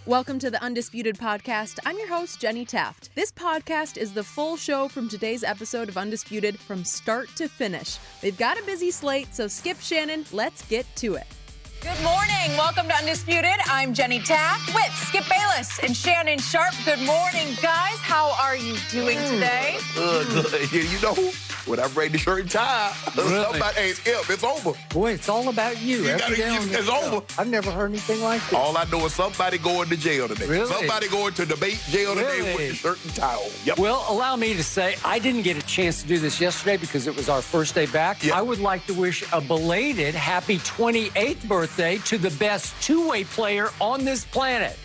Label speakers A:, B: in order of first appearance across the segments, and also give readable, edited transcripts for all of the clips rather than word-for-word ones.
A: Welcome to the Undisputed podcast. I'm your host, Jenny Taft. This podcast is the full show from today's episode of Undisputed from start to finish. They've got a busy slate, so Skip, Shannon, let's get to it.
B: Good morning. Welcome to Undisputed. I'm Jenny Taft with Skip Bayless and Shannon Sharpe. Good morning, guys. How are you doing today?
C: Good. You know, when I bring the shirt and tie, hey, Skip, it's over.
D: Boy, it's all about you.
C: It's over.
D: I've never heard anything like this.
C: All I know is somebody going to jail today.
D: Really?
C: Somebody going to debate jail today with the shirt and tie on. Yep.
D: Well, allow me to say, I didn't get a chance to do this yesterday because it was our first day back.
C: Yep.
D: I would like to wish a belated happy 28th birthday to the best two-way player on this planet,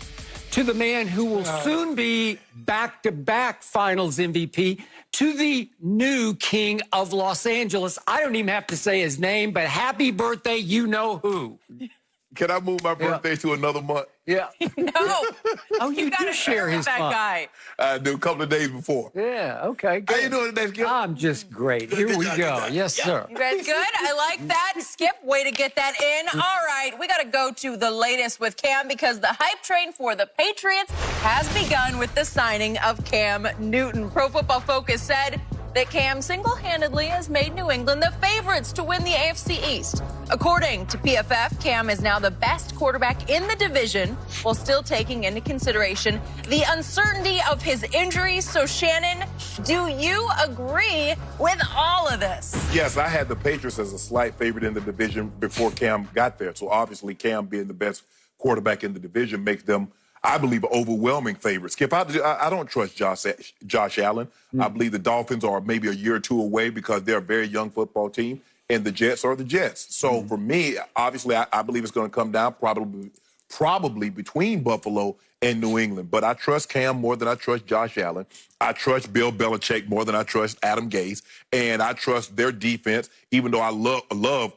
D: to the man who will soon be back-to-back finals MVP, to the new king of Los Angeles. I don't even have to say his name, but happy birthday, you know who.
C: Can I move my birthday to another month?
D: Yeah.
B: No.
D: Oh, you do share his
B: that
D: month.
B: guy.
C: I do, a couple of days before.
D: Yeah, okay, good.
C: How you doing today, Skip?
D: I'm just great. Here we go. Yes, sir.
B: You guys good? I like that. Skip, way to get that in. All right, we got to go to the latest with Cam because the hype train for the Patriots has begun with the signing of Cam Newton. Pro Football Focus said that Cam single-handedly has made New England the favorites to win the AFC East. According to PFF, Cam is now the best quarterback in the division while still taking into consideration the uncertainty of his injuries. So, Shannon, do you agree with all of this?
C: Yes, I had the Patriots as a slight favorite in the division before Cam got there. So, obviously, Cam being the best quarterback in the division makes them, I believe, an overwhelming favorite. Skip, I don't trust Josh Allen. I believe the Dolphins are maybe a year or two away because they're a very young football team, and the Jets are the Jets. So for me, obviously, I believe it's going to come down probably between Buffalo and New England. But I trust Cam more than I trust Josh Allen. I trust Bill Belichick more than I trust Adam Gase, and I trust their defense. Even though I love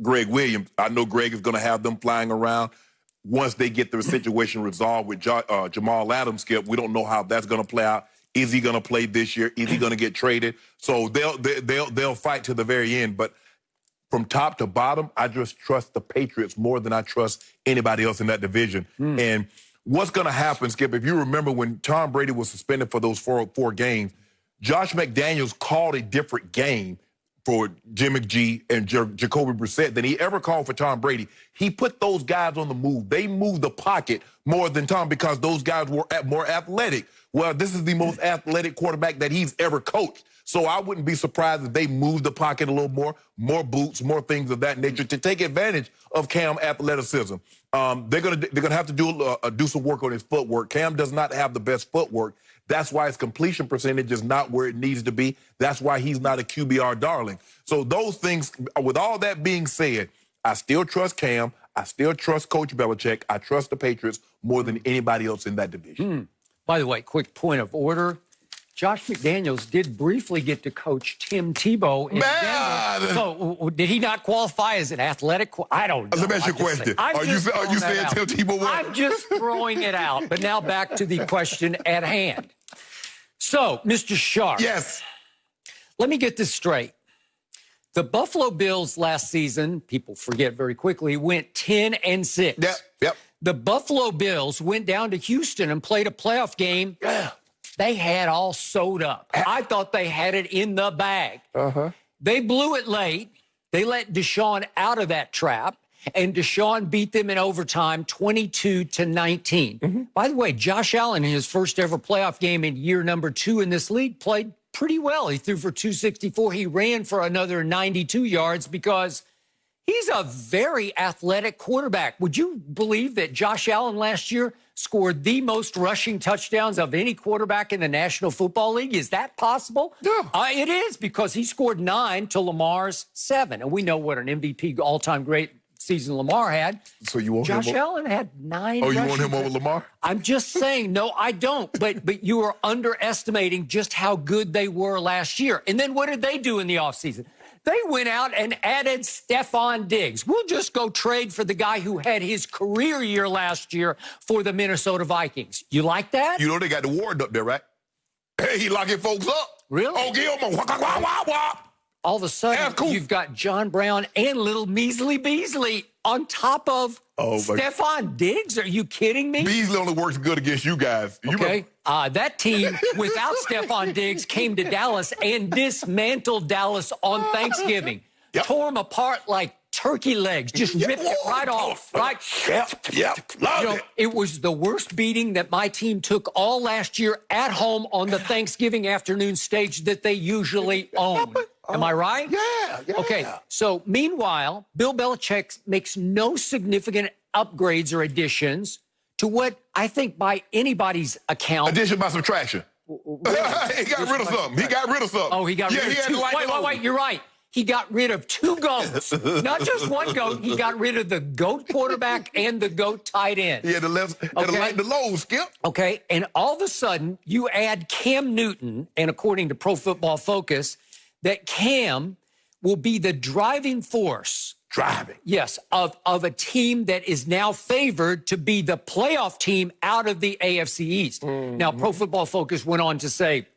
C: Greg Williams, I know Greg is going to have them flying around. Once they get the situation resolved with Jamal Adams, Skip, we don't know how that's going to play out. Is he going to play this year? Is he going to get traded? So they'll fight to the very end. But from top to bottom, I just trust the Patriots more than I trust anybody else in that division. And what's going to happen, Skip, if you remember when Tom Brady was suspended for those four games, Josh McDaniels called a different game for Jimmy G and Jacoby Brissett than he ever called for Tom Brady. He put those guys on the move. They moved the pocket more than Tom because those guys were more athletic. Well, this is the most athletic quarterback that he's ever coached. So I wouldn't be surprised if they moved the pocket a little more boots, more things of that nature to take advantage of Cam athleticism. They're gonna have to do some work on his footwork. Cam does not have the best footwork. That's why his completion percentage is not where it needs to be. That's why he's not a QBR darling. So those things, with all that being said, I still trust Cam. I still trust Coach Belichick. I trust the Patriots more than anybody else in that division.
D: By the way, quick point of order. Josh McDaniels did briefly get to coach Tim Tebow in Denver. So did he not qualify as an athletic? I don't know.
C: Let me ask you a question. Are you saying Tim Tebow won?
D: I'm just throwing it out. But now back to the question at hand. So, Mr. Sharpe.
C: Yes.
D: Let me get this straight. The Buffalo Bills last season, people forget very quickly, went 10-6.
C: Yep.
D: The Buffalo Bills went down to Houston and played a playoff game.
C: Yeah.
D: They had all sewed up. I thought they had it in the bag. They blew it late. They let Deshaun out of that trap, and Deshaun beat them in overtime 22-19. By the way, Josh Allen, in his first ever playoff game in year number 2 in this league, played pretty well. He threw for 264. He ran for another 92 yards because he's a very athletic quarterback. Would you believe that Josh Allen last year scored the most rushing touchdowns of any quarterback in the National Football League? Is that possible?
C: Yeah.
D: It is, because he scored 9 to Lamar's 7. And we know what an MVP all-time great season Lamar had.
C: So you want
D: Josh
C: him
D: Allen had 9
C: Oh, you
D: rushing
C: want him over Lamar?
D: I'm just saying, no, I don't. But you are underestimating just how good they were last year. And then what did they do in the offseason? They went out and added Stephon Diggs. We'll just go trade for the guy who had his career year last year for the Minnesota Vikings. You like that?
C: You know they got the Ward up there, right? Hey, he locking folks up.
D: Really?
C: Oh, Gilmore.
D: All of a sudden,
C: Yeah, cool.
D: you've got John Brown and little measly Beasley on top of
C: Oh, my-
D: Stephon Diggs? Are you kidding me?
C: Beasley only works good against you guys. You
D: Okay. That team without Stephon Diggs came to Dallas and dismantled Dallas on Thanksgiving.
C: Yep.
D: Tore them apart like turkey legs, just ripped it right off. Right?
C: Yep. Love it.
D: It was the worst beating that my team took all last year at home on the Thanksgiving afternoon stage that they usually own. Am I right?
C: Yeah.
D: Okay, so meanwhile, Bill Belichick makes no significant upgrades or additions to what I think by anybody's account.
C: Addition by subtraction. He got rid of something.
D: Oh, he got rid of two. Wait, you're right. He got rid of two goats. Not just one goat. He got rid of the goat quarterback and the goat tight end.
C: Yeah, the low, Skip.
D: Okay, and all of a sudden, you add Cam Newton, and according to Pro Football Focus, that Cam will be the driving force. Yes, of a team that is now favored to be the playoff team out of the AFC East. Now, Pro Football Focus went on to say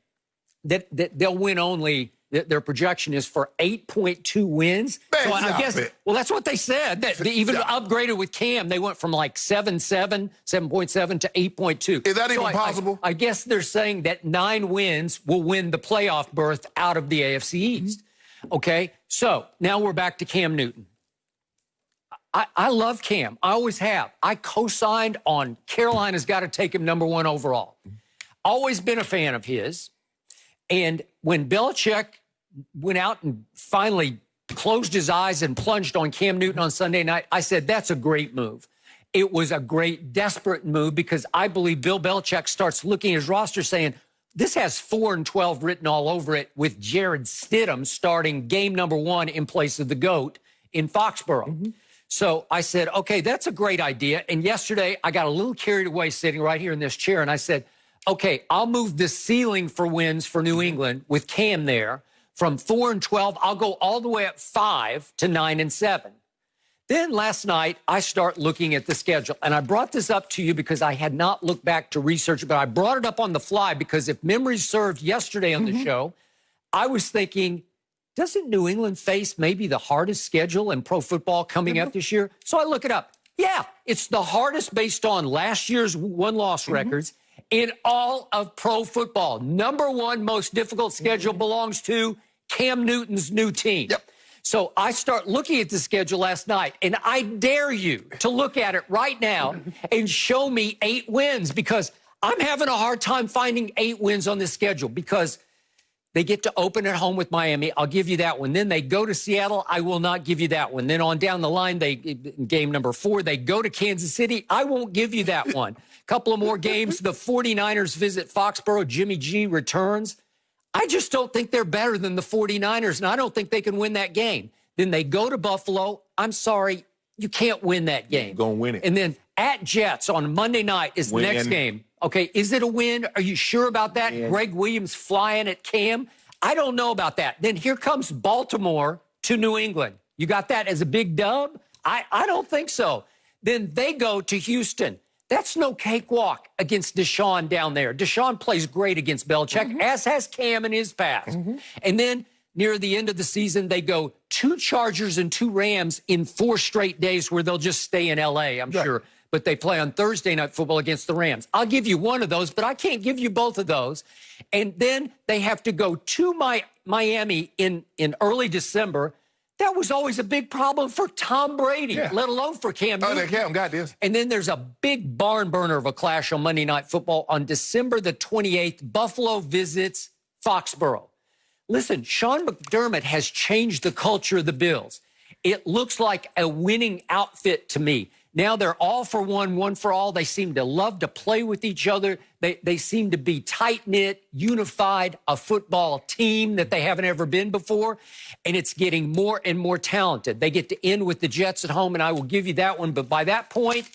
D: that they'll win only... Their projection is for 8.2 wins.
C: Man,
D: so I guess, well, that's what they said. That they even upgraded with Cam. They went from like 7.7 to 8.2.
C: Is that even possible?
D: I guess they're saying that 9 wins will win the playoff berth out of the AFC East. Okay, so now we're back to Cam Newton. I love Cam. I always have. I co-signed on Carolina's got to take him #1 overall. Always been a fan of his. And when Belichick went out and finally closed his eyes and plunged on Cam Newton on Sunday night, I said, that's a great move. It was a great, desperate move because I believe Bill Belichick starts looking at his roster saying, this has 4-12 written all over it with Jared Stidham starting game #1 in place of the GOAT in Foxborough. So I said, okay, that's a great idea. And yesterday I got a little carried away sitting right here in this chair, and I said, okay, I'll move the ceiling for wins for New England with Cam there. From 4-12, I'll go all the way up 5 to 9-7. Then last night, I start looking at the schedule. And I brought this up to you because I had not looked back to research it, but I brought it up on the fly because if memory served yesterday on the show, I was thinking, doesn't New England face maybe the hardest schedule in pro football coming up this year? So I look it up. Yeah, it's the hardest based on last year's win-loss records in all of pro football. #1 most difficult schedule belongs to Cam Newton's new team. So I start looking at the schedule last night, and I dare you to look at it right now and show me 8 wins because I'm having a hard time finding 8 wins on this schedule because they get to open at home with Miami. I'll give you that one. Then they go to Seattle. I will not give you that one. Then on down the line, game #4, they go to Kansas City. I won't give you that one. Couple of more games. The 49ers visit Foxborough. Jimmy G returns. I just don't think they're better than the 49ers, and I don't think they can win that game. Then they go to Buffalo. I'm sorry, you can't win that game.
C: Gonna win it.
D: And then at Jets on Monday night is the next game. Okay, is it a win? Are you sure about that? Greg Williams flying at Cam? I don't know about that. Then here comes Baltimore to New England. You got that as a big dub? I don't think so. Then they go to Houston. That's no cakewalk against Deshaun down there. Deshaun plays great against Belichick, as has Cam in his past. And then near the end of the season, they go 2 Chargers and 2 Rams in 4 straight days where they'll just stay in L.A., I'm sure. But they play on Thursday Night Football against the Rams. I'll give you one of those, but I can't give you both of those. And then they have to go to Miami in early December. That was always a big problem for Tom Brady, let alone for Cam Newton.
C: Cam got this.
D: And then there's a big barn burner of a clash on Monday Night Football on December the 28th. Buffalo visits Foxborough. Listen, Sean McDermott has changed the culture of the Bills. It looks like a winning outfit to me. Now they're all for one for all. They seem to love to play with each other. They seem to be tight-knit, unified, a football team that they haven't ever been before. And it's getting more and more talented. They get to end with the Jets at home, and I will give you that one. But by that point,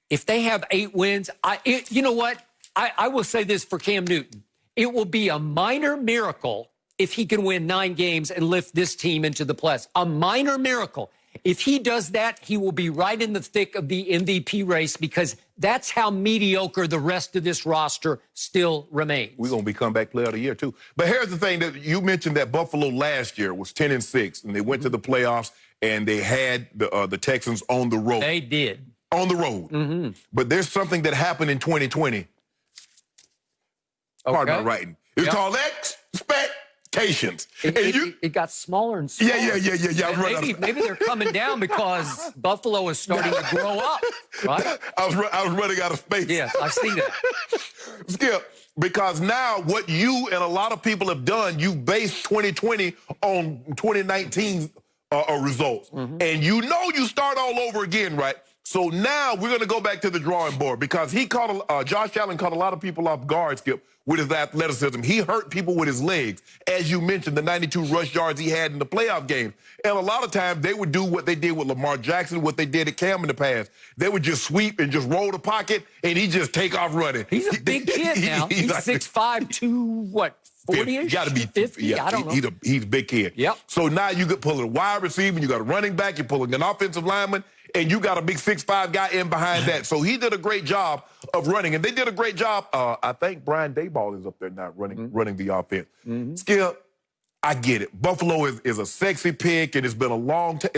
D: if they have 8 wins, you know what? I will say this for Cam Newton. It will be a minor miracle if he can win 9 games and lift this team into the playoffs. A minor miracle. If he does that, he will be right in the thick of the MVP race because that's how mediocre the rest of this roster still remains.
C: We're going to be comeback player of the year, too. But here's the thing that you mentioned that Buffalo last year was 10-6, and they went to the playoffs, and they had the Texans on the road.
D: They did.
C: On the road. But there's something that happened in 2020. Pardon my writing. It's called expectations.
D: It got smaller and smaller.
C: Yeah.
D: Maybe they're coming down because Buffalo is starting to grow up, right?
C: I was running out of space.
D: Yes, I see that.
C: Skip, because now what you and a lot of people have done, you based 2020 on 2019 results. And you start all over again, right? So now we're going to go back to the drawing board because Josh Allen caught a lot of people off guard, Skip, with his athleticism. He hurt people with his legs. As you mentioned, the 92 rush yards he had in the playoff game. And a lot of times they would do what they did with Lamar Jackson, what they did at Cam in the past. They would just sweep and just roll the pocket, and he just take off running.
D: He's a big kid now. He's 6'5", 240-ish?
C: Got to be
D: 50.
C: Yeah,
D: I don't know.
C: He's a big kid.
D: Yep.
C: So now you could pull a wide receiver, you got a running back, you're pulling an offensive lineman, and you got a big 6'5" guy in behind that. So he did a great job of running, and they did a great job. I think Brian Daboll is up there now running the offense. Skip, I get it. Buffalo is a sexy pick, and it's been a long time.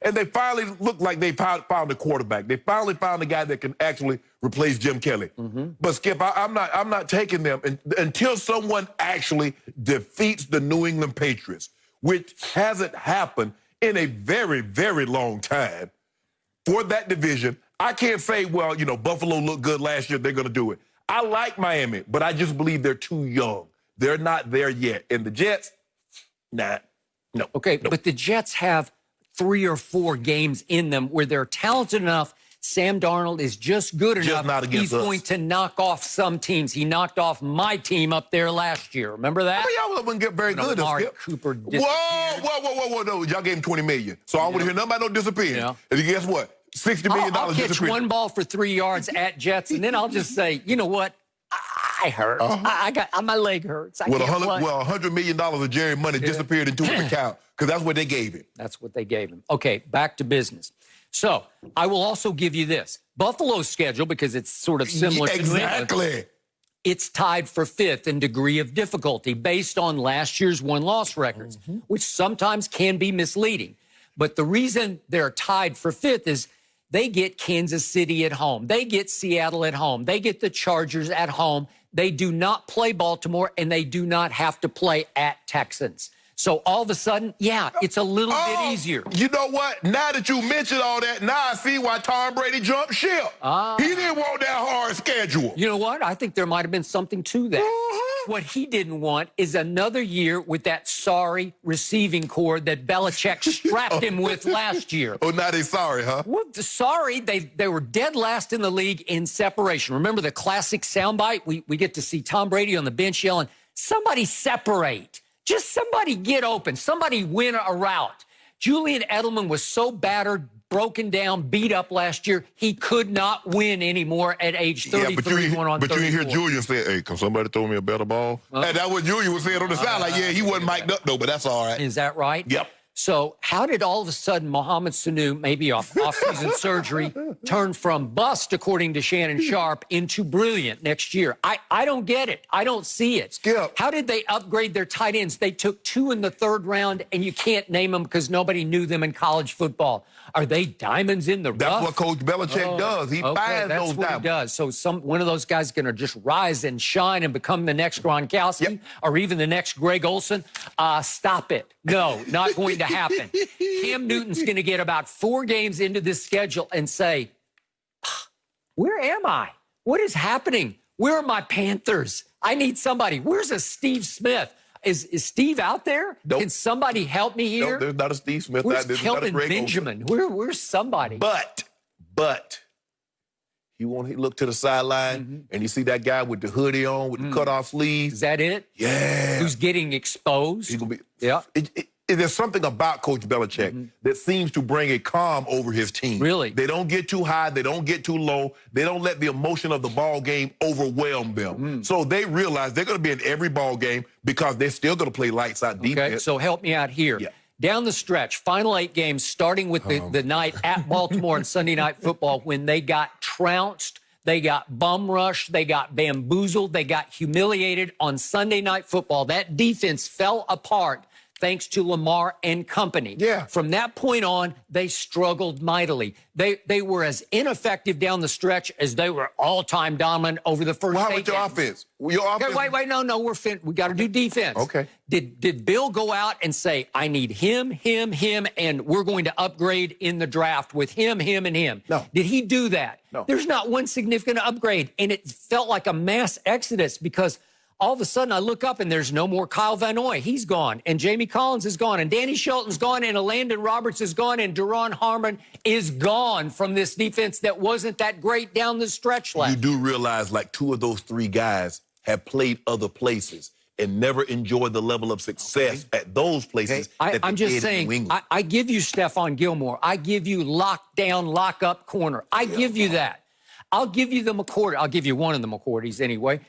C: And they finally look like they found a quarterback. They finally found a guy that can actually replace Jim Kelly. But Skip, I'm not taking them until someone actually defeats the New England Patriots, which hasn't happened in a very, very long time. For that division, I can't say, well, Buffalo looked good last year, they're going to do it. I like Miami, but I just believe they're too young. They're not there yet. And the Jets, no.
D: Okay, but the Jets have 3 or 4 games in them where they're talented enough. Sam Darnold is just good enough.
C: Not against us.
D: Going to knock off some teams. He knocked off my team up there last year. Remember that?
C: Y'all wouldn't get very good.
D: Amari Cooper disappeared.
C: Whoa. No, y'all gave him $20 million. So I don't want to hear nothing about no disappearing.
D: Yeah.
C: And guess what? $60 million
D: I'll catch
C: disappearing.
D: one ball for 3 yards at Jets, and then I'll just say, you know what? I hurt. My leg hurts.
C: $100 million of Jerry money disappeared into his account because that's what they gave him.
D: That's what they gave him. Okay, back to business. So I will also give you this. Buffalo's schedule, because it's sort of similar to New England,
C: Exactly.
D: it's tied for 5th in degree of difficulty based on last year's win-loss records, which sometimes can be misleading. But the reason they're tied for 5th is they get Kansas City at home. They get Seattle at home. They get the Chargers at home. They do not play Baltimore, and they do not have to play at Texans. So all of a sudden, it's a little bit easier.
C: You know what? Now that you mentioned all that, now I see why Tom Brady jumped ship. He didn't want that hard schedule.
D: You know what? I think there might have been something to that. What he didn't want is another year with that sorry receiving core that Belichick strapped him with last year.
C: Oh, now they sorry, huh?
D: Well, sorry, they were dead last in the league in separation. Remember the classic soundbite? We get to see Tom Brady on the bench yelling, somebody separate. Just somebody get open. Somebody win a route. Julian Edelman was so battered, broken down, beat up last year, he could not win anymore at age 33.
C: But you hear Julian say, hey, can somebody throw me a better ball? And that's what Julian was saying on the side. Like, he wasn't mic'd up, though, but that's all right.
D: Is that right?
C: Yep.
D: So how did all of a sudden Mohamed Sanu, maybe off-season surgery, turn from bust, according to Shannon Sharpe, into brilliant next year? I don't get it. I don't see it.
C: Skip.
D: How did they upgrade their tight ends? They took 2 in the 3rd round, and you can't name them because nobody knew them in college football. Are they diamonds in the rough?
C: That's what Coach Belichick does. He finds those
D: what
C: diamonds.
D: He does. So one of those guys is going to just rise and shine and become the next Gronkowski or even the next Greg Olsen. Stop it. No, not going to happen. Cam Newton's going to get about 4 games into this schedule and say, where am I? What is happening? Where are my Panthers? I need somebody. Where's a Steve Smith? Is Steve out there?
C: Nope.
D: Can somebody help me here?
C: No, there's not a Steve Smith.
D: Where's
C: There's
D: Kelvin
C: not a Greg
D: Benjamin? Where's somebody?
C: But you want to look to the sideline and you see that guy with the hoodie on, with the cutoff sleeves.
D: Is that it?
C: Yeah.
D: Who's getting exposed?
C: He's gonna be.
D: Yeah.
C: There's something about Coach Belichick that seems to bring a calm over his team.
D: Really?
C: They don't get too high. They don't get too low. They don't let the emotion of the ball game overwhelm them. So they realize they're going to be in every ball game because they're still going to play lights out defense.
D: Okay, so help me out here.
C: Yeah.
D: Down the stretch, final 8 games, starting with the night at Baltimore and Sunday Night Football when they got trounced, they got bum rushed, they got bamboozled, they got humiliated on Sunday Night Football. That defense fell apart. thanks to Lamar and company.
C: Yeah.
D: From that point on, they struggled mightily. They were as ineffective down the stretch as they were all-time dominant over the first 8
C: How
D: games.
C: about your offense? Your offense?
D: Okay, wait, no, we got to do defense.
C: Okay.
D: Did Bill go out and say, I need him, and we're going to upgrade in the draft with him, and him?
C: No.
D: Did he do that?
C: No.
D: There's not one significant upgrade, and it felt like a mass exodus because all of a sudden I look up and there's no more Kyle Van Noy. He's gone, and Jamie Collins is gone, and Danny Shelton's gone, and Landon Roberts is gone, and Duron Harmon is gone from this defense that wasn't that great down the stretch last.
C: You do realize like 2 of those 3 guys have played other places and never enjoyed the level of success at those places.
D: I'm just saying, I give you Stephon Gilmore. I give you lockdown, lock-up corner. I give you that. I'll give you the McCourty. I'll give you one of the McCourtys anyway.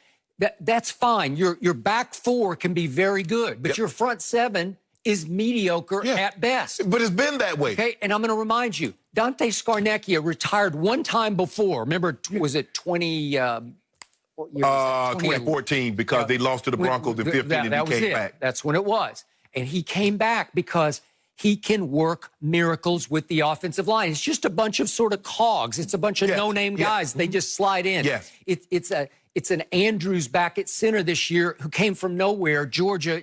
D: That's fine. Your back 4 can be very good, but your front 7 is mediocre at best.
C: But it's been that way.
D: Okay, and I'm going to remind you, Dante Scarnecchia retired one time before. Remember, was it
C: 2014, because they lost to the Broncos in 15 and he came back.
D: That's when it was. And he came back because he can work miracles with the offensive line. It's just a bunch of sort of cogs. It's a bunch of no-name guys. They just slide in.
C: Yes.
D: It's an Andrews back at center this year who came from nowhere, Georgia,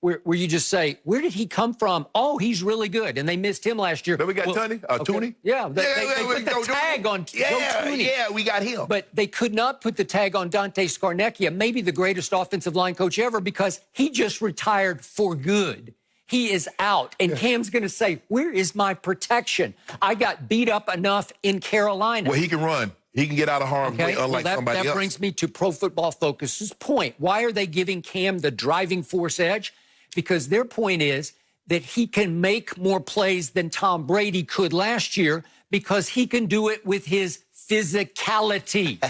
D: where you just say, where did he come from? Oh, he's really good. And they missed him last year.
C: Then we got Tooney?
D: Yeah, they put the tag on Joe Tooney.
C: Yeah, we got him.
D: But they could not put the tag on Dante Scarnecchia, maybe the greatest offensive line coach ever, because he just retired for good. He is out. And Cam's going to say, where is my protection? I got beat up enough in Carolina.
C: Well, he can run. He can get out of harm's way, unlike somebody else.
D: That brings me to Pro Football Focus's point. Why are they giving Cam the driving force edge? Because their point is that he can make more plays than Tom Brady could last year because he can do it with his physicality.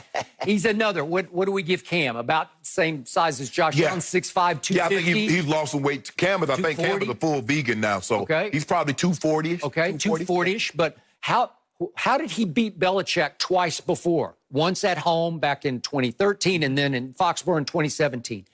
D: He's another. What do we give Cam? About the same size as Josh Allen, 6'5", 250?
C: Yeah, I think he's lost some weight. Cam is a full vegan now, so he's probably 240-ish.
D: Okay, 240-ish. But how did he beat Belichick twice before? Once at home back in 2013 and then in Foxborough in 2017.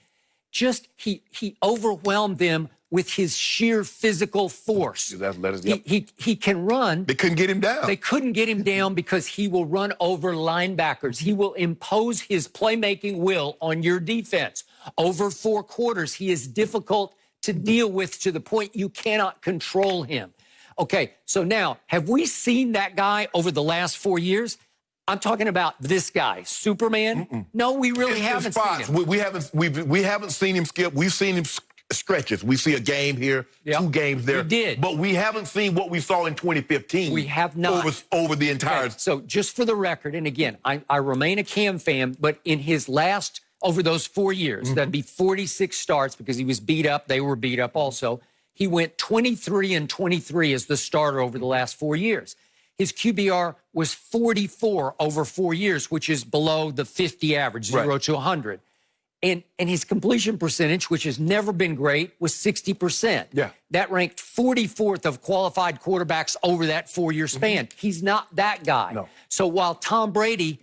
D: Just he overwhelmed them with his sheer physical force. He can run.
C: They couldn't get him down.
D: They couldn't get him down because he will run over linebackers. He will impose his playmaking will on your defense. Over 4 quarters, he is difficult to deal with to the point you cannot control him. Okay, so now, have we seen that guy over the last 4 years? I'm talking about this guy, Superman. No, we really haven't seen him.
C: We haven't seen him skip. We've seen him stretches. We see a game here, 2 games there.
D: We did.
C: But we haven't seen what we saw in 2015.
D: We have not.
C: Over the entire...
D: Okay, so just for the record, and again, I remain a Cam fan, but in his last, over those 4 years, that'd be 46 starts because he was beat up. They were beat up also. He went 23-23 as the starter over the last 4 years. His QBR was 44 over 4 years, which is below the 50 average, 0 to 100. And his completion percentage, which has never been great, was 60%.
C: Yeah.
D: That ranked 44th of qualified quarterbacks over that 4-year span. He's not that guy.
C: No.
D: So while Tom Brady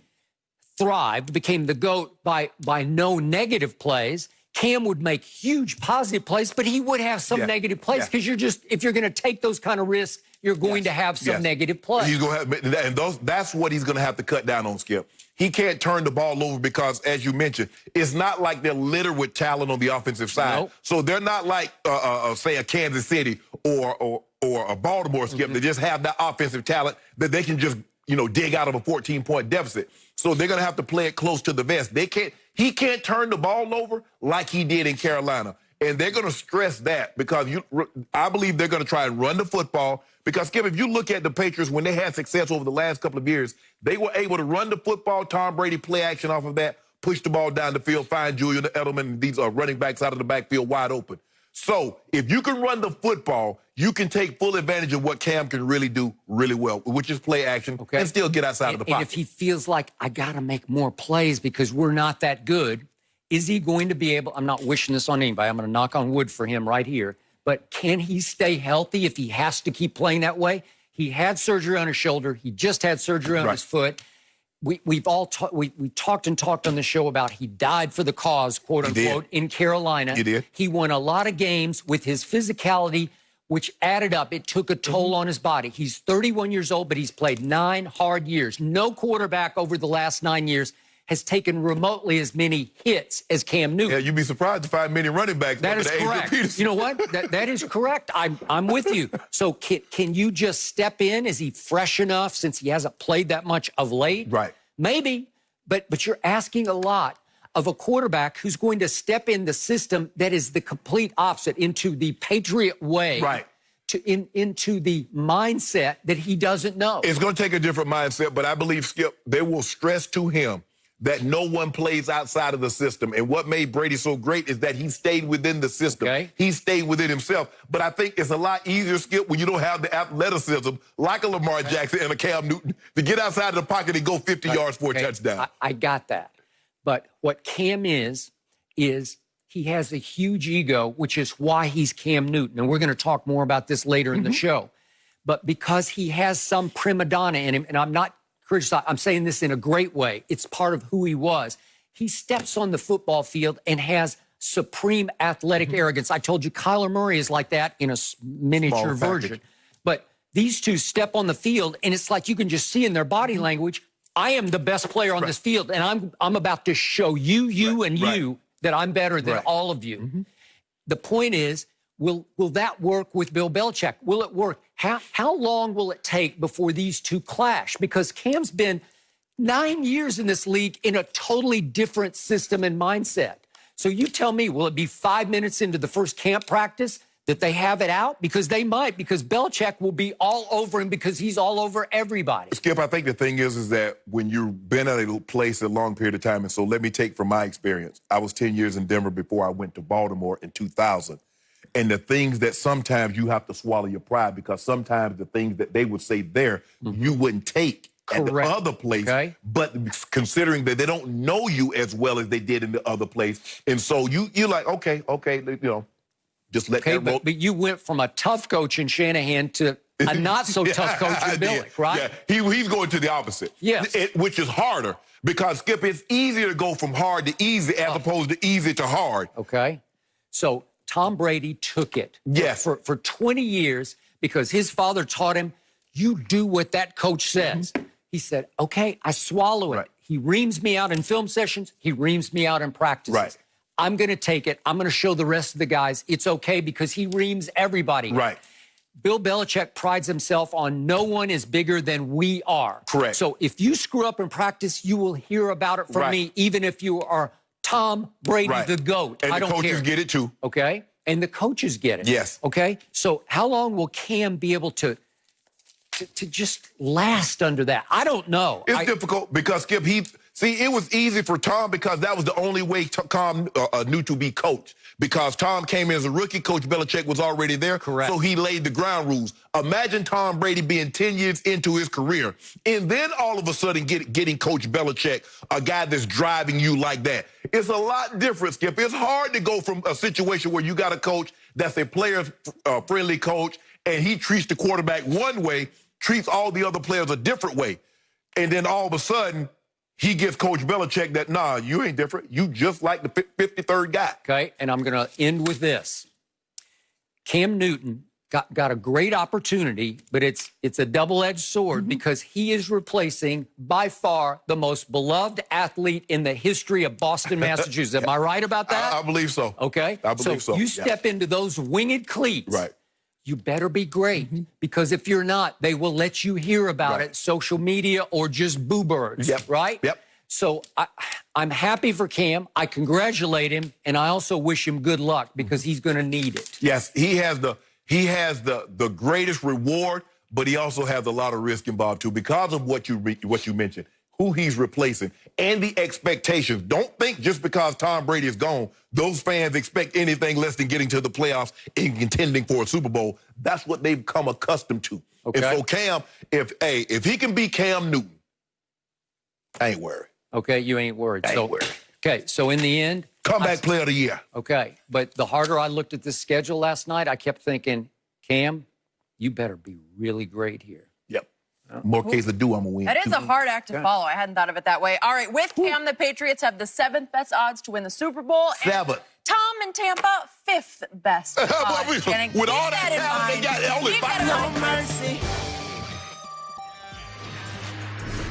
D: thrived, became the GOAT by no negative plays, Cam would make huge positive plays, but he would have some negative plays because if you're going to take those kind of risks, you're going to have some negative plays.
C: He's going to have, and that's what he's going to have to cut down on, Skip. He can't turn the ball over because, as you mentioned, it's not like they're littered with talent on the offensive side.
D: Nope.
C: So they're not like, say, a Kansas City or a Baltimore, Skip, that just have that offensive talent that they can just, dig out of a 14-point deficit. So they're going to have to play it close to the vest. He can't turn the ball over like he did in Carolina. And they're going to stress that because I believe they're going to try and run the football. Because, Skip, if you look at the Patriots, when they had success over the last couple of years, they were able to run the football, Tom Brady play action off of that, push the ball down the field, find Julian Edelman and these running backs out of the backfield wide open. So if you can run the football, you can take full advantage of what Cam can really do really well, which is play action and still get outside of the pocket.
D: And if he feels like, I got to make more plays because we're not that good, is he going to be able, I'm not wishing this on anybody, I'm going to knock on wood for him right here, but can he stay healthy if he has to keep playing that way? He had surgery on his shoulder. He just had surgery on his foot. we've all we talked on the show about he died for the cause, quote unquote, in Carolina.
C: He did.
D: He won a lot of games with his physicality, which added up. It took a toll on his body. He's 31 years old, but he's played 9 hard years. No quarterback over the last 9 years has taken remotely as many hits as Cam Newton.
C: Yeah, you'd be surprised to find many running backs.
D: That is correct. You know what? That is correct. I'm with you. So can you just step in? Is he fresh enough since he hasn't played that much of late?
C: Right.
D: Maybe, but you're asking a lot of a quarterback who's going to step in the system that is the complete opposite, into the Patriot way.
C: Right.
D: Into the mindset that he doesn't know.
C: It's going to take a different mindset, but I believe, Skip, they will stress to him that no one plays outside of the system. And what made Brady so great is that he stayed within the system.
D: Okay.
C: He stayed within himself. But I think it's a lot easier, Skip, when you don't have the athleticism like a Lamar Jackson and a Cam Newton to get outside of the pocket and go 50 yards for a touchdown.
D: I got that. But what Cam is he has a huge ego, which is why he's Cam Newton. And we're going to talk more about this later in the show. But because he has some prima donna in him, and I'm not criticizing, I'm saying this in a great way. It's part of who he was. He steps on the football field and has supreme athletic arrogance. I told you Kyler Murray is like that in a miniature version. But these two step on the field, and it's like you can just see in their body language, I am the best player on this field, and I'm about to show you that I'm better than all of you. The point is, will that work with Bill Belichick? Will it work? How long will it take before these two clash? Because Cam's been 9 years in this league in a totally different system and mindset. So you tell me, will it be 5 minutes into the first camp practice that they have it out? Because they might, because Belichick will be all over him because he's all over everybody.
C: Skip, I think the thing is that when you've been at a place a long period of time, and so let me take from my experience. I was 10 years in Denver before I went to Baltimore in 2000. And the things that sometimes you have to swallow your pride, because sometimes the things that they would say there, you wouldn't take at the other place. Okay. But considering that they don't know you as well as they did in the other place. And so you're like, okay, you know, just let that roll.
D: But you went from a tough coach in Shanahan to a not-so-tough coach in Billick, right?
C: Yeah, he's going to the opposite.
D: Yes.
C: Which is harder, because, Skip, it's easier to go from hard to easy as opposed to easy to hard.
D: Okay. So Tom Brady took it for 20 years because his father taught him, you do what that coach says. He said, okay, I swallow it. He reams me out in film sessions. He reams me out in practices. I'm going to take it. I'm going to show the rest of the guys it's okay because he reams everybody. Bill Belichick prides himself on no one is bigger than we are.
C: Correct.
D: So if you screw up in practice, you will hear about it from me, even if you are Tom Brady, the GOAT.
C: And
D: I
C: the
D: don't
C: coaches
D: care.
C: get it too.
D: Okay? And the coaches get it.
C: Yes.
D: Okay? So how long will Cam be able to just last under that? I don't know.
C: It's difficult because, Skip, it was easy for Tom because that was the only way Tom knew to be coached. Because Tom came in as a rookie, Coach Belichick was already there.
D: Correct.
C: So he laid the ground rules. Imagine Tom Brady being 10 years into his career, and then all of a sudden getting Coach Belichick, a guy that's driving you like that. It's a lot different, Skip. It's hard to go from a situation where you got a coach that's a player-friendly coach, and he treats the quarterback one way, treats all the other players a different way. And then all of a sudden, he gives Coach Belichick that, nah, you ain't different. You just like the 53rd guy.
D: Okay, and I'm going to end with this. Cam Newton got a great opportunity, but it's a double-edged sword because he is replacing, by far, the most beloved athlete in the history of Boston, Massachusetts. Am I right about that?
C: I believe so.
D: Okay.
C: I believe so.
D: You step into those winged cleats.
C: Right.
D: You better be great because if you're not, they will let you hear about it, social media or just boo birds, right?
C: Yep.
D: So I'm happy for Cam. I congratulate him, and I also wish him good luck because he's going to need it.
C: Yes, he has the greatest reward, but he also has a lot of risk involved too because of what you mentioned, who he's replacing, and the expectations. Don't think just because Tom Brady is gone, those fans expect anything less than getting to the playoffs and contending for a Super Bowl. That's what they've come accustomed to.
D: Okay.
C: And so Cam, if he can be Cam Newton, I ain't worried.
D: Okay, you ain't worried.
C: I ain't worried.
D: Okay, so in the end,
C: comeback player of the year.
D: Okay, but the harder I looked at this schedule last night, I kept thinking, Cam, you better be really great here.
C: Yep. More case to do, I'm going to win.
B: That is a hard act to follow. I hadn't thought of it that way. All right, with Cam, the Patriots have the 7th best odds to win the Super Bowl.
C: Seventh.
B: Tom in Tampa, 5th best odds. Shannon,
C: With all
B: keep
C: that
B: in
C: talent, they
B: mind.
C: got only
B: Keep
C: 5.
B: that in mind.
E: mercy.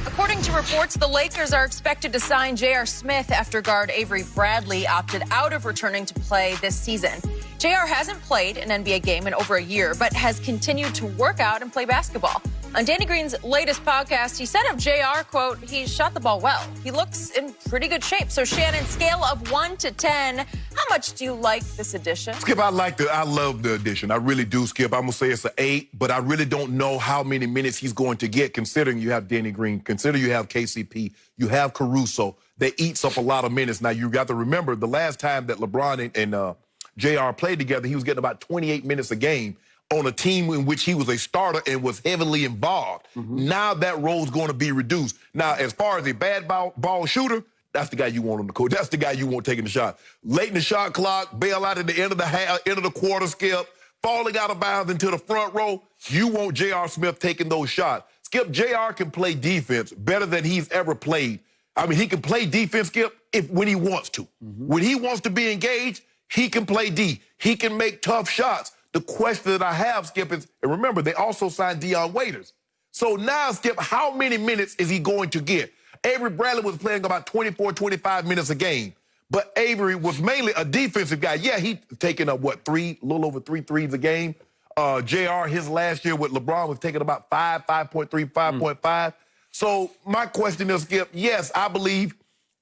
B: According to reports, the Lakers are expected to sign J.R. Smith after guard Avery Bradley opted out of returning to play this season. J.R. hasn't played an NBA game in over a year, but has continued to work out and play basketball. On Danny Green's latest podcast, he said of J.R., quote, he shot the ball well. He looks in pretty good shape. So, Shannon, scale of 1 to 10, how much do you like this addition?
C: Skip, I love the addition. I really do, Skip. I'm going to say it's an 8, but I really don't know how many minutes he's going to get, considering you have Danny Green, consider you have KCP, you have Caruso. That eats up a lot of minutes. Now, you got to remember, the last time that LeBron and JR played together, he was getting about 28 minutes a game on a team in which he was a starter and was heavily involved. Now that role's going to be reduced. Now, as far as a bad ball shooter, that's the guy you want on the court. That's the guy you want taking the shot. Late in the shot clock, bail out at the end of the end of the quarter, Skip, falling out of bounds into the front row. You want J.R. Smith taking those shots. Skip, J.R. can play defense better than he's ever played. I mean, he can play defense, Skip, when he wants to. When he wants to be engaged, he can play D. He can make tough shots. The question that I have, Skip, is, and remember, they also signed Dion Waiters. So now, Skip, how many minutes is he going to get? Avery Bradley was playing about 24, 25 minutes a game. But Avery was mainly a defensive guy. Yeah, he taking up, a little over 3 threes a game. JR, his last year with LeBron, was taking about 5.3, 5.5. So my question is, Skip, yes, I believe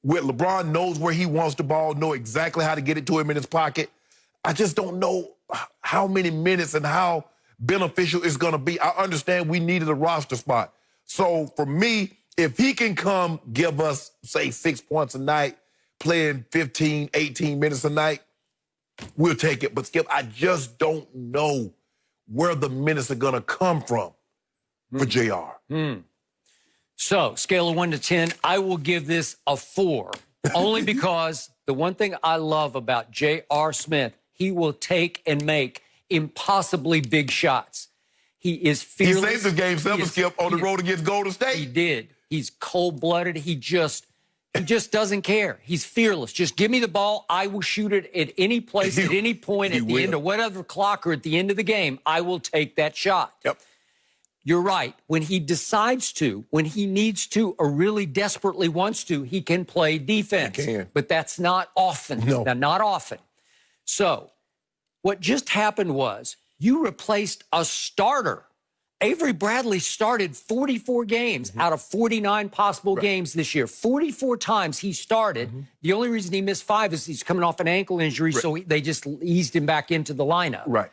C: with LeBron knows where he wants the ball, know exactly how to get it to him in his pocket. I just don't know how many minutes and how beneficial it's going to be. I understand we needed a roster spot. So for me, if he can come give us, say, 6 points a night, playing 15, 18 minutes a night, we'll take it. But, Skip, I just don't know where the minutes are going to come from for JR.
D: So, scale of 1 to 10, I will give this a 4, only because the one thing I love about J.R. Smith, he will take and make impossibly big shots. He is fearless.
C: He saved the game 7, Skip, on the road against Golden State.
D: He did. He's cold-blooded. He just doesn't care. He's fearless. Just give me the ball. I will shoot it at any place, at any point, at the end of whatever clock or at the end of the game. I will take that shot.
C: Yep.
D: You're right. When he decides to, when he needs to, or really desperately wants to, he can play defense.
C: He can.
D: But that's not often.
C: No.
D: Now, not often. So what just happened was you replaced a starter. Avery Bradley started 44 games out of 49 possible games this year. 44 times he started. The only reason he missed 5 is he's coming off an ankle injury, so they just eased him back into the lineup.
C: Right.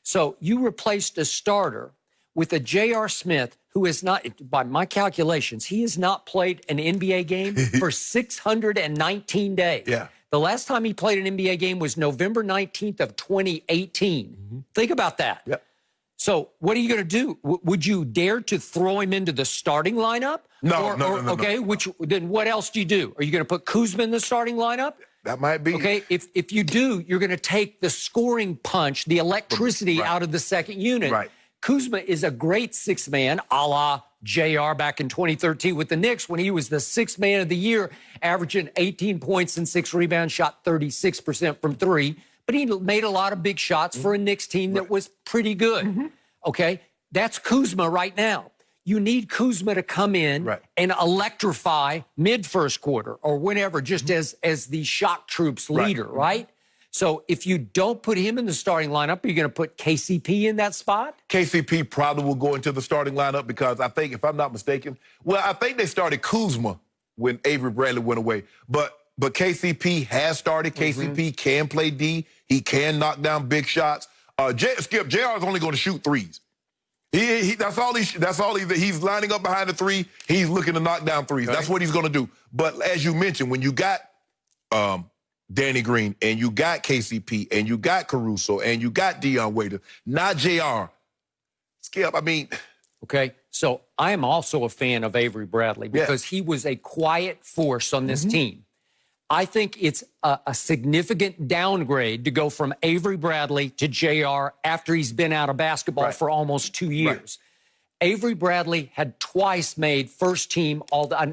D: So you replaced a starter with a J.R. Smith who is not, by my calculations, he has not played an NBA game for 619 days.
C: Yeah.
D: The last time he played an NBA game was November 19th of 2018. Think about that.
C: Yep.
D: So what are you going to do? Would you dare to throw him into the starting lineup?
C: No.
D: Okay, then what else do you do? Are you going to put Kuzma in the starting lineup?
C: That might be.
D: Okay, if you do, you're going to take the scoring punch, the electricity out of the second unit.
C: Right.
D: Kuzma is a great 6th man, a la JR back in 2013 with the Knicks when he was the 6th man of the year, averaging 18 points and 6 rebounds, shot 36% from 3. But he made a lot of big shots for a Knicks team that was pretty good. Okay, that's Kuzma right now. You need Kuzma to come in and electrify mid-first quarter or whenever, just as the shock troops leader, right? So if you don't put him in the starting lineup, are you going to put KCP in that spot?
C: KCP probably will go into the starting lineup because I think, if I'm not mistaken, I think they started Kuzma when Avery Bradley went away. But KCP has started. KCP can play D. He can knock down big shots. Skip, JR is only going to shoot threes. That's all he's lining up behind the 3. He's looking to knock down threes. That's what he's going to do. But as you mentioned, when you got Danny Green, and you got KCP, and you got Caruso, and you got Dion Waiters, not JR. Skip, I mean.
D: Okay, so I am also a fan of Avery Bradley because he was a quiet force on this team. I think it's a significant downgrade to go from Avery Bradley to JR after he's been out of basketball for almost 2 years. Avery Bradley had twice made first team,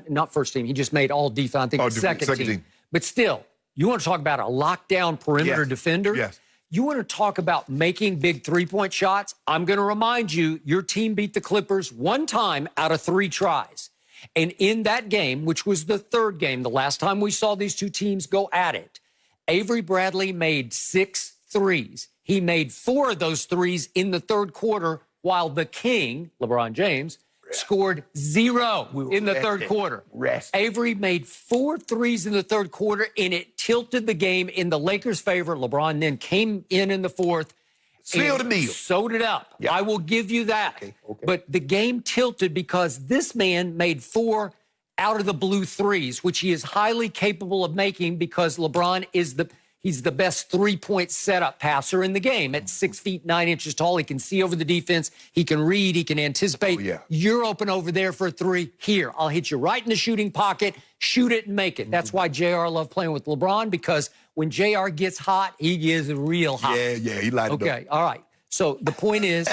D: not first team, he just made all defense, I think second team. But still, you want to talk about a lockdown perimeter defender?
C: Yes.
D: You want to talk about making big three-point shots? I'm going to remind you, your team beat the Clippers one time out of 3 tries. And in that game, which was the third game, the last time we saw these two teams go at it, Avery Bradley made 6 threes. He made 4 of those threes in the third quarter, while the king, LeBron James, scored 0 in the third quarter. Avery made 4 threes in the third quarter, and it tilted the game in the Lakers' favor. LeBron then came in the fourth.
C: Sealed the deal.
D: Sewed it up. Yeah. I will give you that. Okay. But the game tilted because this man made 4 out of the blue threes, which he is highly capable of making because LeBron is he's the best three-point setup passer in the game. At 6 feet 9 inches tall, he can see over the defense. He can read. He can anticipate. You're open over there for a 3. Here, I'll hit you right in the shooting pocket. Shoot it and make it. That's why JR loved playing with LeBron, because when JR gets hot, he is real hot.
C: Yeah, he liked it.
D: Okay, all right. So the point is,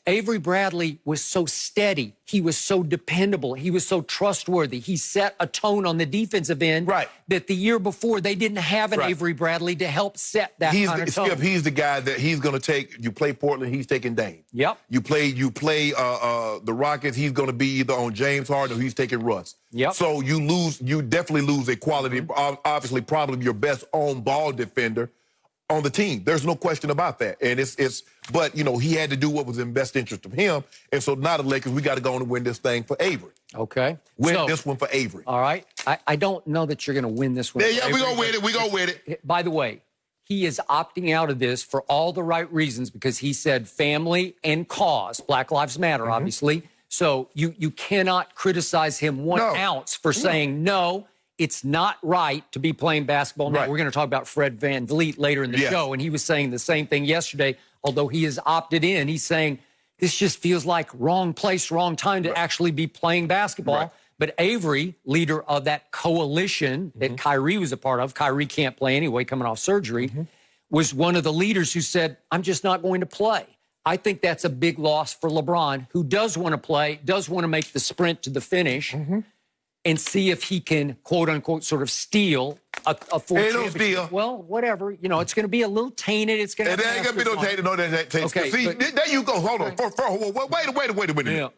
D: Avery Bradley was so steady. He was so dependable. He was so trustworthy. He set a tone on the defensive end that the year before they didn't have an Avery Bradley to help set that kind of tone.
C: Skip, he's the guy that he's going to take. You play Portland, he's taking Dame.
D: Yep.
C: You play the Rockets, he's going to be either on James Harden or he's taking Russ.
D: Yep.
C: So you definitely lose a quality, obviously probably your best on-ball defender on the team. There's no question about that. And but he had to do what was in best interest of him. And so now the Lakers, we got to go on and win this thing for Avery.
D: Okay.
C: Win this one for Avery.
D: All right. I don't know that you're going to win this one.
C: Yeah, we're going to win it. We're going to win it.
D: By the way, he is opting out of this for all the right reasons, because he said family and cause. Black Lives Matter, obviously. So you cannot criticize him 1 ounce for saying no. It's not right to be playing basketball now. We're going to talk about Fred VanVleet later in the show, and he was saying the same thing yesterday, although he has opted in. He's saying this just feels like wrong place, wrong time to actually be playing basketball. But Avery, leader of that coalition that Kyrie was a part of, Kyrie can't play anyway, coming off surgery, was one of the leaders who said, I'm just not going to play. I think that's a big loss for LeBron, who does want to play, does want to make the sprint to the finish, and see if he can, quote unquote, sort of steal a full championship. Well, whatever. It's going to be a little tainted. It's going to.
C: There ain't going to be no tainted. No, that tainted. Okay, see, there you go. Hold on. Wait a minute. Yeah.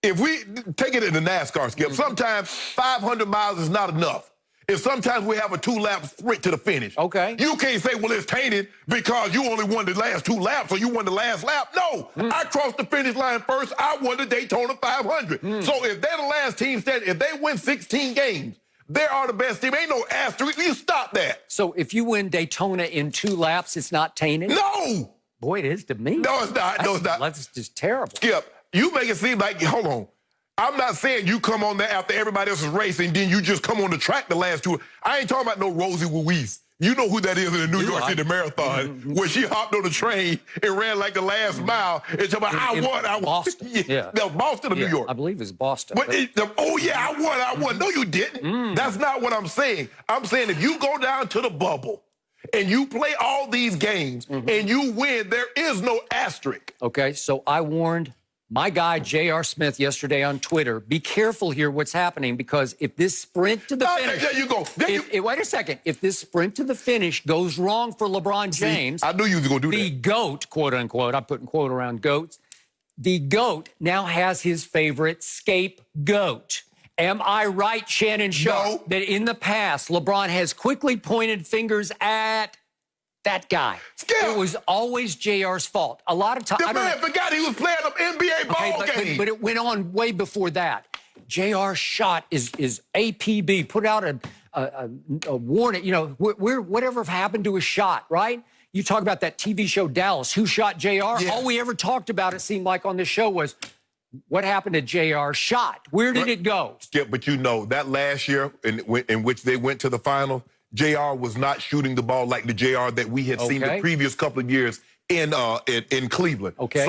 C: If we take it in the NASCAR, Skip, sometimes 500 miles is not enough. And sometimes we have a 2-lap sprint to the finish. Okay. You can't say, well, it's tainted because you only won the last 2 laps or you won the last lap. No, I crossed the finish line first. I won the Daytona 500. So if they're the last team standing, if they win 16 games, they are the best team. Ain't no asterisk. You stop that.
D: So if you win Daytona in 2 laps, it's not tainted?
C: No.
D: Boy, it is to me.
C: No, it's not. No, it's not.
D: That's just terrible.
C: Skip, you make it seem like, hold on. I'm not saying you come on there after everybody else is racing, then you just come on the track the last 2. I ain't talking about no Rosie Ruiz. You know who that is in the New York City Marathon, where she hopped on the train and ran like the last mile. And talking about, I won.
D: Boston.
C: No, Boston or New York?
D: I believe it's Boston.
C: But I won. No, you didn't. That's not what I'm saying. I'm saying if you go down to the bubble and you play all these games and you win, there is no asterisk.
D: Okay, so I warned my guy, J.R. Smith, yesterday on Twitter, be careful here what's happening, because if this sprint to the finish...
C: There you go.
D: Wait a second. If this sprint to the finish goes wrong for LeBron James...
C: I knew you was going to do that.
D: The GOAT, quote-unquote, I'm putting quote around GOATs, the GOAT now has his favorite scapegoat. Am I right, Shannon Sharpe, that in the past, LeBron has quickly pointed fingers at that guy?
C: Skip.
D: It was always JR's fault. A lot of times...
C: The man forgot he was playing an NBA ball game.
D: But it went on way before that. JR's shot is APB. Put out a warning. Whatever happened to his shot, right? You talk about that TV show Dallas. Who shot JR? Yeah. All we ever talked about, it seemed like, on this show was what happened to JR's shot. Where did it go?
C: Skip, but that last year in which they went to the final, JR was not shooting the ball like the JR that we had seen the previous couple of years in Cleveland.
D: Okay.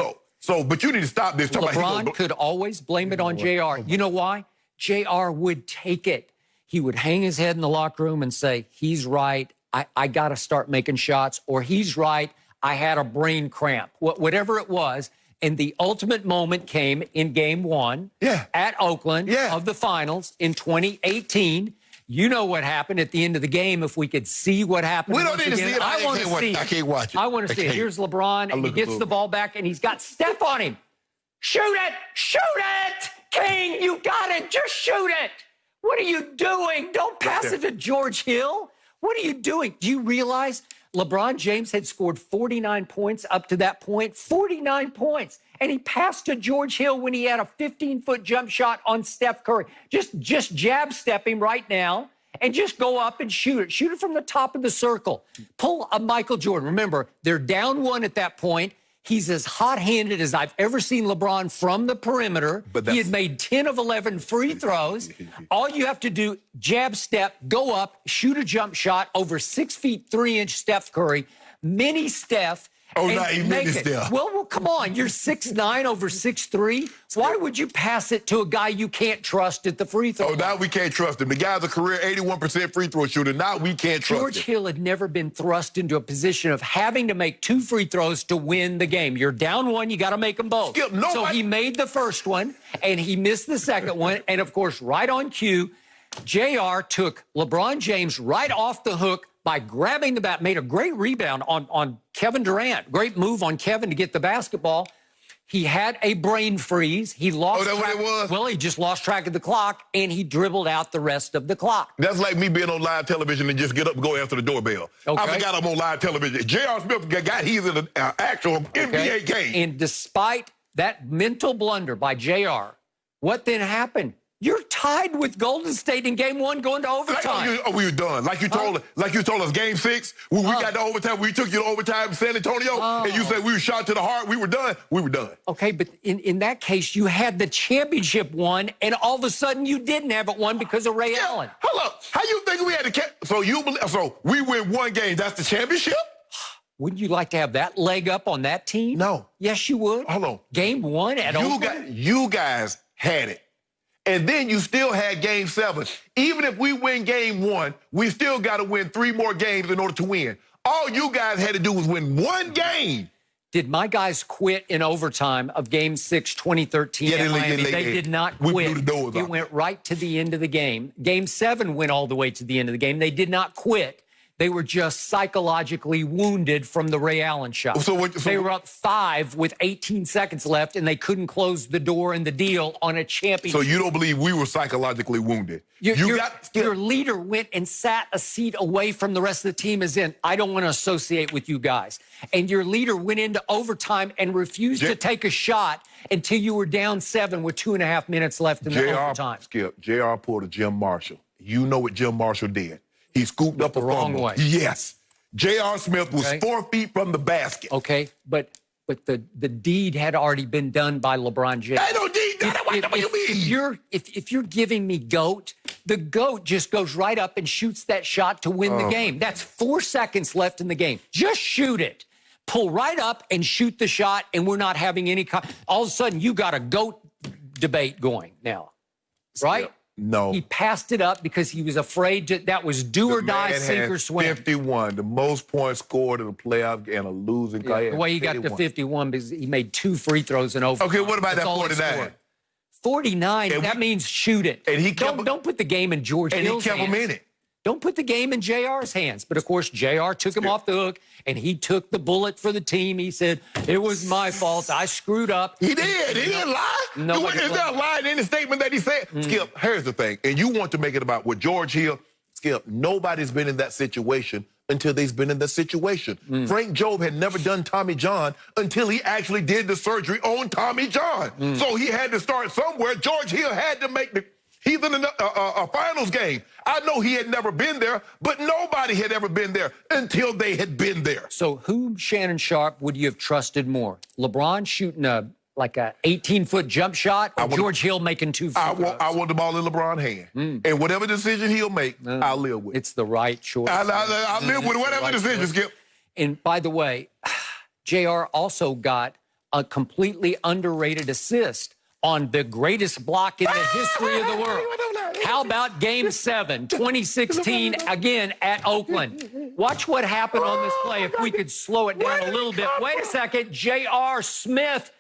C: But you need to stop this.
D: LeBron could always blame it on JR. You know why? JR would take it. He would hang his head in the locker room and say, he's right, I got to start making shots, or he's right, I had a brain cramp. Whatever it was, And the ultimate moment came in game 1 at Oakland of the finals in 2018. You know what happened at the end of the game. If we could see what happened.
E: We don't need to see it. I can't watch it.
D: I want to see it. Here's LeBron, and he gets the ball back, and he's got Steph on him. Shoot it! Shoot it! King, you got it! Just shoot it! What are you doing? Don't pass it to George Hill. What are you doing? Do you realize LeBron James had scored 49 points up to that point? 49 points. And he passed to George Hill when he had a 15-foot jump shot on Steph Curry. Just jab step him right now and just go up and shoot it. Shoot it from the top of the circle. Pull a Michael Jordan. Remember, they're down 1 at that point. He's as hot-handed as I've ever seen LeBron from the perimeter. He had made 10 of 11 free throws. All you have to do, jab step, go up, shoot a jump shot over 6 feet 3 inch Steph Curry, mini Steph.
E: Oh, not even mini Steph.
D: Well, come on. You're 6'9" over 6'3". Why would you pass it to a guy you can't trust at the free throw?
E: Oh, now we can't trust him. The guy's a career 81% free throw shooter. Now we can't trust him.
D: George Hill had never been thrust into a position of having to make 2 free throws to win the game. You're down 1, you got to make them both. So he made the first one, and he missed the second one. And, of course, right on cue, JR took LeBron James right off the hook by grabbing the bat, made a great rebound on Kevin Durant. Great move on Kevin to get the basketball. He had a brain freeze. He lost track.
E: What it was?
D: Well, he just lost track of the clock, and he dribbled out the rest of the clock.
E: That's like me being on live television and just get up and go after the doorbell.
D: Okay.
E: I forgot I'm on live television. J.R. Smith got he's in an actual NBA game.
D: And despite that mental blunder by JR, what then happened? You're tied with Golden State in game 1 going to overtime.
E: We were done. Like you told us game 6, when we got to overtime, we took you to overtime in San Antonio, and you said we were shot to the heart. We were done. We were done.
D: Okay, but in that case, you had the championship won, and all of a sudden you didn't have it won because of Ray Allen.
E: Hold up. How you think we had to so we win 1 game, that's the championship?
D: Wouldn't you like to have that leg up on that team?
E: No.
D: Yes, you would.
E: Hold on.
D: Game 1 at Oakland?
E: You guys had it. And then you still had game 7. Even if we win game 1, we still got to win 3 more games in order to win. All you guys had to do was win 1 game.
D: Did my guys quit in overtime of game 6, 2013 at Miami? They did not quit.
E: We blew the doors
D: It
E: off.
D: went right to the end of the game. Game 7 went all the way to the end of the game. They did not quit. They were just psychologically wounded from the Ray Allen shot. They were up 5 with 18 seconds left, and they couldn't close the door and the deal on a championship.
E: So you don't believe we were psychologically wounded?
D: Your leader went and sat a seat away from the rest of the team, as in, I don't want to associate with you guys. And your leader went into overtime and refused to take a shot until you were down 7 with 2.5 minutes left in the overtime.
E: JR pulled a Jim Marshall. You know what Jim Marshall did. He scooped up
D: the wrong way.
E: Yes. J.R. Smith was 4 feet from the basket.
D: Okay, but the deed had already been done by LeBron James.
E: I don't need that. What do you mean?
D: If you're giving me GOAT, the GOAT just goes right up and shoots that shot to win the game. That's 4 seconds left in the game. Just shoot it. Pull right up and shoot the shot, and we're not having any... All of a sudden, you got a GOAT debate going now, right?
E: No.
D: He passed it up because he was afraid that was do or die, sink or swim.
E: 51, the most points scored in a playoff and a losing career.
D: The way he got to 51 because he made 2 free throws in overtime.
E: Okay, what about that 49?
D: 49, that means shoot it.
E: And he
D: don't put the game in George Hill's hands.
E: And he kept him in it.
D: Don't put the game in JR's hands. But, of course, JR took him off the hook, and he took the bullet for the team. He said, it was my fault. I screwed up.
E: He did. He didn't lie. Is there a lie in any statement that he said? Skip, here's the thing. And you want to make it about with George Hill. Skip, nobody's been in that situation until they've been in that situation. Frank Jobe had never done Tommy John until he actually did the surgery on Tommy John. So he had to start somewhere. George Hill had to make he's in a finals game. I know he had never been there, but nobody had ever been there until they had been there.
D: So who, Shannon Sharpe, would you have trusted more? LeBron shooting a 18-foot jump shot, or George Hill making 2 free throws?
E: I want the ball in LeBron's hand. And whatever decision he'll make, I'll live with.
D: It's the right choice.
E: I'll live with whatever decision, Skip.
D: And by the way, JR also got a completely underrated assist on the greatest block in the history of the world. How about Game 7, 2016, again at Oakland? Watch what happened on this play if we could slow it down a little bit. Wait a second. J.R. Smith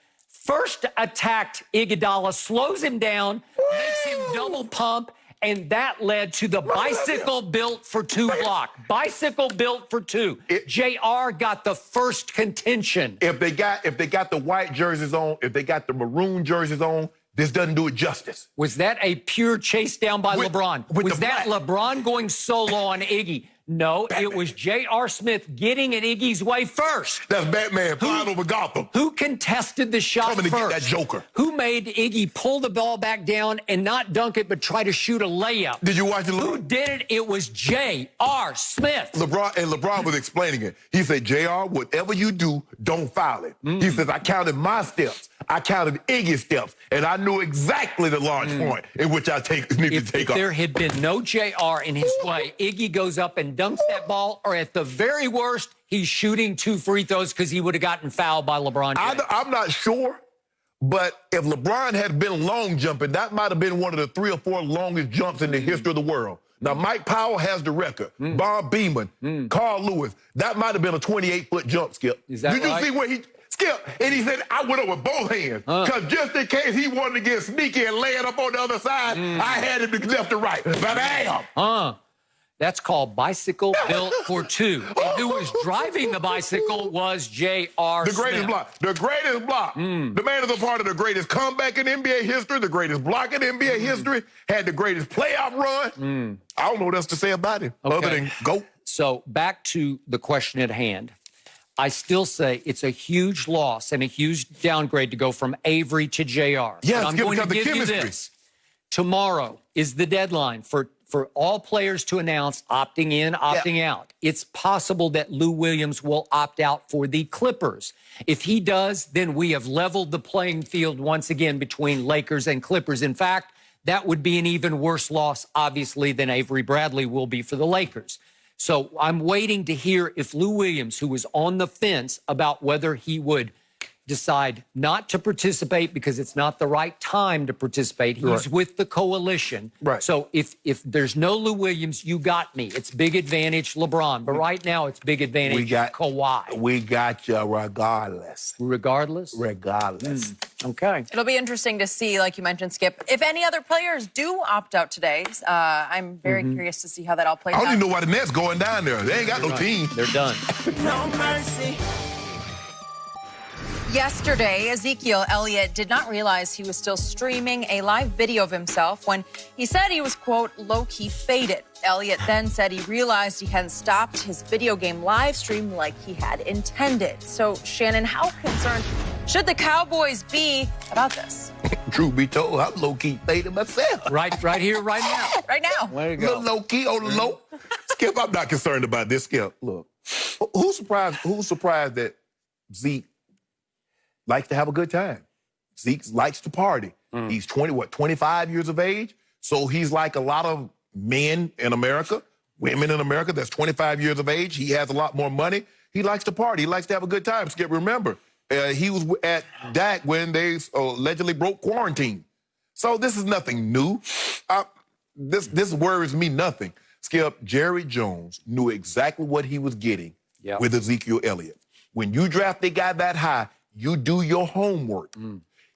D: first attacked Iguodala, slows him down, makes him double pump, and that led to the bicycle built for two block. Bicycle built for two. JR got the first contention.
E: If they got the white jerseys on, if they got the maroon jerseys on, this doesn't do it justice.
D: Was that a pure chase down by LeBron? Was that LeBron going solo on Iggy? No, it was J.R. Smith getting in Iggy's way first.
E: That's Batman flying over Gotham.
D: Who contested the shot
E: Coming
D: first?
E: to get that Joker.
D: Who made Iggy pull the ball back down and not dunk it, but try to shoot a layup?
E: Did you watch it?
D: Who did it? It was J.R. Smith.
E: LeBron was explaining it. He said, JR, whatever you do, don't foul it. He says, I counted my steps. I counted Iggy's steps, and I knew exactly the launch point in which I need to take off.
D: If there had been no JR in his way, Iggy goes up and dunks that ball, or at the very worst, he's shooting 2 free throws because he would have gotten fouled by LeBron James.
E: I'm not sure, but if LeBron had been long jumping, that might have been one of the 3 or 4 longest jumps in the history of the world. Now, Mike Powell has the record. Bob Beeman, Carl Lewis, that might have been a 28-foot jump, Skip.
D: Is that
E: Did you
D: right?
E: see where he... Skip, and he said, I went up with both hands. Because just in case he wanted to get sneaky and lay it up on the other side, I had him to left to right. Bam!
D: That's called bicycle built for two. And who was driving the bicycle was J.R.
E: The greatest
D: Smith.
E: block. The greatest block. The man is a part of the greatest comeback in NBA history, the greatest block in NBA history, had the greatest playoff run. I don't know what else to say about him other than go.
D: So back to the question at hand. I still say it's a huge loss and a huge downgrade to go from Avery to JR.
E: Yeah,
D: I'm going to
E: the
D: give
E: chemistry.
D: you this. Tomorrow is the deadline for all players to announce opting in, opting out. It's possible that Lou Williams will opt out for the Clippers. If he does, then we have leveled the playing field once again between Lakers and Clippers. In fact, that would be an even worse loss, obviously, than Avery Bradley will be for the Lakers. So I'm waiting to hear if Lou Williams, who was on the fence about whether he would decide not to participate because it's not the right time to participate. He's with the coalition.
E: Right.
D: So if there's no Lou Williams, you got me. It's big advantage LeBron. But right now it's big advantage Kawhi.
E: We got you regardless.
D: Regardless?
E: Regardless.
D: Okay.
B: It'll be interesting to see, like you mentioned, Skip, if any other players do opt out today. I'm very curious to see how that all plays out.
E: I don't even know why the Nets going down there. They ain't got no team.
D: They're done.
F: No mercy.
B: Yesterday, Ezekiel Elliott did not realize he was still streaming a live video of himself when he said he was, quote, low-key faded. Elliott then said he realized he hadn't stopped his video game live stream like he had intended. So, Shannon, how concerned should the Cowboys be about this?
E: Truth be told, I'm low-key faded myself.
D: Right here, right now.
B: Right now.
D: Way to go.
E: Little low-key on the low. Skip, I'm not concerned about this, Skip. Look, who's surprised that Zeke likes to have a good time? Zeke likes to party. He's 25 years of age? So he's like a lot of men in America, women in America that's 25 years of age. He has a lot more money. He likes to party. He likes to have a good time. Skip, remember, he was at Dak when they allegedly broke quarantine. So this is nothing new. This worries me nothing. Skip, Jerry Jones knew exactly what he was getting with Ezekiel Elliott. When you draft a guy that high, you do your homework.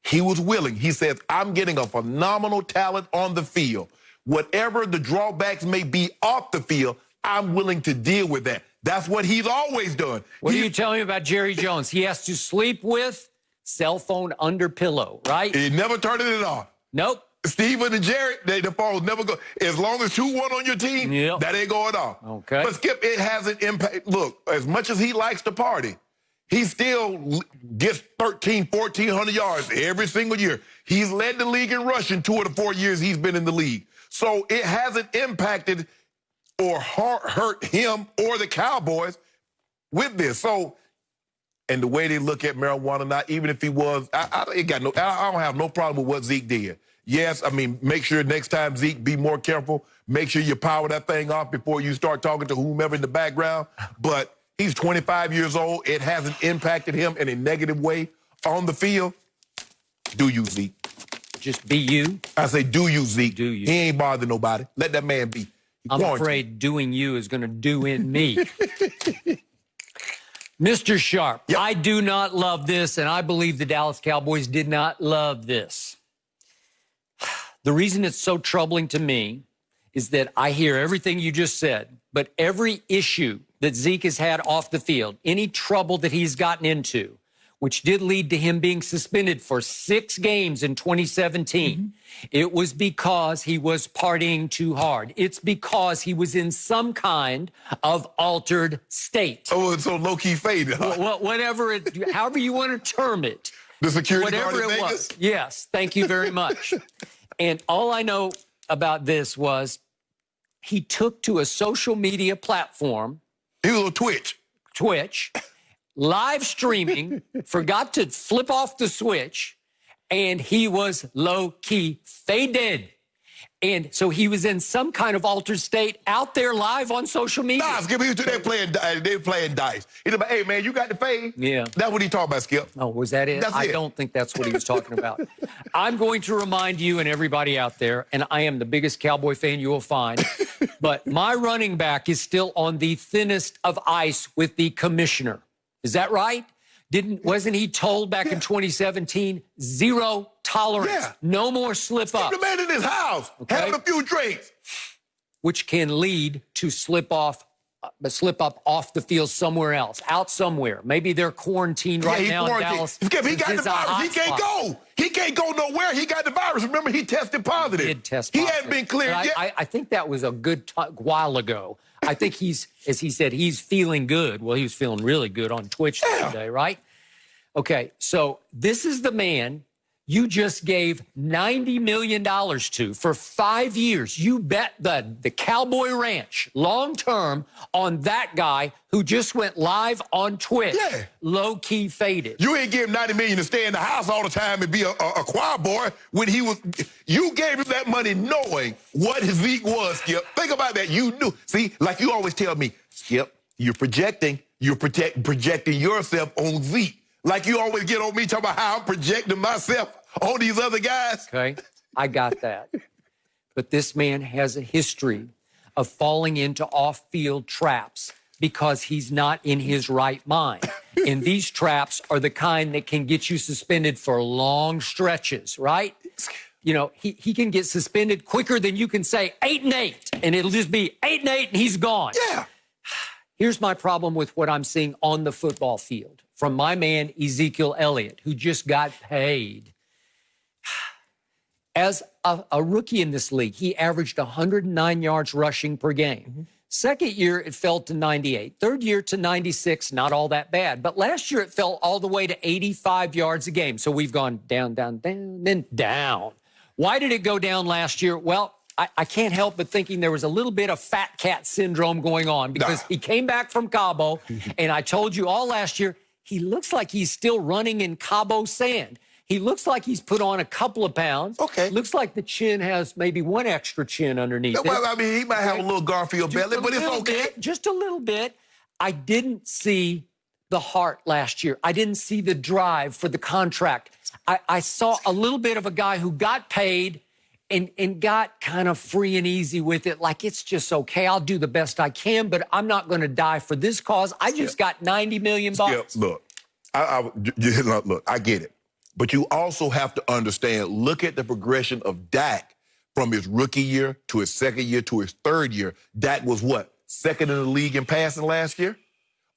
E: He was willing. He says, I'm getting a phenomenal talent on the field. Whatever the drawbacks may be off the field, I'm willing to deal with that. That's what he's always done.
D: What are you telling me about Jerry Jones? He has to sleep with cell phone under pillow, right?
E: He never turned it off.
D: Nope.
E: Steven and Jerry, the phones never go. As long as 2-1 on your team, that ain't going off.
D: Okay.
E: But Skip, it has an impact. Look, as much as he likes to party, he still gets 1,400 yards every single year. He's led the league in rushing 2 of the 4 years he's been in the league. So it hasn't impacted or hurt him or the Cowboys with this. So, and the way they look at marijuana now, even if he was, I don't have no problem with what Zeke did. Yes, I mean, make sure next time, Zeke, be more careful. Make sure you power that thing off before you start talking to whomever in the background. But he's 25 years old. It hasn't impacted him in a negative way on the field. Do you, Zeke?
D: Just be you?
E: I say, do you, Zeke?
D: Do you?
E: He ain't bothering nobody. Let that man be.
D: I'm afraid doing you is going to do in me. Mr. Sharpe,
E: Yep.
D: I do not love this, and I believe the Dallas Cowboys did not love this. The reason it's so troubling to me is that I hear everything you just said, but every issue that Zeke has had off the field, any trouble that he's gotten into, which did lead to him being suspended for 6 games in 2017, it was because he was partying too hard. It's because he was in some kind of altered state.
E: Oh, it's so low-key faded. Huh?
D: Whatever however you want to term it.
E: The security
D: Whatever
E: guard in
D: it
E: Vegas?
D: was. Yes, thank you very much. And all I know about this was he took to a social media platform.
E: He was on Twitch.
D: Live streaming, forgot to flip off the switch, and he was low-key faded. And so he was in some kind of altered state out there live on social media.
E: Nah, Skip, he was they playing dice. He's like, hey, man, you got the fade?
D: Yeah.
E: That's what he talking about, Skip.
D: Oh, was that it?
E: That's
D: I
E: it.
D: don't think that's what he was talking about. I'm going to remind you and everybody out there, and I am the biggest Cowboy fan you will find, but my running back is still on the thinnest of ice with the commissioner. Is that right? Wasn't he told back in 2017, 0 tolerance,
E: Yeah.
D: no more slip up,
E: The man in his house, having a few drinks.
D: which can lead to slip up off the field somewhere else, out somewhere. Maybe they're quarantined right now in Dallas.
E: Skip, he got the
D: It's a
E: virus. He can't
D: hotspot.
E: go. He can't go nowhere. He got the virus. Remember, he tested positive.
D: He did test
E: He
D: positive.
E: hadn't been cleared
D: And
E: yet.
D: I think that was a good while ago. I think as he said, he's feeling good. Well, he was feeling really good on Twitch today, right? Okay, so this is the man you just gave $90 million to for 5 years. You bet the Cowboy Ranch long-term on that guy who just went live on Twitch.
E: Yeah.
D: Low-key faded.
E: You ain't give him $90 million to stay in the house all the time and be a choir boy when he was. You gave him that money knowing what his Zeke was, Skip. Think about that. You knew. See, like you always tell me, Skip, you're projecting. You're projecting yourself on Zeke. Like you always get on me talking about how I'm projecting myself on these other guys.
D: Okay, I got that. But this man has a history of falling into off-field traps because he's not in his right mind. And these traps are the kind that can get you suspended for long stretches, right? You know, he can get suspended quicker than you can say 8-8, and it'll just be 8-8 and he's gone.
E: Yeah.
D: Here's my problem with what I'm seeing on the football field from my man Ezekiel Elliott, who just got paid. As a rookie in this league, he averaged 109 yards rushing per game. Second year, it fell to 98. Third year to 96, not all that bad. But last year, it fell all the way to 85 yards a game. So we've gone down, down, down, then down. Why did it go down last year? Well, I can't help but thinking there was a little bit of fat cat syndrome going on because he came back from Cabo, and I told you all last year, he looks like he's still running in Cabo sand. He looks like he's put on a couple of pounds.
E: Okay.
D: Looks like the chin has maybe one extra chin underneath it.
E: Well, I mean, he might have a little Garfield belly, but it's okay.
D: Just a little bit. I didn't see the heart last year. I didn't see the drive for the contract. I saw a little bit of a guy who got paid and got kind of free and easy with it. Like, it's just okay. I'll do the best I can, but I'm not going to die for this cause. I just got $90 million.
E: Skip, look, look, I get it. But you also have to understand, look at the progression of Dak from his rookie year to his second year to his third year. Dak was what? Second in the league in passing last year?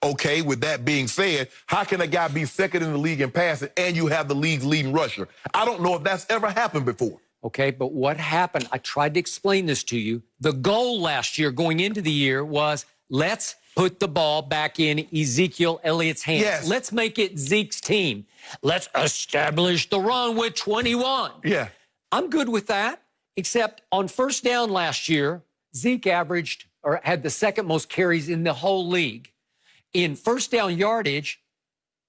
E: Okay, with that being said, how can a guy be second in the league in passing and you have the league's leading rusher? I don't know if that's ever happened before.
D: Okay, but what happened? I tried to explain this to you. The goal last year going into the year was let's put the ball back in Ezekiel Elliott's hands.
E: Yes.
D: Let's make it Zeke's team. Let's establish the run with 21.
E: Yeah.
D: I'm good with that, except on first down last year, Zeke averaged or had the second most carries in the whole league. In first down yardage,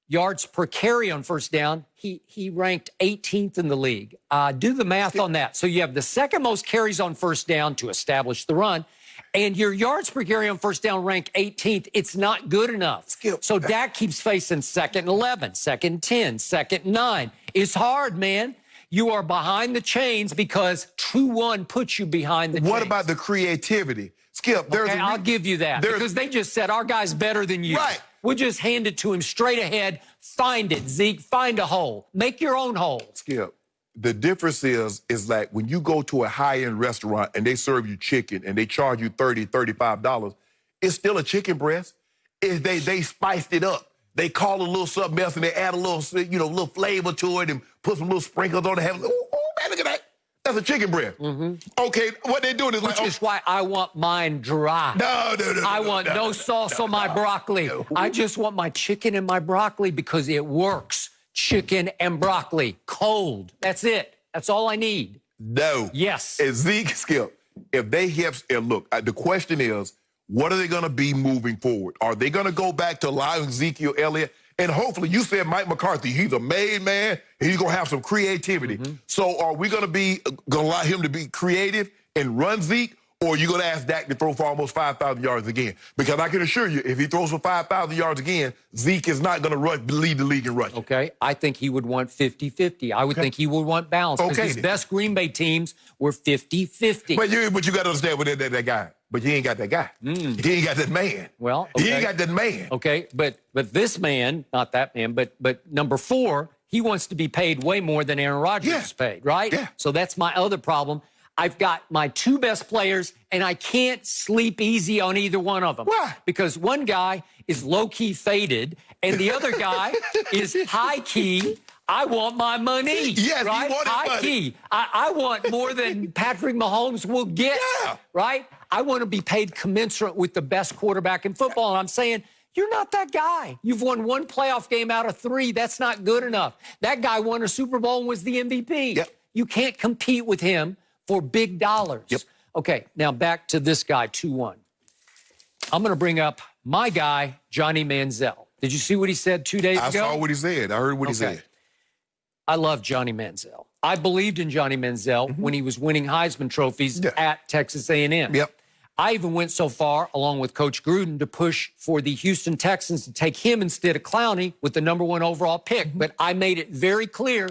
D: yards per carry on first down, he ranked 18th in the league. Do the math on that. So you have the second most carries on first down to establish the run, and your yards per carry on first down rank 18th. It's not good enough. So Dak keeps facing 2nd and 11, 2nd and 10, 2nd and 9. It's hard, man. You are behind the chains because 2-1 puts you behind the chains.
E: What about the creativity? Skip, there's
D: okay, I'll give you that because they just said our guy's better than you.
E: Right.
D: We'll just hand it to him straight ahead. Find it, Zeke. Find a hole. Make your own hole.
E: Skip, the difference is like when you go to a high-end restaurant and they serve you chicken and they charge you $30, $35, it's still a chicken breast. They spiced it up. They call a little something else and they add a little, little flavor to it and put some little sprinkles on it. Oh, man, look at that. That's a chicken breast. Okay, what they're doing is
D: Which is why I want mine dry.
E: No.
D: I want no sauce on my broccoli. I just want my chicken and my broccoli because it works. Chicken and broccoli, cold. That's it. That's all I need.
E: No.
D: Yes.
E: And Zeke, Skip, if they have, and look, the question is, what are they going to be moving forward? Are they going to go back to allowing Ezekiel Elliott? And hopefully, you said Mike McCarthy, he's a made man, and he's going to have some creativity. So are we going to allow him to be creative and run Zeke, or are you going to ask Dak to throw for almost 5,000 yards again? Because I can assure you, if he throws for 5,000 yards again, Zeke is not going to lead the league in rushing.
D: Okay, I think he would want 50-50. I would think he would want balance because his best Green Bay teams were 50-50.
E: But you got to understand with that guy. But you ain't got that guy. He ain't got that man.
D: Well, okay.
E: He ain't got that man.
D: Okay, but this man, not that man, but number 4, he wants to be paid way more than Aaron Rodgers is paid, right?
E: Yeah.
D: So that's my other problem. I've got my 2 best players, and I can't sleep easy on either one of them.
E: Why?
D: Because one guy is low-key faded, and the other guy is high-key. I want my money.
E: Yes,
D: right?
E: You want
D: high key. I want more than Patrick Mahomes will get.
E: Yeah.
D: Right? I want to be paid commensurate with the best quarterback in football. And I'm saying, you're not that guy. You've won 1 playoff game out of 3. That's not good enough. That guy won a Super Bowl and was the MVP.
E: Yep.
D: You can't compete with him for big dollars.
E: Yep.
D: Okay, now back to this guy, 2-1. I'm going to bring up my guy, Johnny Manziel. Did you see what he said 2 days ago?
E: I saw what he said. I heard what he said.
D: I love Johnny Manziel. I believed in Johnny Manziel when he was winning Heisman trophies at Texas A&M.
E: Yep.
D: I even went so far, along with Coach Gruden, to push for the Houston Texans to take him instead of Clowney with the #1 overall pick. But I made it very clear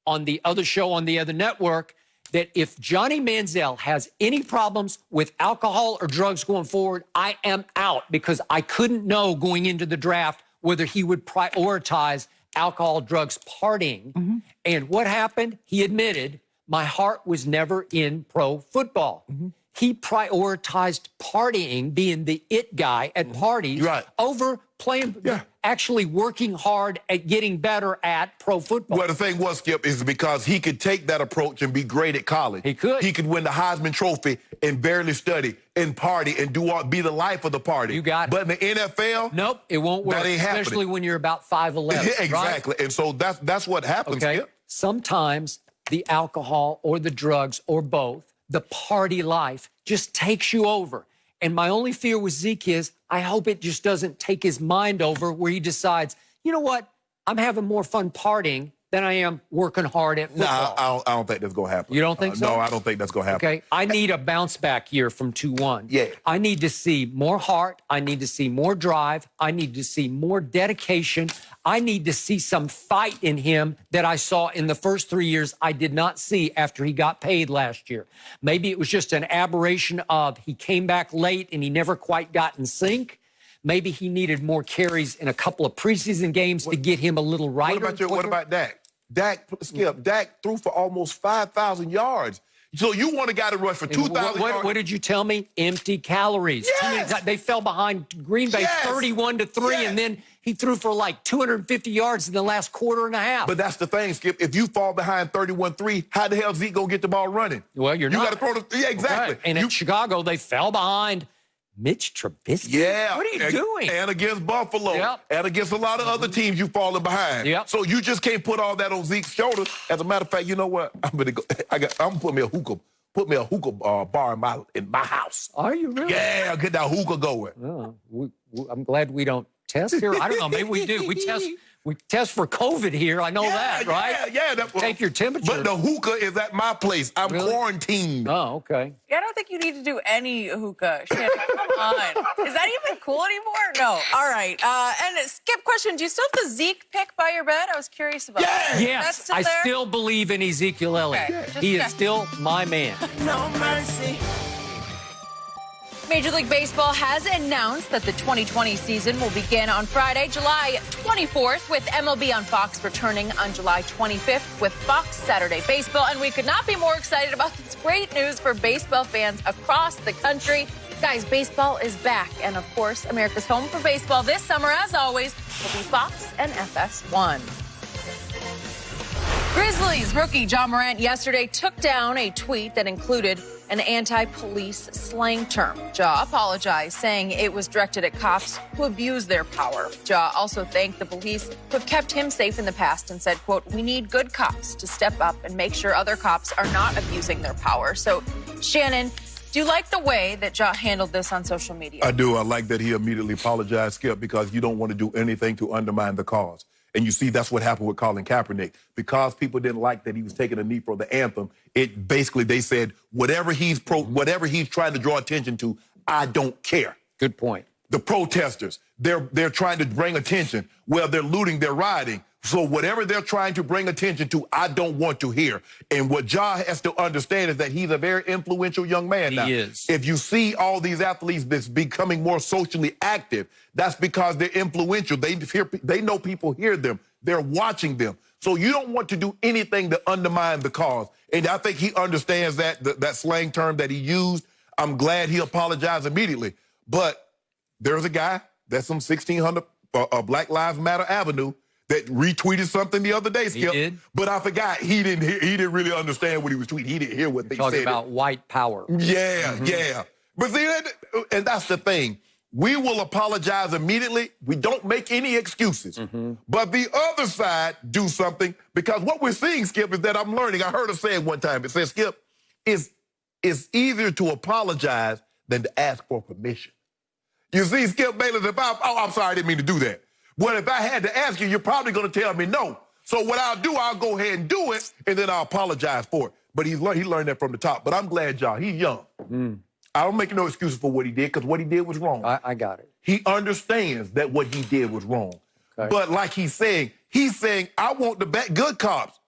D: on the other show on the other network that if Johnny Manziel has any problems with alcohol or drugs going forward, I am out because I couldn't know going into the draft whether he would prioritize alcohol, drugs, partying. And what happened? He admitted, my heart was never in pro football. He prioritized partying, being the it guy at parties, over playing, actually working hard at getting better at pro football.
E: Well, the thing was, Skip, is because he could take that approach and be great at college.
D: He could.
E: He could win the Heisman Trophy and barely study and party and be the life of the party.
D: You got it.
E: But in the NFL,
D: nope, it won't work,
E: that ain't
D: especially
E: happening.
D: when you're about 5'11".
E: Exactly.
D: Right?
E: And so that's what happens,
D: Okay.
E: Skip.
D: Sometimes the alcohol or the drugs or both, the party life just takes you over. And my only fear with Zeke is I hope it just doesn't take his mind over where he decides, you know what, I'm having more fun partying than I am working hard at football.
E: No, I don't think that's going to happen.
D: You don't think so?
E: No, I don't think that's going to happen.
D: Okay, I need a bounce back year from 2-1.
E: Yeah.
D: I need to see more heart. I need to see more drive. I need to see more dedication. I need to see some fight in him that I saw in the first 3 years I did not see after he got paid last year. Maybe it was just an aberration of he came back late and he never quite got in sync. Maybe he needed more carries in a couple of preseason games to get him a little right.
E: What about Dak? Dak threw for almost 5,000 yards. So you want a guy to rush for 2,000 yards?
D: What did you tell me? Empty calories.
E: Yes.
D: They fell behind Green Bay 31-3, and then he threw for like 250 yards in the last quarter and a half.
E: But that's the thing, Skip. If you fall behind 31-3, how the hell Zeke gonna get the ball running?
D: Well, you
E: got to throw the exactly.
D: Right. And in Chicago, they fell behind Mitch Trubisky.
E: Yeah.
D: What are you doing?
E: And against Buffalo.
D: Yep.
E: And against a lot of other teams you falling behind.
D: Yep.
E: So you just can't put all that on Zeke's shoulders. As a matter of fact, you know what? I'm gonna put me a hookah. Put me a hookah bar in my house.
D: Are you really?
E: Yeah, get that hookah going.
D: Oh, I'm glad we don't test here. I don't know. Maybe we do. We test for COVID here. I know that, right?
E: Yeah.
D: Take your temperature.
E: But the hookah is at my place. I'm quarantined.
D: Oh, okay.
B: Yeah, I don't think you need to do any hookah. Shannon, come on. Is that even cool anymore? No. All right. And Skip, question. Do you still have the Zeke pick by your bed? I was curious about that.
D: Yes, I still believe in Ezekiel Elliott.
B: Okay,
D: He is still my man.
F: No mercy.
B: Major League Baseball has announced that the 2020 season will begin on Friday, July 24th, with MLB on Fox returning on July 25th with Fox Saturday Baseball. And we could not be more excited about this great news for baseball fans across the country. Guys, baseball is back. And of course, America's home for baseball this summer, as always, will be Fox and FS1. Grizzlies rookie Ja Morant yesterday took down a tweet that included an anti-police slang term. Ja apologized, saying it was directed at cops who abuse their power. Ja also thanked the police who have kept him safe in the past and said, quote, "We need good cops to step up and make sure other cops are not abusing their power." So, Shannon, do you like the way that Ja handled this on social media?
C: I do. I like that he immediately apologized, Skip, because you don't want to do anything to undermine the cause. And you see, that's what happened with Colin Kaepernick. Because people didn't like that he was taking a knee for the anthem, it basically, they said, whatever he's trying to draw attention to, I don't care.
D: Good point.
C: The protesters, they're trying to bring attention. Well, they're looting, they're rioting. So whatever they're trying to bring attention to, I don't want to hear. And what Ja has to understand is that he's a very influential young man now.
D: He is.
C: If you see all these athletes that's becoming more socially active, that's because they're influential. They know people hear them. They're watching them. So you don't want to do anything to undermine the cause. And I think he understands that slang term that he used. I'm glad he apologized immediately. But there's a guy that's on 1600 Black Lives Matter Avenue that retweeted something the other day, Skip.
D: He did?
C: But I forgot he didn't really understand what he was tweeting. He didn't hear what they said.
D: Talking about white power.
C: Yeah, yeah. But see, and that's the thing. We will apologize immediately. We don't make any excuses. But the other side do something, because what we're seeing, Skip, is that I'm learning. I heard her say it one time. It says, Skip, it's easier to apologize than to ask for permission. You see, Skip Bayless, I'm sorry, I didn't mean to do that. Well, if I had to ask you, you're probably going to tell me no. So what I'll do, I'll go ahead and do it, and then I'll apologize for it. But he learned that from the top. But I'm glad, Ja, he's young. I don't make no excuses for what he did, because what he did was wrong.
D: I got it.
C: He understands that what he did was wrong. Okay. But like he's saying, I want the good cops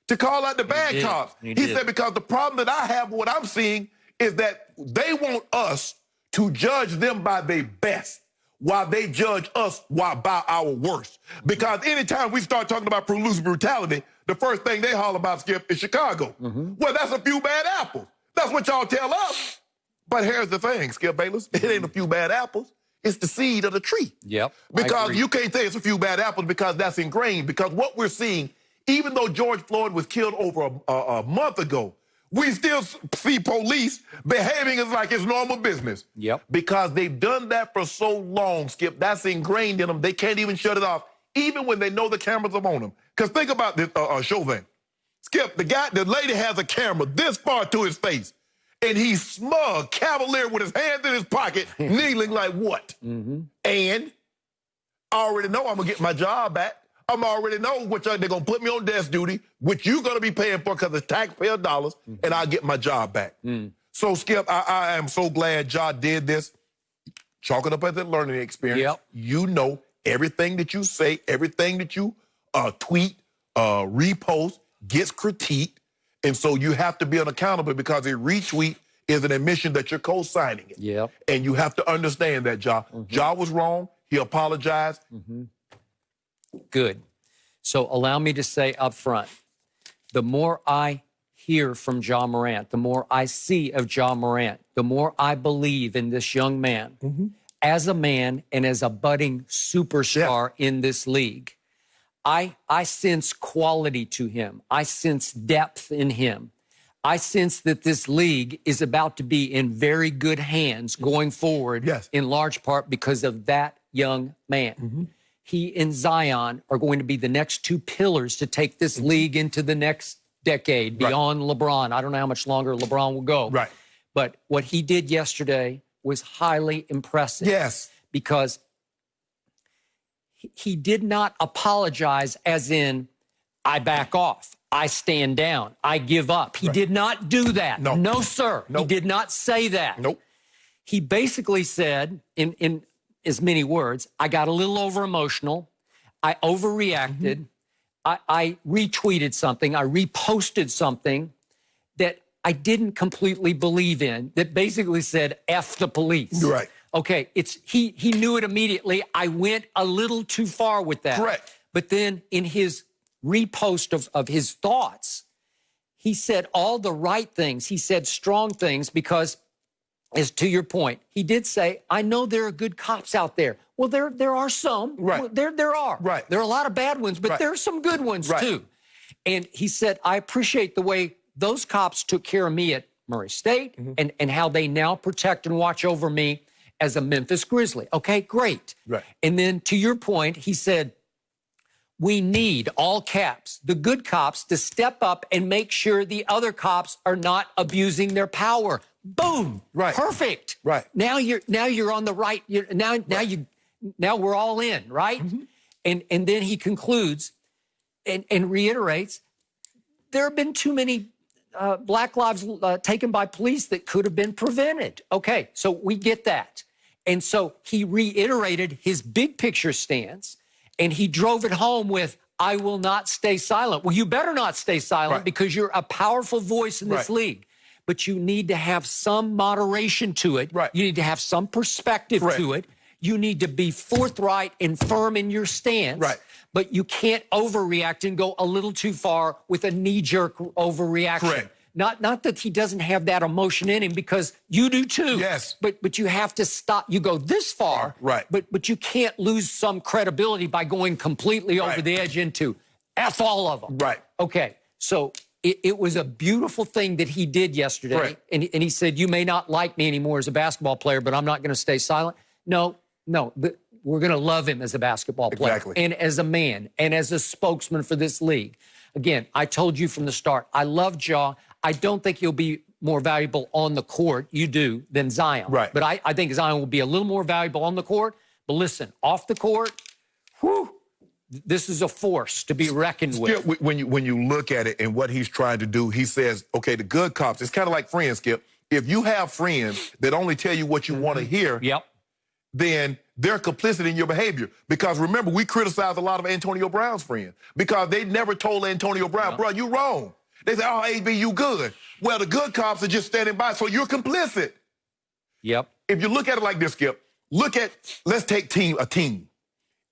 C: to call out the bad cops. He said, because the problem that I have, what I'm seeing, is that they want us to judge them by their best, while they judge us by our worst. Because anytime we start talking about police brutality, the first thing they holler about, Skip, is Chicago. Well, that's a few bad apples. That's what y'all tell us. But here's the thing, Skip Bayless, it ain't a few bad apples. It's the seed of the tree.
D: Yep.
C: Because you can't say it's a few bad apples, because that's ingrained. Because what we're seeing, even though George Floyd was killed over a month ago, we still see police behaving as like it's normal business.
D: Yep.
C: Because they've done that for so long, Skip. That's ingrained in them. They can't even shut it off, even when they know the cameras are on them. Because think about this, Chauvin. Skip, the lady has a camera this far to his face, and he's smug, cavalier, with his hands in his pocket, kneeling like what? And I already know I'm going to get my job back. I already know they're going to put me on desk duty, which you're going to be paying for because it's taxpayer dollars, and I'll get my job back. So, Skip, I am so glad Ja did this. Chalk it up as a learning experience.
D: Yep.
C: You know everything that you say, everything that you tweet, repost, gets critiqued. And so you have to be accountable, because a retweet is an admission that you're co-signing it.
D: Yep.
C: And you have to understand that, Ja. Ja was wrong. He apologized.
D: Good. So allow me to say up front, the more I hear from Ja Morant, the more I see of Ja Morant, the more I believe in this young man as a man and as a budding superstar in this league. I sense quality to him. I sense depth in him. I sense that this league is about to be in very good hands going forward, in large part because of that young man. He and Zion are going to be the next two pillars to take this league into the next decade, beyond LeBron. I don't know how much longer LeBron will go. But what he did yesterday was highly impressive. Because he did not apologize as in, I back off, I stand down, I give up. He did not do that. No, sir. He did not say that. He basically said, in as many words, I got a little over-emotional, I overreacted, I retweeted something, I reposted something that I didn't completely believe in that basically said, F the police.
E: Right.
D: Okay, he knew it immediately. I went a little too far with that.
E: Correct.
D: But then in his repost of his thoughts, he said all the right things. He said strong things because, as to your point, he did say, I know there are good cops out there. Well, there are some.
E: Right.
D: There are.
E: Right.
D: There are a lot of bad ones, but
E: Right.
D: there are some good ones
E: Right.
D: too. And he said, I appreciate the way those cops took care of me at Murray State and how they now protect and watch over me as a Memphis Grizzly. Okay, great.
E: Right.
D: And then to your point, he said, we need, all caps, the good cops to step up and make sure the other cops are not abusing their power. Boom.
E: Right.
D: Perfect.
E: Right.
D: Now you're on the right. Now we're all in, right? And then he concludes and reiterates, there have been too many black lives taken by police that could have been prevented. Okay, so we get that. And so he reiterated his big picture stance, and he drove it home with, I will not stay silent. Well, you better not stay silent
E: Right.
D: because you're a powerful voice in this
E: Right.
D: league. But you need to have some moderation to it.
E: Right.
D: You need to have some perspective
E: Correct.
D: to it. You need to be forthright and firm in your stance.
E: Right.
D: But you can't overreact and go a little too far with a knee-jerk overreaction.
E: Correct.
D: Not that he doesn't have that emotion in him, because you do too.
E: Yes.
D: But you have to stop. You go this far.
E: Right.
D: But you can't lose some credibility by going completely over
E: Right.
D: the edge into F all of them.
E: Right.
D: Okay. So it was a beautiful thing that he did yesterday.
E: Right.
D: And he said, you may not like me anymore as a basketball player, but I'm not going to stay silent. No. We're going to love him as a basketball player.
E: Exactly.
D: And as a man and as a spokesman for this league. Again, I told you from the start, I love Ja. I don't think he'll be more valuable on the court, you do, than Zion.
E: Right.
D: But I think Zion will be a little more valuable on the court. But listen, off the court, whew, this is a force to be reckoned with.
E: Skip, when you look at it and what he's trying to do, he says, okay, the good cops, it's kind of like friends, Skip. If you have friends that only tell you what you want to hear,
D: Yep.
E: then they're complicit in your behavior. Because remember, we criticize a lot of Antonio Brown's friends because they never told Antonio Brown, bro, you wrong. They say, oh, AB, you good. Well, the good cops are just standing by, so you're complicit.
D: Yep.
E: If you look at it like this, Skip, let's take a team.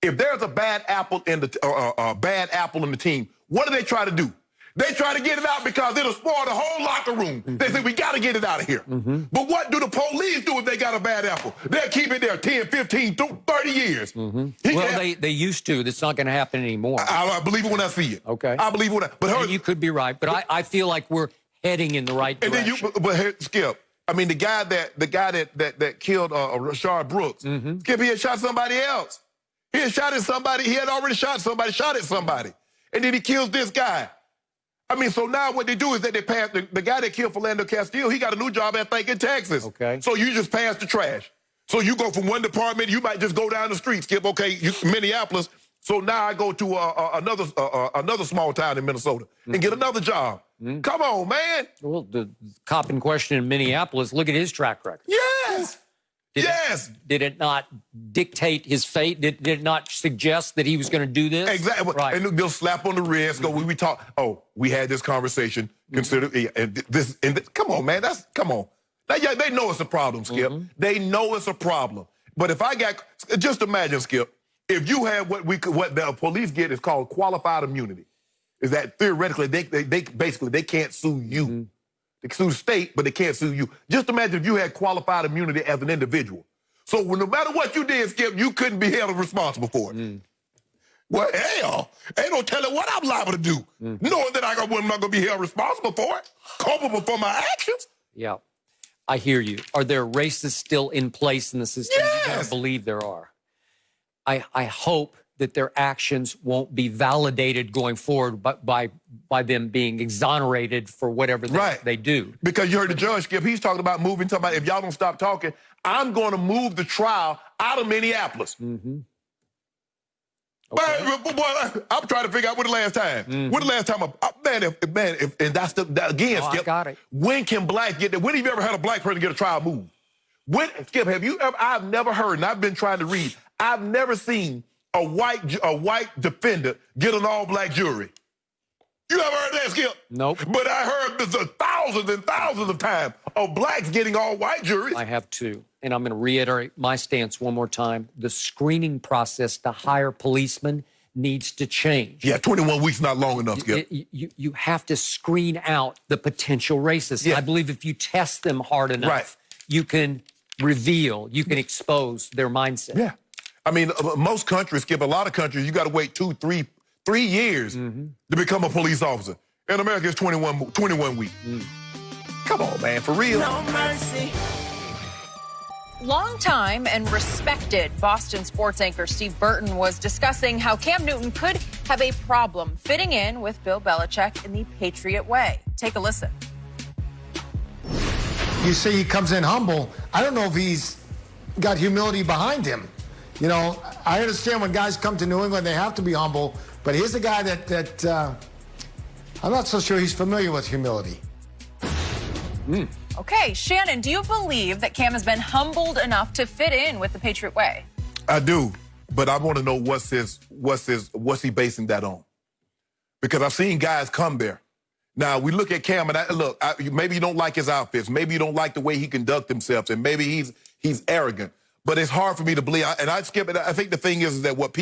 E: If there's a bad apple in the team, what do they try to do? They try to get it out because it'll spoil the whole locker room. They say, we got to get it out of here. But what do the police do if they got a bad apple? They'll keep it there 10, 15, 30 years.
D: Well, they used to. That's not going to happen anymore.
E: I believe it when I see it.
D: Okay.
E: I believe it when
D: And you could be right, but I feel like we're heading in the right direction.
E: And then but here, Skip, I mean, the guy that killed Rashard Brooks, Skip, he had shot somebody else. He had shot at somebody. He had already shot at somebody. And then he kills this guy. I mean, so now what they do is that they pass the guy that killed Philando Castile, he got a new job, I think, in Texas.
D: Okay.
E: So you just pass the trash. So you go from one department, you might just go down the street, Skip, okay, Minneapolis. So now I go to another small town in Minnesota and get another job. Come on, man.
D: Well, the cop in question in Minneapolis, look at his track record.
E: Yes.
D: Did it not dictate his fate? Did it not suggest that he was going to do this?
E: Exactly.
D: Right.
E: And they'll slap on the wrist. Go, we talk. Oh, we had this conversation. Consider this. Come on, man. Come on. They know it's a problem, Skip. They know it's a problem. But if just imagine, Skip, if you had what the police get is called qualified immunity, is that theoretically they can't sue you. They can sue the state, but they can't sue you. Just imagine if you had qualified immunity as an individual. So no matter what you did, Skip, you couldn't be held responsible for it. Well, hell, ain't no telling what I'm liable to do, knowing that I'm not going to be held responsible for it, culpable for my actions.
D: Yeah, I hear you. Are there races still in place in the system?
E: Yes.
D: You gotta believe there are. I hope that their actions won't be validated going forward by them being exonerated for whatever they do.
E: Because you heard the judge, Skip, he's talking about if y'all don't stop talking, I'm going to move the trial out of Minneapolis.
D: Okay.
E: Boy, I'm trying to figure out when the last time. When the last time, and that's again,
D: Oh,
E: Skip.
D: I got it.
E: When can blacks get there? When have you ever had a black person get a trial moved? Skip, have you ever? I've never heard, and I've been trying to read. I've never seen a white defendant get an all-black jury. You ever heard that, Skip?
D: Nope.
E: But I heard this thousands and thousands of times of blacks getting all white juries.
D: I have too. And I'm going to reiterate my stance one more time. The screening process to hire policemen needs to change.
E: Yeah, 21 weeks not long enough, Skip.
D: You have to screen out the potential racists.
E: Yeah.
D: I believe if you test them hard enough, you can reveal, you can expose their mindset.
E: Yeah. I mean, most countries, Skip, a lot of countries, you got to wait 2, 3 years to become a police officer. In America, it's 21 weeks. Come on, man, for real.
F: No mercy.
B: Longtime and respected Boston sports anchor Steve Burton was discussing how Cam Newton could have a problem fitting in with Bill Belichick in the Patriot way. Take a listen.
G: You say he comes in humble. I don't know if he's got humility behind him. You know, I understand when guys come to New England, they have to be humble. But here's a guy that I'm not so sure he's familiar with humility.
B: Okay, Shannon, do you believe that Cam has been humbled enough to fit in with the Patriot way?
C: I do, but I want to know what's he basing that on? Because I've seen guys come there. Now, we look at Cam, and maybe you don't like his outfits. Maybe you don't like the way he conducts himself, and maybe he's arrogant. But it's hard for me to believe. I think the thing is that what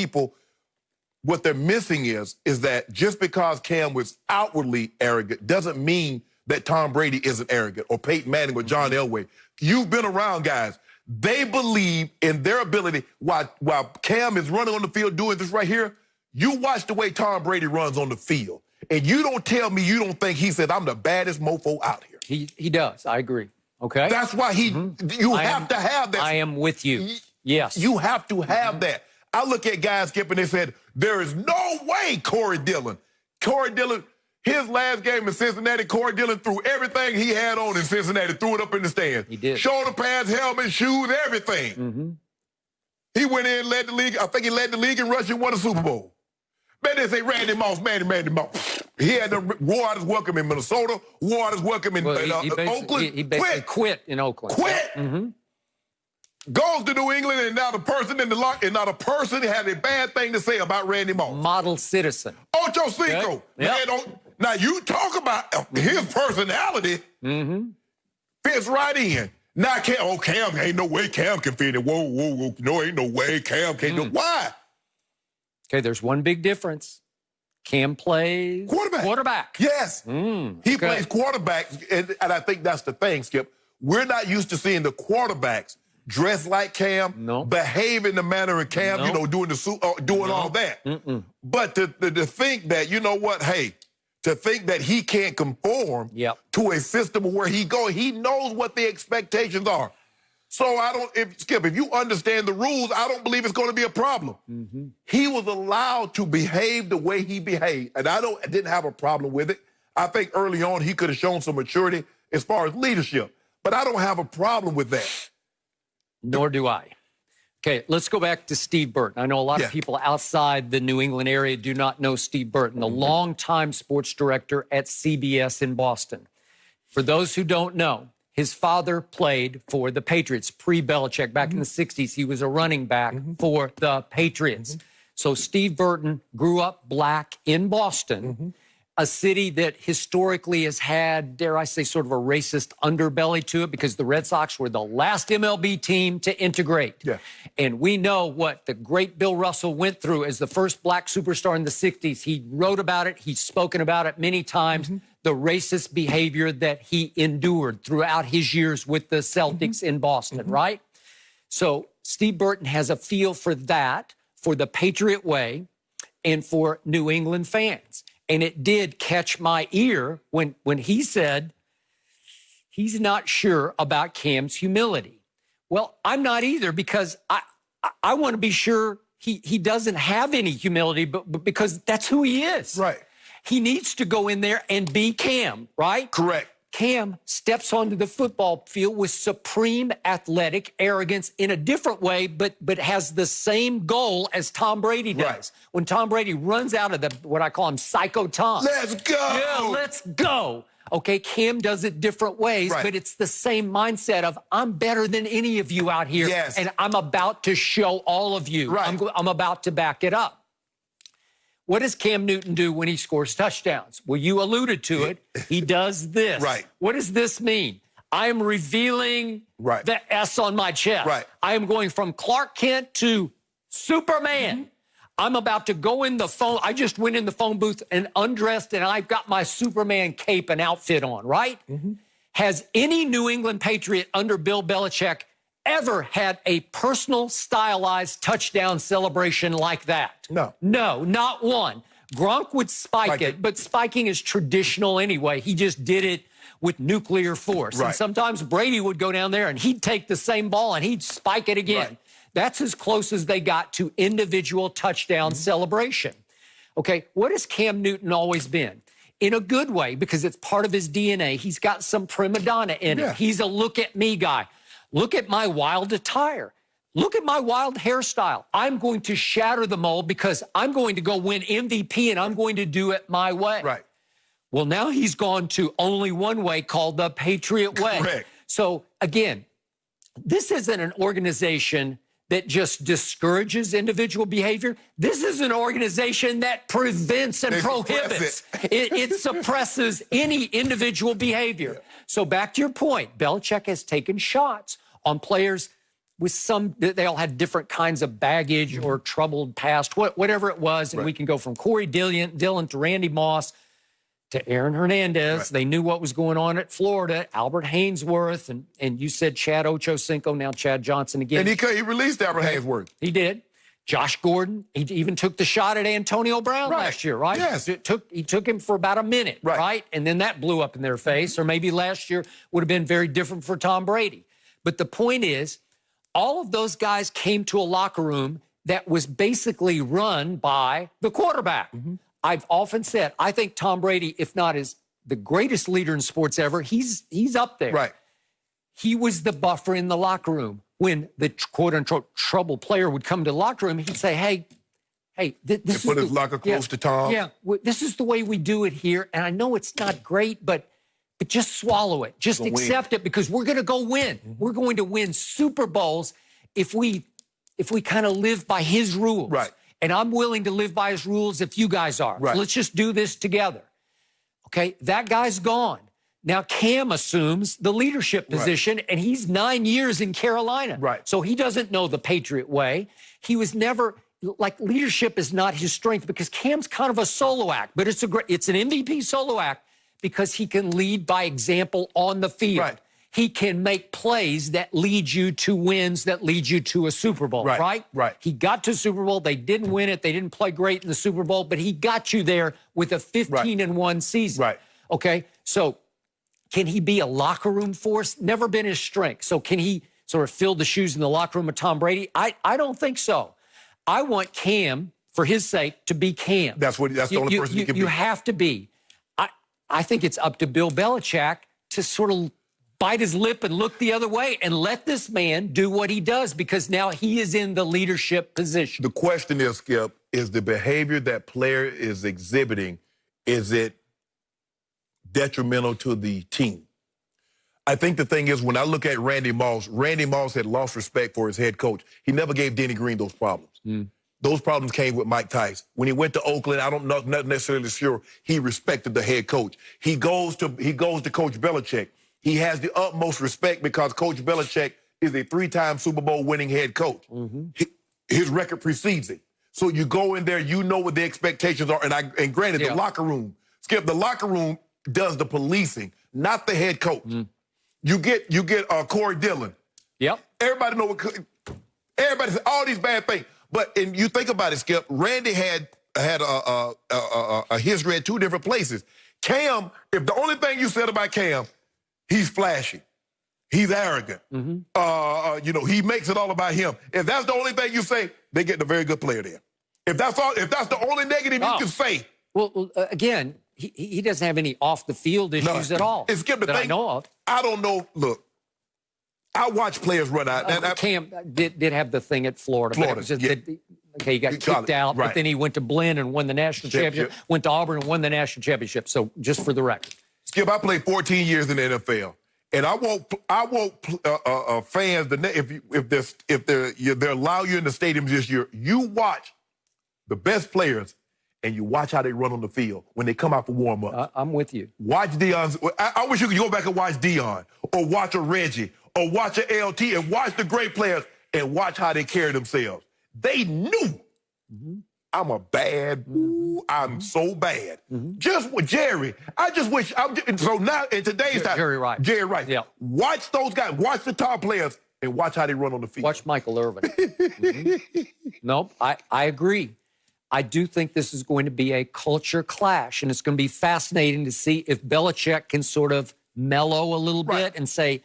C: they're missing is that just because Cam was outwardly arrogant doesn't mean that Tom Brady isn't arrogant, or Peyton Manning, or John Elway. You've been around guys. They believe in their ability. While Cam is running on the field doing this right here, you watch the way Tom Brady runs on the field. And you don't tell me you don't think he said, I'm the baddest mofo out here.
D: He does. I agree. Okay?
C: That's why you have to have that.
D: I am with you. Yes.
C: You have to have that. I look at guys, Skip, and they said, there is no way Corey Dillon, his last game in Cincinnati, Corey Dillon threw everything he had on in Cincinnati, threw it up in the stands.
D: He did.
C: Shoulder pads, helmet, shoes, everything. He went in, led the league. I think he led the league in rushing, won a Super Bowl. Man, they say Randy Moss, Randy Moss. He had the Waters welcome in Minnesota, Waters welcome in Oakland.
D: He basically quit in Oakland.
C: Quit. Goes to New England, and now the person in the lock, and now the person had a bad thing to say about Randy Moss.
D: Model citizen.
C: Ocho Cinco.
D: Yep.
C: Now you talk about his personality fits right in. Now Cam, ain't no way Cam can fit in. Whoa. No, ain't no way Cam can do. Why?
D: Okay, there's one big difference. Cam plays quarterback.
C: Yes. He plays quarterback, and I think that's the thing, Skip. We're not used to seeing the quarterbacks dress like Cam, behave in the manner of Cam, doing all that. But to think that, you know what, to think that he can't conform to a system where he knows what the expectations are. So if you understand the rules, I don't believe it's going to be a problem. He was allowed to behave the way he behaved, and I didn't have a problem with it. I think early on he could have shown some maturity as far as leadership, but I don't have a problem with that.
D: Nor do I. Okay, let's go back to Steve Burton. I know a lot of people outside the New England area do not know Steve Burton, the longtime sports director at CBS in Boston. For those who don't know, his father played for the Patriots pre-Belichick. Back in the 60s, he was a running back for the Patriots. So Steve Burton grew up black in Boston, a city that historically has had, dare I say, sort of a racist underbelly to it, because the Red Sox were the last MLB team to integrate. And we know what the great Bill Russell went through as the first black superstar in the 60s. He wrote about it. He's spoken about it many times. The racist behavior that he endured throughout his years with the Celtics in Boston, right? So Steve Burton has a feel for that, for the Patriot way, and for New England fans. And it did catch my ear when he said he's not sure about Cam's humility. Well, I'm not either, because I want to be sure he doesn't have any humility, but because that's who he is.
C: Right.
D: He needs to go in there and be Cam, right?
C: Correct.
D: Cam steps onto the football field with supreme athletic arrogance in a different way, but has the same goal as Tom Brady does.
C: Right.
D: When Tom Brady runs out of what I call him Psycho Tom.
C: Let's go.
D: Yeah, let's go. Okay, Cam does it different ways, but it's the same mindset of, I'm better than any of you out here, and I'm about to show all of you. I'm about to back it up. What does Cam Newton do when he scores touchdowns? Well, you alluded to it. He does this.
E: Right.
D: What does this mean? I am revealing the S on my chest.
E: Right.
D: I am going from Clark Kent to Superman. I'm about to go in the phone. I just went in the phone booth and undressed, and I've got my Superman cape and outfit on, right? Has any New England Patriot under Bill Belichick ever had a personal stylized touchdown celebration like that?
E: No.
D: No, not one. Gronk would spike it, but spiking is traditional anyway. He just did it with nuclear force.
E: Right.
D: And sometimes Brady would go down there and he'd take the same ball and he'd spike it again.
E: Right.
D: That's as close as they got to individual touchdown celebration. Okay, what has Cam Newton always been? In a good way, because it's part of his DNA. He's got some prima donna in it. He's a look-at-me guy. Look at my wild attire. Look at my wild hairstyle. I'm going to shatter the mold because I'm going to go win MVP and I'm going to do it my way.
E: Right.
D: Well, now he's gone to only one way called the Patriot way.
E: Correct.
D: So, again, this isn't an organization that just discourages individual behavior. This is an organization that prevents and prohibits. It suppresses any individual behavior. So back to your point, Belichick has taken shots on players with they all had different kinds of baggage or troubled past, whatever it was. And we can go from Corey Dillon to Randy Moss to Aaron Hernandez. They knew what was going on at Florida, Albert Haynesworth, and you said Chad Ochocinco, now Chad Johnson again.
E: And he released Albert Haynesworth.
D: He did. Josh Gordon, he even took the shot at Antonio Brown last year, right?
E: Yes.
D: He took him for about a minute, right? And then that blew up in their face. Or maybe last year would have been very different for Tom Brady. But the point is, all of those guys came to a locker room that was basically run by the quarterback. I've often said, I think Tom Brady, if not as the greatest leader in sports ever, he's up there.
E: Right.
D: He was the buffer in the locker room. When the quote-unquote troubled player would come to the locker room, he'd say, hey, this is
E: put his locker close to Tom.
D: Yeah, this is the way we do it here. And I know it's not great, but just swallow it. Just accept it because we're going to go win. We're going to win Super Bowls if we kind of live by his rules.
E: Right.
D: And I'm willing to live by his rules if you guys are.
E: Right.
D: So let's just do this together. Okay, that guy's gone. Now Cam assumes the leadership position, and he's 9 years in Carolina.
E: Right.
D: So he doesn't know the Patriot way. He was never, leadership is not his strength because Cam's kind of a solo act, but it's an MVP solo act because he can lead by example on the field.
E: Right.
D: He can make plays that lead you to wins, that lead you to a Super Bowl, right?
E: Right.
D: He got to Super Bowl. They didn't win it. They didn't play great in the Super Bowl, but he got you there with a 15-1 season.
E: Right.
D: Okay, so can he be a locker room force? Never been his strength. So can he sort of fill the shoes in the locker room of Tom Brady? I don't think so. I want Cam, for his sake, to be Cam.
E: That's the only person he can be.
D: You have to be. I think it's up to Bill Belichick to sort of bite his lip and look the other way and let this man do what he does because now he is in the leadership position.
E: The question is, Skip, is the behavior that player is exhibiting, is it detrimental to the team? I think the thing is, when I look at Randy Moss had lost respect for his head coach. He never gave Denny Green those problems. Those problems came with Mike Tice. When he went to Oakland, I'm not necessarily sure he respected the head coach. He goes to Coach Belichick. He has the utmost respect because Coach Belichick is a 3-time Super Bowl winning head coach. His record precedes it. So you go in there, you know what the expectations are. And granted, the locker room, Skip, the locker room does the policing, not the head coach. You get Corey Dillon.
D: Yep.
E: Everybody know everybody said all these bad things. But and you think about it, Skip, Randy had a history at 2 different places. Cam, if the only thing you said about Cam, he's flashy, he's arrogant, he makes it all about him. If that's the only thing you say, they get a very good player there. If that's the only negative you can say.
D: Well, again, he doesn't have any off the field issues at all.
E: Skip, the
D: that
E: thing,
D: I know of.
E: I don't know. Look, I watch players run out.
D: Cam did have the thing at Florida. But it was just he got kicked out, but then he went to Blinn and won the national championship, went to Auburn and won the national championship. So just for the record.
E: Skip, I played 14 years in the NFL, and I want fans if they allow you in the stadiums this year, you watch the best players and you watch how they run on the field when they come out for warm-up.
D: I'm with you.
E: Watch Deion's. I wish you could go back and watch Deion or watch a Reggie or watch a LT and watch the great players and watch how they carry themselves. They knew I'm a bad, I'm so bad. Just with Jerry, I just wish, so now in today's time.
D: Jerry Rice.
E: Jerry Rice.
D: Yeah.
E: Watch those guys, watch the top players and watch how they run on the field.
D: Watch Michael Irvin. Nope, I agree. I do think this is going to be a culture clash, and it's going to be fascinating to see if Belichick can sort of mellow a little bit and say,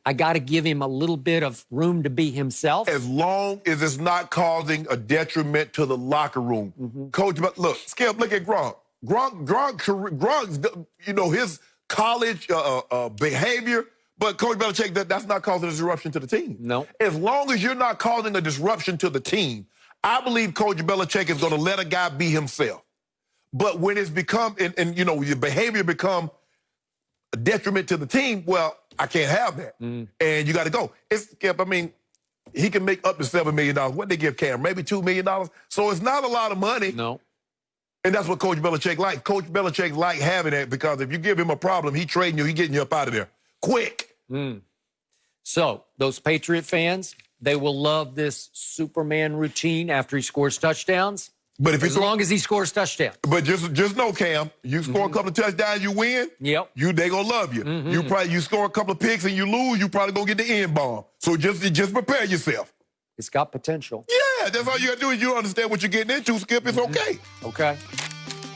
D: I got to give him a little bit of room to be himself.
E: As long as it's not causing a detriment to the locker room. Coach, but look, Skip, look at Gronk. Gronk, you know, his college behavior, but Coach Belichick, that's not causing a disruption to the team.
D: No.
E: As long as you're not causing a disruption to the team, I believe Coach Belichick is going to let a guy be himself. But when it's become, and you know, your behavior become a detriment to the team, well, I can't have that. And you got to go. I mean, he can make up to $7 million. What they give Cam? Maybe $2 million? So it's not a lot of money.
D: No.
E: And that's what Coach Belichick likes. Coach Belichick like having that because if you give him a problem, he trading you, he getting you up out of there. Quick.
D: So those Patriot fans, they will love this Superman routine after he scores touchdowns.
E: But if
D: as long as he scores touchdowns.
E: But just know, Cam, you score a couple of touchdowns, you win.
D: Yep.
E: They gonna love you. You score a couple of picks and you lose, you probably gonna get the end bomb. So just prepare yourself.
D: It's got potential.
E: Yeah, that's all you gotta do is you understand what you're getting into, Skip. It's okay.
D: Okay.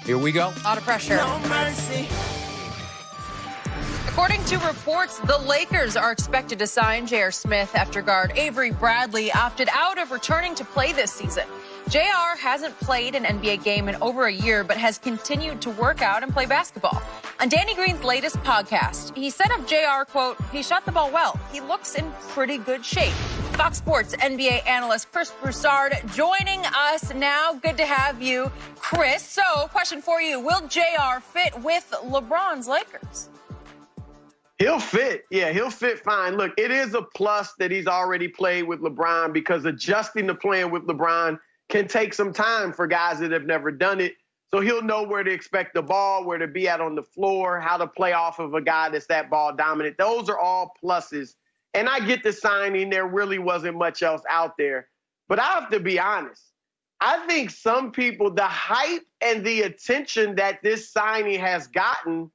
D: Here we go.
B: A lot of pressure.
F: No mercy.
B: According to reports, the Lakers are expected to sign J.R. Smith after guard Avery Bradley opted out of returning to play this season. JR hasn't played an NBA game in over a year, but has continued to work out and play basketball. On Danny Green's latest podcast, he said of JR, quote, he shot the ball well. He looks in pretty good shape. Fox Sports NBA analyst Chris Broussard joining us now. Good to have you, Chris. So, question for you. Will JR fit with LeBron's Lakers?
H: He'll fit. Yeah, he'll fit fine. Look, it is a plus that he's already played with LeBron because adjusting to playing with LeBron can take some time for guys that have never done it. So he'll know where to expect the ball, where to be at on the floor, how to play off of a guy that's that ball dominant. Those are all pluses. And I get the signing. There really wasn't much else out there. But I have to be honest. I think some people, the hype and the attention that this signing has gotten,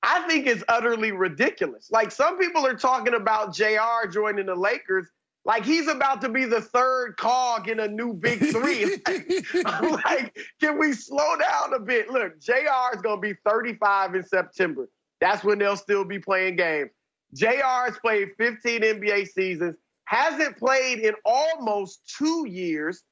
H: I think is utterly ridiculous. Like, some people are talking about JR joining the Lakers like he's about to be the third cog in a new big three. I'm like, can we slow down a bit? Look, JR is going to be 35 in September. That's when they'll still be playing games. JR has played 15 NBA seasons, hasn't played in almost 2 years.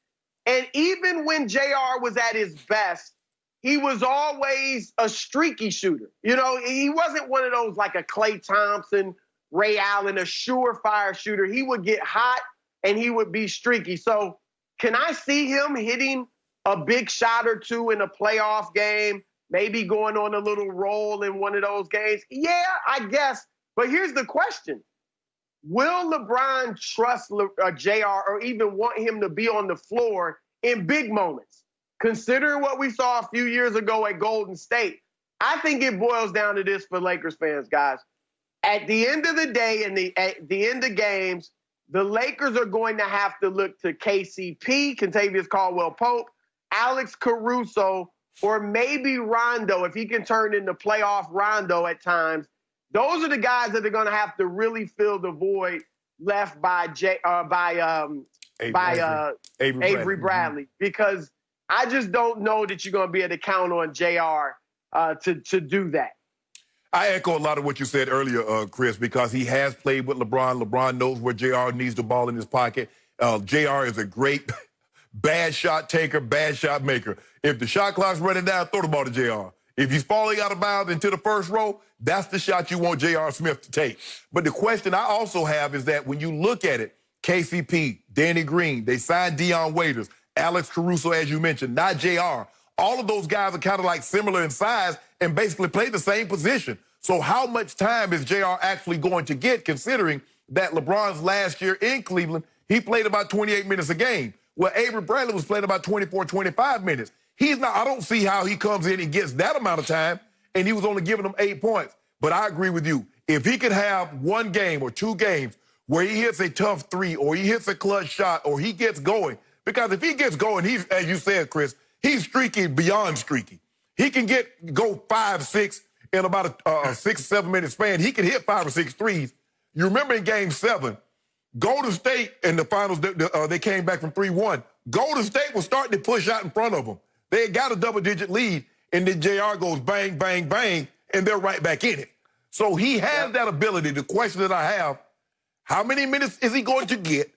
H: And even when JR was at his best, he was always a streaky shooter. You know, he wasn't one of those like a Klay Thompson, Ray Allen, a surefire shooter. He would get hot and he would be streaky. So can I see him hitting a big shot or two in a playoff game, maybe going on a little roll in one of those games? Yeah, I guess. But here's the question. Will LeBron trust JR or even want him to be on the floor in big moments? Considering what we saw a few years ago at Golden State, I think it boils down to this for Lakers fans, guys. At the end of the day and at the end of games, the Lakers are going to have to look to KCP, Kentavious Caldwell-Pope, Alex Caruso, or maybe Rondo, if he can turn into playoff Rondo at times. Those are the guys that are going to have to really fill the void left by Avery Bradley, because I just don't know that you're going to be able to count on JR to do that.
E: I echo a lot of what you said earlier, Chris, because he has played with LeBron. LeBron knows where JR needs the ball in his pocket. JR is a great bad shot taker, bad shot maker. If the shot clock's running down, throw the ball to JR. If he's falling out of bounds into the first row, that's the shot you want J.R. Smith to take. But the question I also have is that when you look at it, KCP, Danny Green, they signed Dion Waiters, Alex Caruso, as you mentioned, not J.R. All of those guys are kind of like similar in size and basically play the same position. So how much time is J.R. actually going to get, considering that LeBron's last year in Cleveland, he played about 28 minutes a game, where Avery Bradley was playing about 24, 25 minutes. He's not. I don't see how he comes in and gets that amount of time, and he was only giving them 8 points. But I agree with you. If he could have one game or 2 games where he hits a tough 3 or he hits a clutch shot or he gets going, because if he gets going, he's, as you said, Chris, he's streaky beyond streaky. He can go 5, 6 in about a 6, 7 minute span. He can hit 5 or 6 threes. You remember in Game 7, Golden State in the finals, they came back from 3-1. Golden State was starting to push out in front of them. They had got a double-digit lead, and then JR goes bang, bang, bang, and they're right back in it. So he has that ability. The question that I have, how many minutes is he going to get,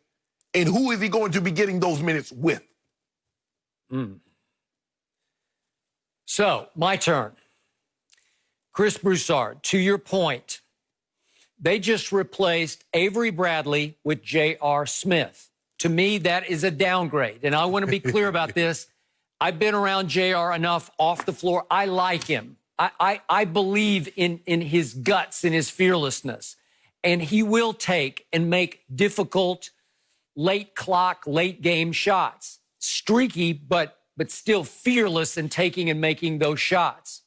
E: and who is he going to be getting those minutes with?
D: So, my turn. Chris Broussard, to your point, they just replaced Avery Bradley with J.R. Smith. To me, that is a downgrade. And I want to be clear about this. I've been around J.R. enough off the floor. I like him. I believe in his guts and his fearlessness. And he will take and make difficult late clock, late game shots. Streaky, but still fearless in taking and making those shots.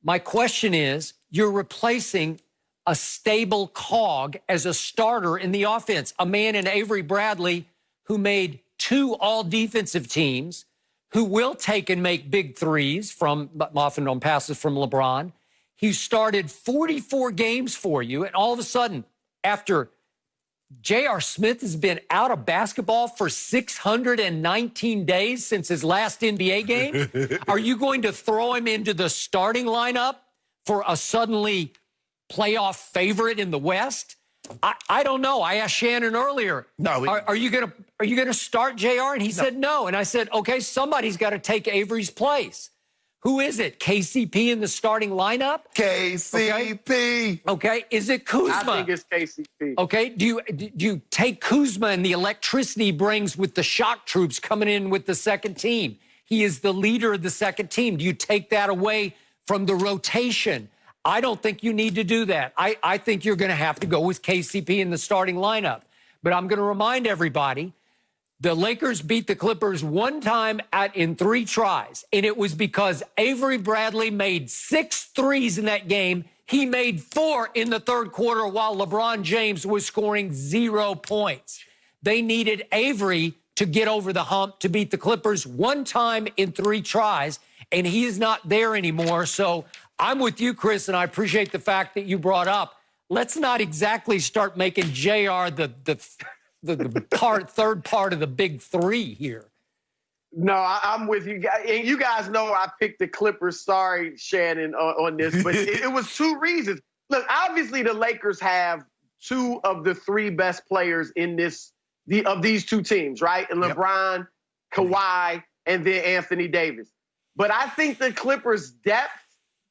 D: My question is, you're replacing a stable cog as a starter in the offense, a man in Avery Bradley who made 2 all-defensive teams, who will take and make big threes from often on passes from LeBron. He started 44 games for you, and all of a sudden, after J.R. Smith has been out of basketball for 619 days since his last NBA game, are you going to throw him into the starting lineup for a suddenly playoff favorite in the West? I don't know. I asked Shannon earlier.
E: No,
D: are you gonna start JR? And he said no. And I said, okay, somebody's got to take Avery's place. Who is it? KCP in the starting lineup?
E: KCP.
D: Okay. Is it Kuzma?
H: I think it's KCP.
D: Okay. Do you take Kuzma and the electricity he brings with the shock troops coming in with the second team? He is the leader of the second team. Do you take that away from the rotation? I don't think you need to do that. I think you're going to have to go with KCP in the starting lineup. But I'm going to remind everybody, the Lakers beat the Clippers one time in 3 tries, and it was because Avery Bradley made 6 threes in that game. He made 4 in the third quarter while LeBron James was scoring 0 points. They needed Avery to get over the hump to beat the Clippers one time in 3 tries, and he is not there anymore. So I'm with you, Chris, and I appreciate the fact that you brought up. Let's not exactly start making JR the third part of the big 3 here.
H: No, I'm with you guys. And you guys know I picked the Clippers. Sorry, Shannon, on this. But it was 2 reasons. Look, obviously the Lakers have 2 of the 3 best players in of these 2 teams, right? And LeBron, Kawhi, and then Anthony Davis. But I think the Clippers' depth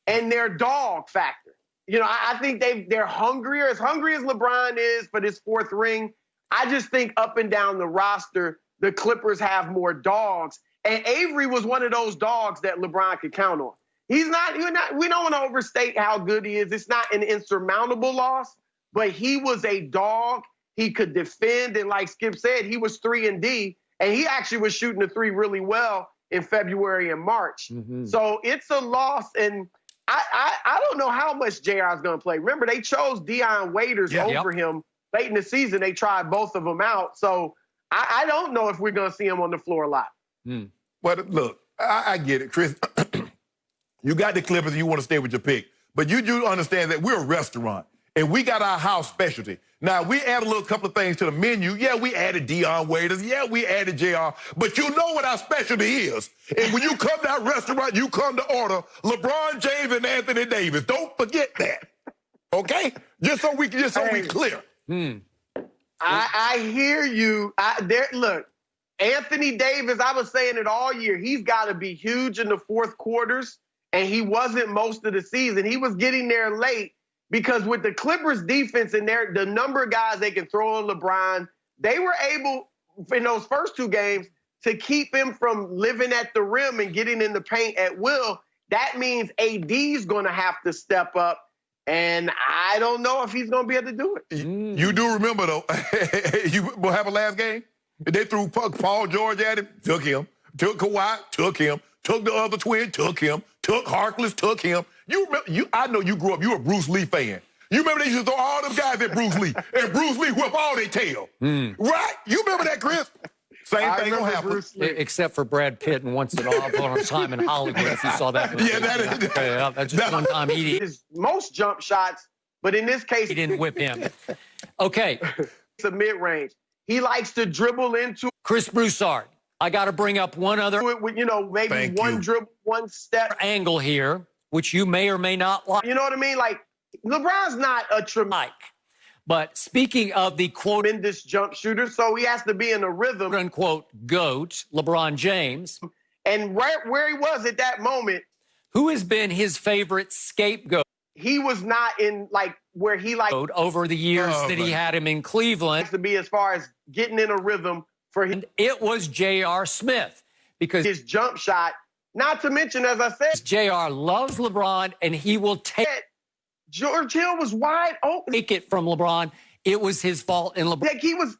H: and their dog factor. You know, I think they're hungrier, as hungry as LeBron is for this 4th ring. I just think up and down the roster, the Clippers have more dogs. And Avery was one of those dogs that LeBron could count on. We don't want to overstate how good he is. It's not an insurmountable loss, but he was a dog. He could defend. And like Skip said, he was 3-and-D. And he actually was shooting the 3 really well in February and March. Mm-hmm. So it's a loss. And I don't know how much JR is going to play. Remember, they chose Dion Waiters over him late in the season. They tried both of them out. So I don't know if we're going to see him on the floor a lot.
E: But look, I get it, Chris. You got the Clippers and you want to stay with your pick. But you do understand that we're a restaurant and we got our house specialty. Now, we add a couple of things to the menu. Yeah, we added Dion Waiters. Yeah, we added JR. But you know what our specialty is. And when you come to our restaurant, you come to order LeBron James and Anthony Davis. Don't forget that. Okay? Just so we clear.
H: I hear you. Look, Anthony Davis, I was saying it all year. He's got to be huge in the 4th quarters, and he wasn't most of the season. He was getting there late. Because with the Clippers defense and the number of guys they can throw on LeBron, they were able, in those first 2 games, to keep him from living at the rim and getting in the paint at will. That means AD's going to have to step up, and I don't know if he's going to be able to do it.
E: You do remember, though, what happened last game? They threw Paul George at him, took him. took Kawhi, took him, took the other twin, took him, took Harkless, took him. You remember? I know you grew up. You're a Bruce Lee fan. You remember they used to throw all them guys at Bruce Lee, and Bruce Lee whip all their tail. Right? You remember that, Chris? Same thing gonna happen.
D: Except for Brad Pitt and Once in a While Time in Hollywood, if you saw that.
E: Yeah,
D: that's just one time he
H: his most jump shots, but in this case,
D: he didn't whip him. Okay.
H: It's a mid-range. He likes to dribble into
D: Chris Broussard. I got to bring up one other
H: maybe one dribble, one step
D: angle here, which you may or may not like.
H: You know what I mean? Like, LeBron's not a tremendous.
D: But speaking of the quote,
H: tremendous jump shooter, so he has to be in a rhythm.
D: Quote unquote GOAT, LeBron James.
H: And right where he was at that moment.
D: Who has been his favorite scapegoat?
H: He was not in where he
D: over the years that he had him in Cleveland.
H: To be as far as getting in a rhythm for him.
D: And it was J.R. Smith because
H: his jump shot, not to mention, as I said,
D: J.R. loves LeBron and he will take
H: George Hill was wide open.
D: Take it from LeBron. It was his fault. And LeBron,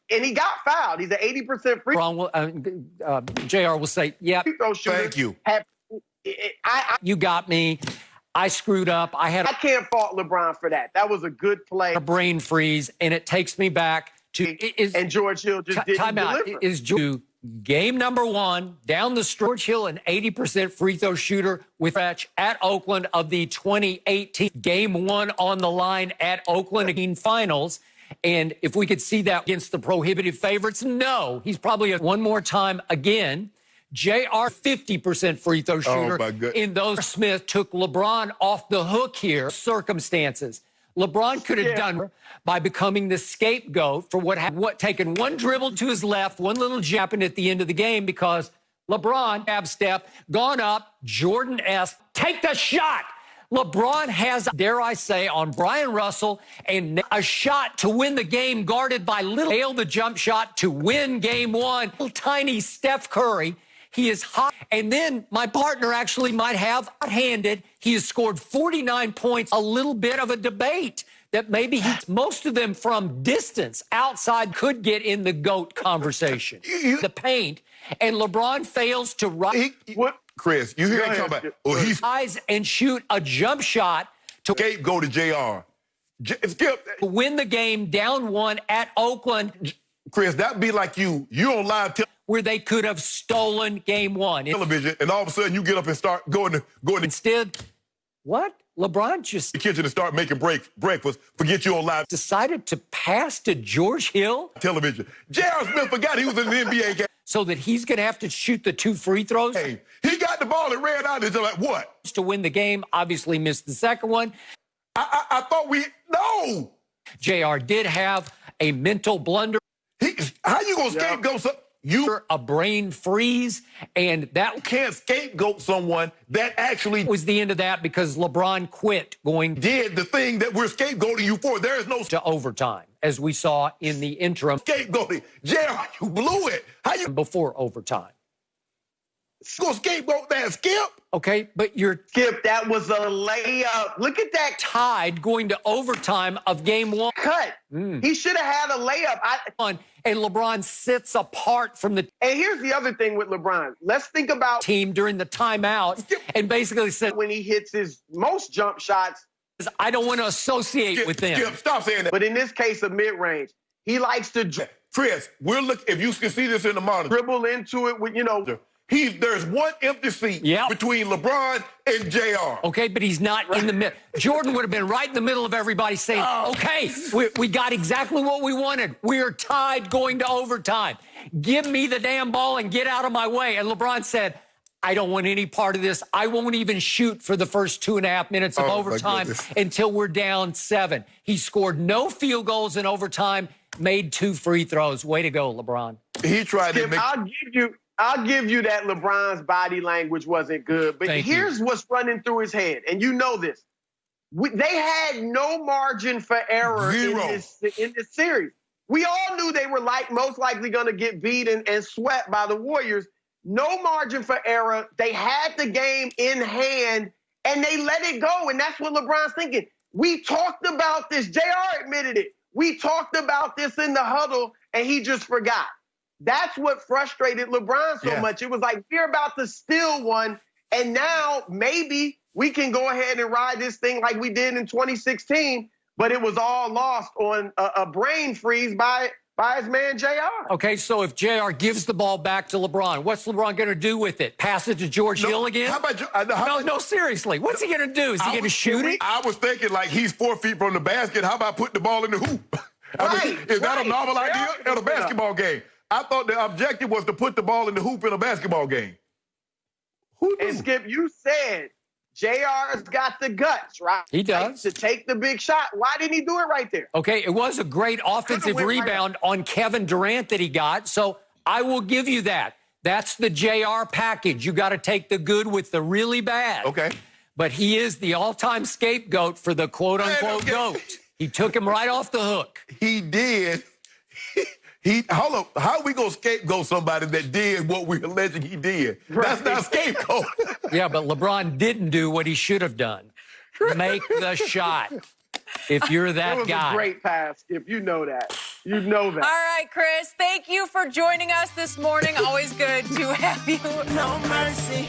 H: he got fouled. He's an 80% free.
D: JR will say, "Yep,
E: thank you.
D: You got me. I screwed up. I
H: can't fault LeBron for that. That was a good play.
D: A brain freeze, and it takes me back to
H: and George Hill just didn't deliver.
D: To game number 1 down the stretch. George Hill, an 80% free throw shooter with at Oakland of the 2018 game 1 on the line at Oakland finals. And if we could see that against the prohibitive favorites, no, he's probably one more time again. JR 50% free throw shooter. In those Smith took LeBron off the hook here. Circumstances. LeBron could have done by becoming the scapegoat for taking one dribble to his left, one little japping at the end of the game because LeBron, ab step, gone up, Jordan-esque, take the shot. LeBron has, dare I say, on Brian Russell, and a shot to win the game guarded by nailed the jump shot to win game 1. Little tiny Steph Curry. He is hot. And then my partner actually might have handed. He has scored 49 points. A little bit of a debate that maybe most of them from distance outside could get in the GOAT conversation. The paint. And LeBron fails to
E: Chris, you hear him talking about, he's
D: eyes and shoot a jump shot to
E: go to JR. Skip.
D: Win the game down 1 at Oakland.
E: Chris, that'd be like you on live
D: where they could have stolen game 1.
E: Television, and all of a sudden you get up and start going.
D: Instead, what? LeBron just
E: the kitchen and start making breakfast. Forget you on live.
D: Decided to pass to George Hill.
E: Television. J.R. Smith forgot he was in the NBA game.
D: So that he's going to have to shoot the 2 free throws.
E: Hey, he got the ball and ran out. It's like, what?
D: To win the game, obviously missed the second one.
E: I thought no.
D: JR did have a mental blunder.
E: How you going to scapegoat something?
D: A brain freeze, and that
E: can't scapegoat someone that actually
D: was the end of that because LeBron quit
E: did the thing that we're scapegoating you for. There is no
D: to overtime, as we saw in the interim.
E: Scapegoating. JR, you blew it. How you
D: before overtime?
E: Go scapegoat that, Skip.
D: Okay, but you're
H: Skip, that was a layup. Look at that.
D: Tied going to overtime of game 1.
H: Cut. He should have had a layup.
D: And LeBron sits apart from the.
H: And here's the other thing with LeBron. Let's think about
D: team during the timeout and basically said
H: when he hits his most jump shots,
D: I don't want to associate with them.
E: Skip, stop saying that.
H: But in this case of mid-range, he likes to
E: Chris, if you can see this in the monitor.
H: Dribble into it with,
E: there's one empty seat between LeBron and JR.
D: Okay, but he's not in the middle. Jordan would have been right in the middle of everybody saying, okay, we got exactly what we wanted. We're tied going to overtime. Give me the damn ball and get out of my way. And LeBron said, I don't want any part of this. I won't even shoot for the first 2.5 minutes of overtime until we're down 7. He scored no field goals in overtime, made 2 free throws. Way to go, LeBron.
E: He tried to make...
H: I'll give you that LeBron's body language wasn't good, but here's what's running through his head, and you know this. They had no margin for error in this series. We all knew they were most likely going to get beat and swept by the Warriors. No margin for error. They had the game in hand, and they let it go, and that's what LeBron's thinking. We talked about this. JR admitted it. We talked about this in the huddle, and he just forgot. That's what frustrated LeBron so much. It was like, we're about to steal one, and now maybe we can go ahead and ride this thing like we did in 2016, but it was all lost on a brain freeze by his man JR.
D: Okay, so if JR gives the ball back to LeBron, what's LeBron going to do with it? Pass it to George Hill again?
E: How about
D: No, seriously. What's he going to do? Is he going to shoot it?
E: I was thinking like he's 4 feet from the basket. How about putting the ball in the hoop? Is that a novel idea in a basketball game? I thought the objective was to put the ball in the hoop in a basketball game. Who knew?
H: And Skip, you said JR's got the guts, right?
D: He does.
H: To take the big shot. Why didn't he do it right there?
D: Okay, it was a great offensive rebound on Kevin Durant that he got, so I will give you that. That's the JR package. You got to take the good with the really bad.
E: Okay.
D: But he is the all-time scapegoat for the quote-unquote GOAT. He took him right off the hook.
E: He did. Hold up. How are we going to scapegoat somebody that did what we're alleging he did? Right. That's not scapegoat.
D: Yeah, but LeBron didn't do what he should have done. Make the shot. If you're that
H: guy.
D: guy.
H: A great pass. If you know that. You know that.
B: All right, Chris, thank you for joining us this morning. Always good to have you.
F: No mercy.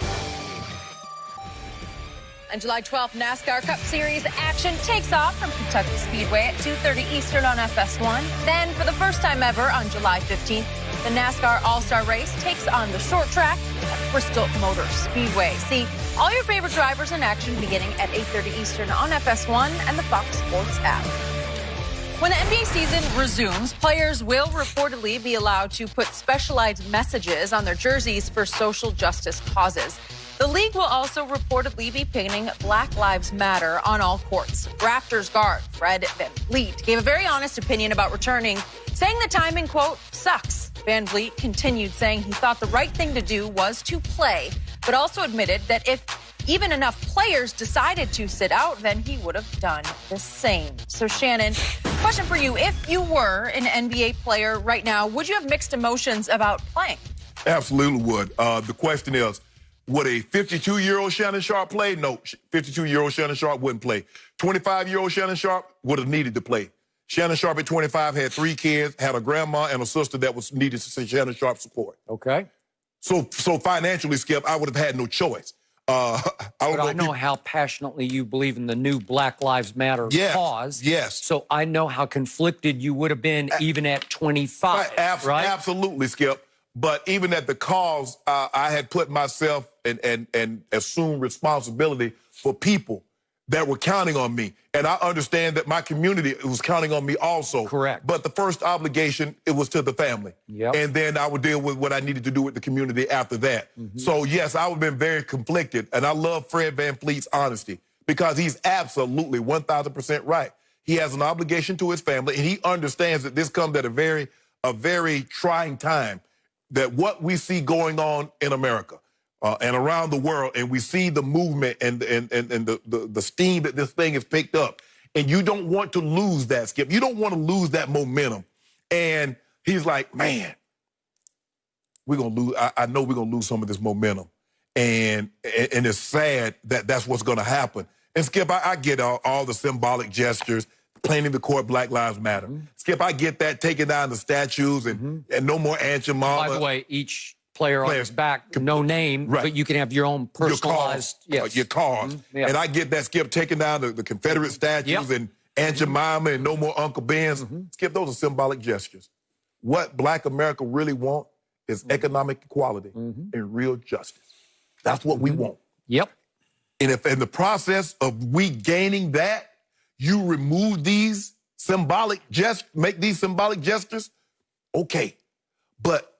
B: On July 12th, NASCAR Cup Series action takes off from Kentucky Speedway at 2:30 Eastern on FS1. Then, for the first time ever, on July 15th, the NASCAR All-Star Race takes on the short track at Bristol Motor Speedway. See all your favorite drivers in action beginning at 8:30 Eastern on FS1 and the Fox Sports app. When the NBA season resumes, players will reportedly be allowed to put specialized messages on their jerseys for social justice causes. The league will also reportedly be painting Black Lives Matter on all courts. Raptors guard Fred VanVleet gave a very honest opinion about returning, saying the timing, quote, sucks. VanVleet continued saying he thought the right thing to do was to play, but also admitted that if even enough players decided to sit out, then he would have done the same. So, Shannon, question for you. If you were an NBA player right now, would you have mixed emotions about playing?
E: Absolutely would. The question is, would a 52-year-old Shannon Sharpe play? No, 52-year-old Shannon Sharpe wouldn't play. 25-year-old Shannon Sharpe would have needed to play. Shannon Sharpe at 25 had 3 kids, had a grandma and a sister that was needed to see Shannon Sharpe support.
D: Okay.
E: So financially, Skip, I would have had no choice.
D: I know how passionately you believe in the new Black Lives Matter cause.
E: Yes.
D: So I know how conflicted you would have been even at 25, right?
E: Absolutely, Skip. But even at the cause, I had put myself and assumed responsibility for people that were counting on me. And I understand that my community was counting on me also.
D: Correct.
E: But the first obligation, it was to the family.
D: Yep.
E: And then I would deal with what I needed to do with the community after that. Mm-hmm. So, yes, I would have been very conflicted. And I love Fred VanVleet's honesty because he's absolutely 1,000% right. He has an obligation to his family, and he understands that this comes at a very trying time. That what we see going on in America and around the world, and we see the movement and the steam that this thing has picked up, and you don't want to lose that, Skip. You don't want to lose that momentum. And he's like, man, we're gonna lose. I know we're gonna lose some of this momentum, and it's sad that that's what's gonna happen. And Skip, I get all the symbolic gestures. Painting the court, Black Lives Matter. Mm-hmm. Skip, I get that, taking down the statues and no more Aunt Your Mama.
D: By the way, each player on his back, no name, but you can have your own personalized...
E: Your cars. Mm-hmm. Yeah. And I get that, Skip, taking down the Confederate statues and Aunt Your Mama and no more Uncle Ben's. Mm-hmm. Skip, those are symbolic gestures. What Black America really want is economic equality and real justice. That's what we want.
D: Yep.
E: And if in the process of we gaining that, you remove these make these symbolic gestures, okay. But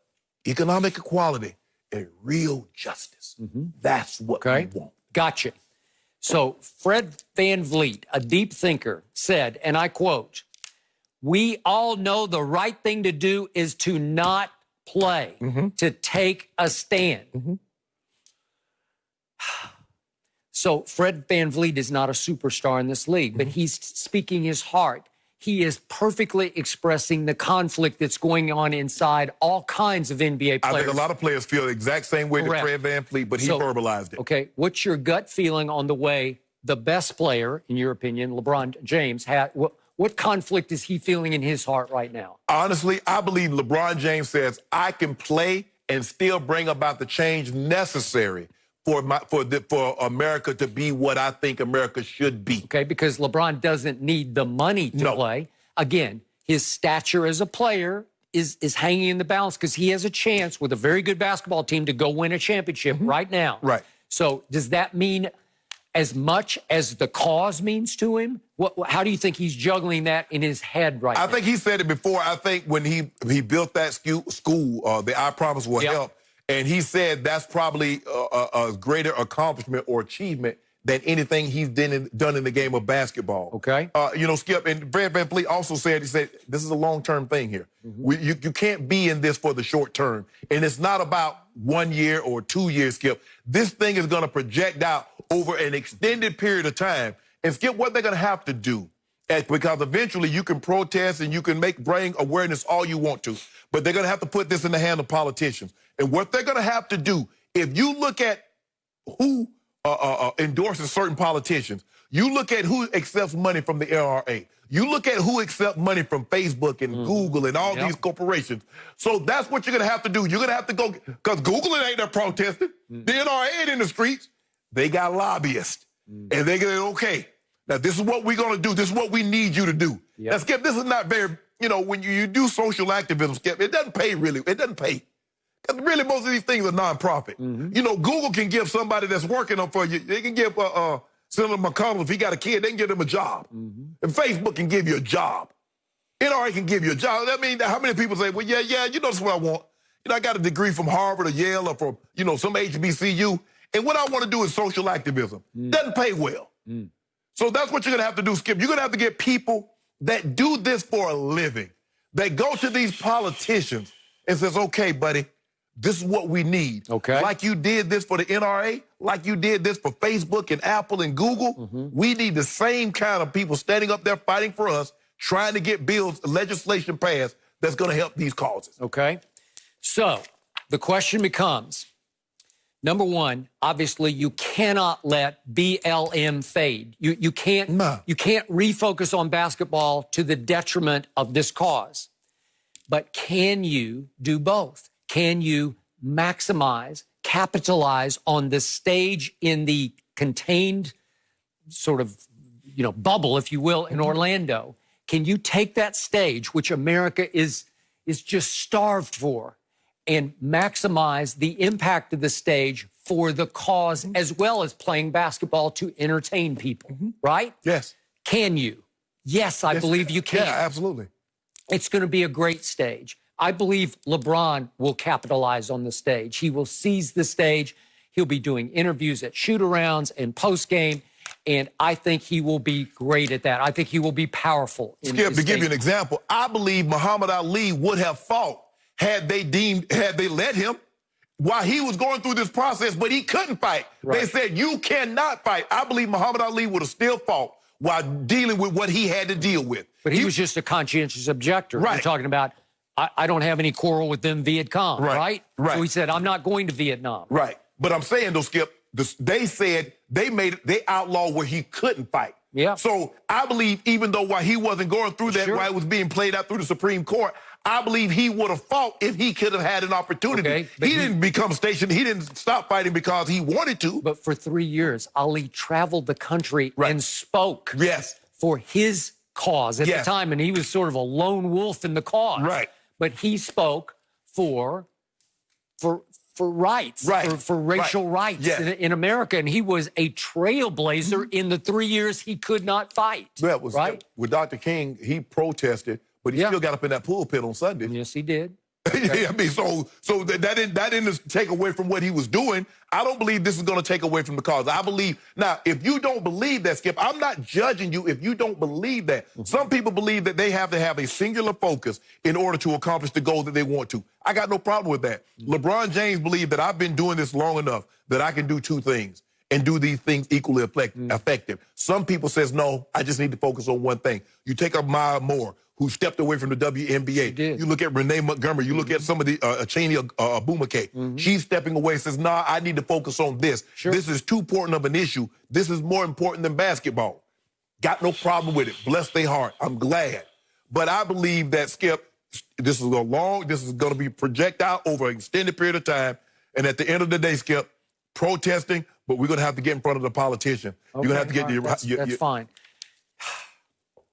E: economic equality and real justice, that's what we want.
D: Gotcha. So Fred VanVleet, a deep thinker, said, and I quote, "We all know the right thing to do is to not play, to take a stand." So Fred VanVleet is not a superstar in this league, but he's speaking his heart. He is perfectly expressing the conflict that's going on inside all kinds of NBA players.
E: I think a lot of players feel the exact same way that Fred VanVleet, but he verbalized it.
D: Okay, what's your gut feeling on the way the best player, in your opinion, LeBron James, What conflict is he feeling in his heart right now?
E: Honestly, I believe LeBron James says, I can play and still bring about the change necessary for America to be what I think America should be.
D: Okay, because LeBron doesn't need the money to play. Again, his stature as a player is hanging in the balance because he has a chance with a very good basketball team to go win a championship right now.
E: Right.
D: So does that mean as much as the cause means to him? How do you think he's juggling that in his head right now?
E: I think he said it before. I think when he built that school, the I Promise Will Help, and he said that's probably a greater accomplishment or achievement than anything he's done in the game of basketball.
D: Okay.
E: Skip, and Fred VanVleet also said, he said, this is a long-term thing here. You can't be in this for the short term. And it's not about 1 year or 2 years, Skip. This thing is going to project out over an extended period of time. And Skip, what they're going to have to do, because eventually you can protest and you can bring awareness all you want to, but they're going to have to put this in the hand of politicians. And what they're going to have to do, if you look at who endorses certain politicians, you look at who accepts money from the NRA, you look at who accepts money from Facebook and Google and all these corporations. So that's what you're going to have to do. You're going to have to go, because Google ain't there protesting. The NRA ain't in the streets. They got lobbyists. And they get, okay, now this is what we're going to do. This is what we need you to do. Now, Skip, this is not very, when you do social activism, Skip, it doesn't pay really. It doesn't pay. Because really most of these things are nonprofit. Google can give somebody that's working on for you, they can give Senator McConnell, if he got a kid, they can give him a job. And Facebook can give you a job. NRA can give you a job. I mean, how many people say, well, yeah, that's what I want. I got a degree from Harvard or Yale or from, some HBCU. And what I want to do is social activism. Doesn't pay well. So that's what you're going to have to do, Skip. You're going to have to get people that do this for a living, that go to these politicians and says, okay, buddy, this is what we need.
D: Okay.
E: Like you did this for the NRA, like you did this for Facebook and Apple and Google. We need the same kind of people standing up there fighting for us, trying to get bills, legislation passed that's going to help these causes.
D: Okay. So the question becomes, number one, obviously you cannot let BLM fade. You can't refocus on basketball to the detriment of this cause. But can you do both? Can you maximize, capitalize on the stage in the contained sort of, bubble, if you will, in Orlando? Can you take that stage, which America is just starved for, and maximize the impact of the stage for the cause as well as playing basketball to entertain people, right?
E: Yes.
D: Can you? Yes, I believe you can.
E: Yeah, absolutely.
D: It's going to be a great stage. I believe LeBron will capitalize on the stage. He will seize the stage. He'll be doing interviews at shoot-arounds and post-game, and I think he will be great at that. I think he will be powerful.
E: Skip, to give you an example, I believe Muhammad Ali would have fought had they let him while he was going through this process, but he couldn't fight. Right. They said, you cannot fight. I believe Muhammad Ali would have still fought while dealing with what he had to deal with.
D: But he was just a conscientious objector.
E: Right.
D: You're talking about, I don't have any quarrel with them Viet Cong, right?
E: Right.
D: So he said, I'm not going to Vietnam.
E: Right. But I'm saying, though, Skip, they said they outlawed where he couldn't fight.
D: Yeah.
E: So I believe even though while he wasn't going through that, while it was being played out through the Supreme Court, I believe he would have fought if he could have had an opportunity. Okay, he didn't become stationed. He didn't stop fighting because he wanted to.
D: But for 3 years, Ali traveled the country and spoke for his cause at the time, and he was sort of a lone wolf in the cause.
E: Right.
D: But he spoke for rights, for racial rights in America, and he was a trailblazer in the 3 years he could not fight.
E: Yeah, with Dr. King, he protested, but he still got up in that pulpit on Sunday.
D: Yes, he did.
E: I mean, so that didn't take away from what he was doing. I don't believe this is going to take away from the cause. I believe, now, if you don't believe that, Skip, I'm not judging you if you don't believe that. Some people believe that they have to have a singular focus in order to accomplish the goal that they want to. I got no problem with that. LeBron James believed that I've been doing this long enough that I can do two things and do these things equally effective. Some people says, no, I just need to focus on one thing. You take up Maya Moore, who stepped away from the WNBA. You look at Renee Montgomery. You look at some of the Cheney Abumake. She's stepping away and says, nah, I need to focus on this. This is too important of an issue. This is more important than basketball. Got no problem with it. Bless their heart. I'm glad. But I believe that, Skip, this is going to be projectile over an extended period of time. And at the end of the day, Skip, protesting, but we're going to have to get in front of the politician.
D: Okay,
E: you're going to have to get
D: that's fine.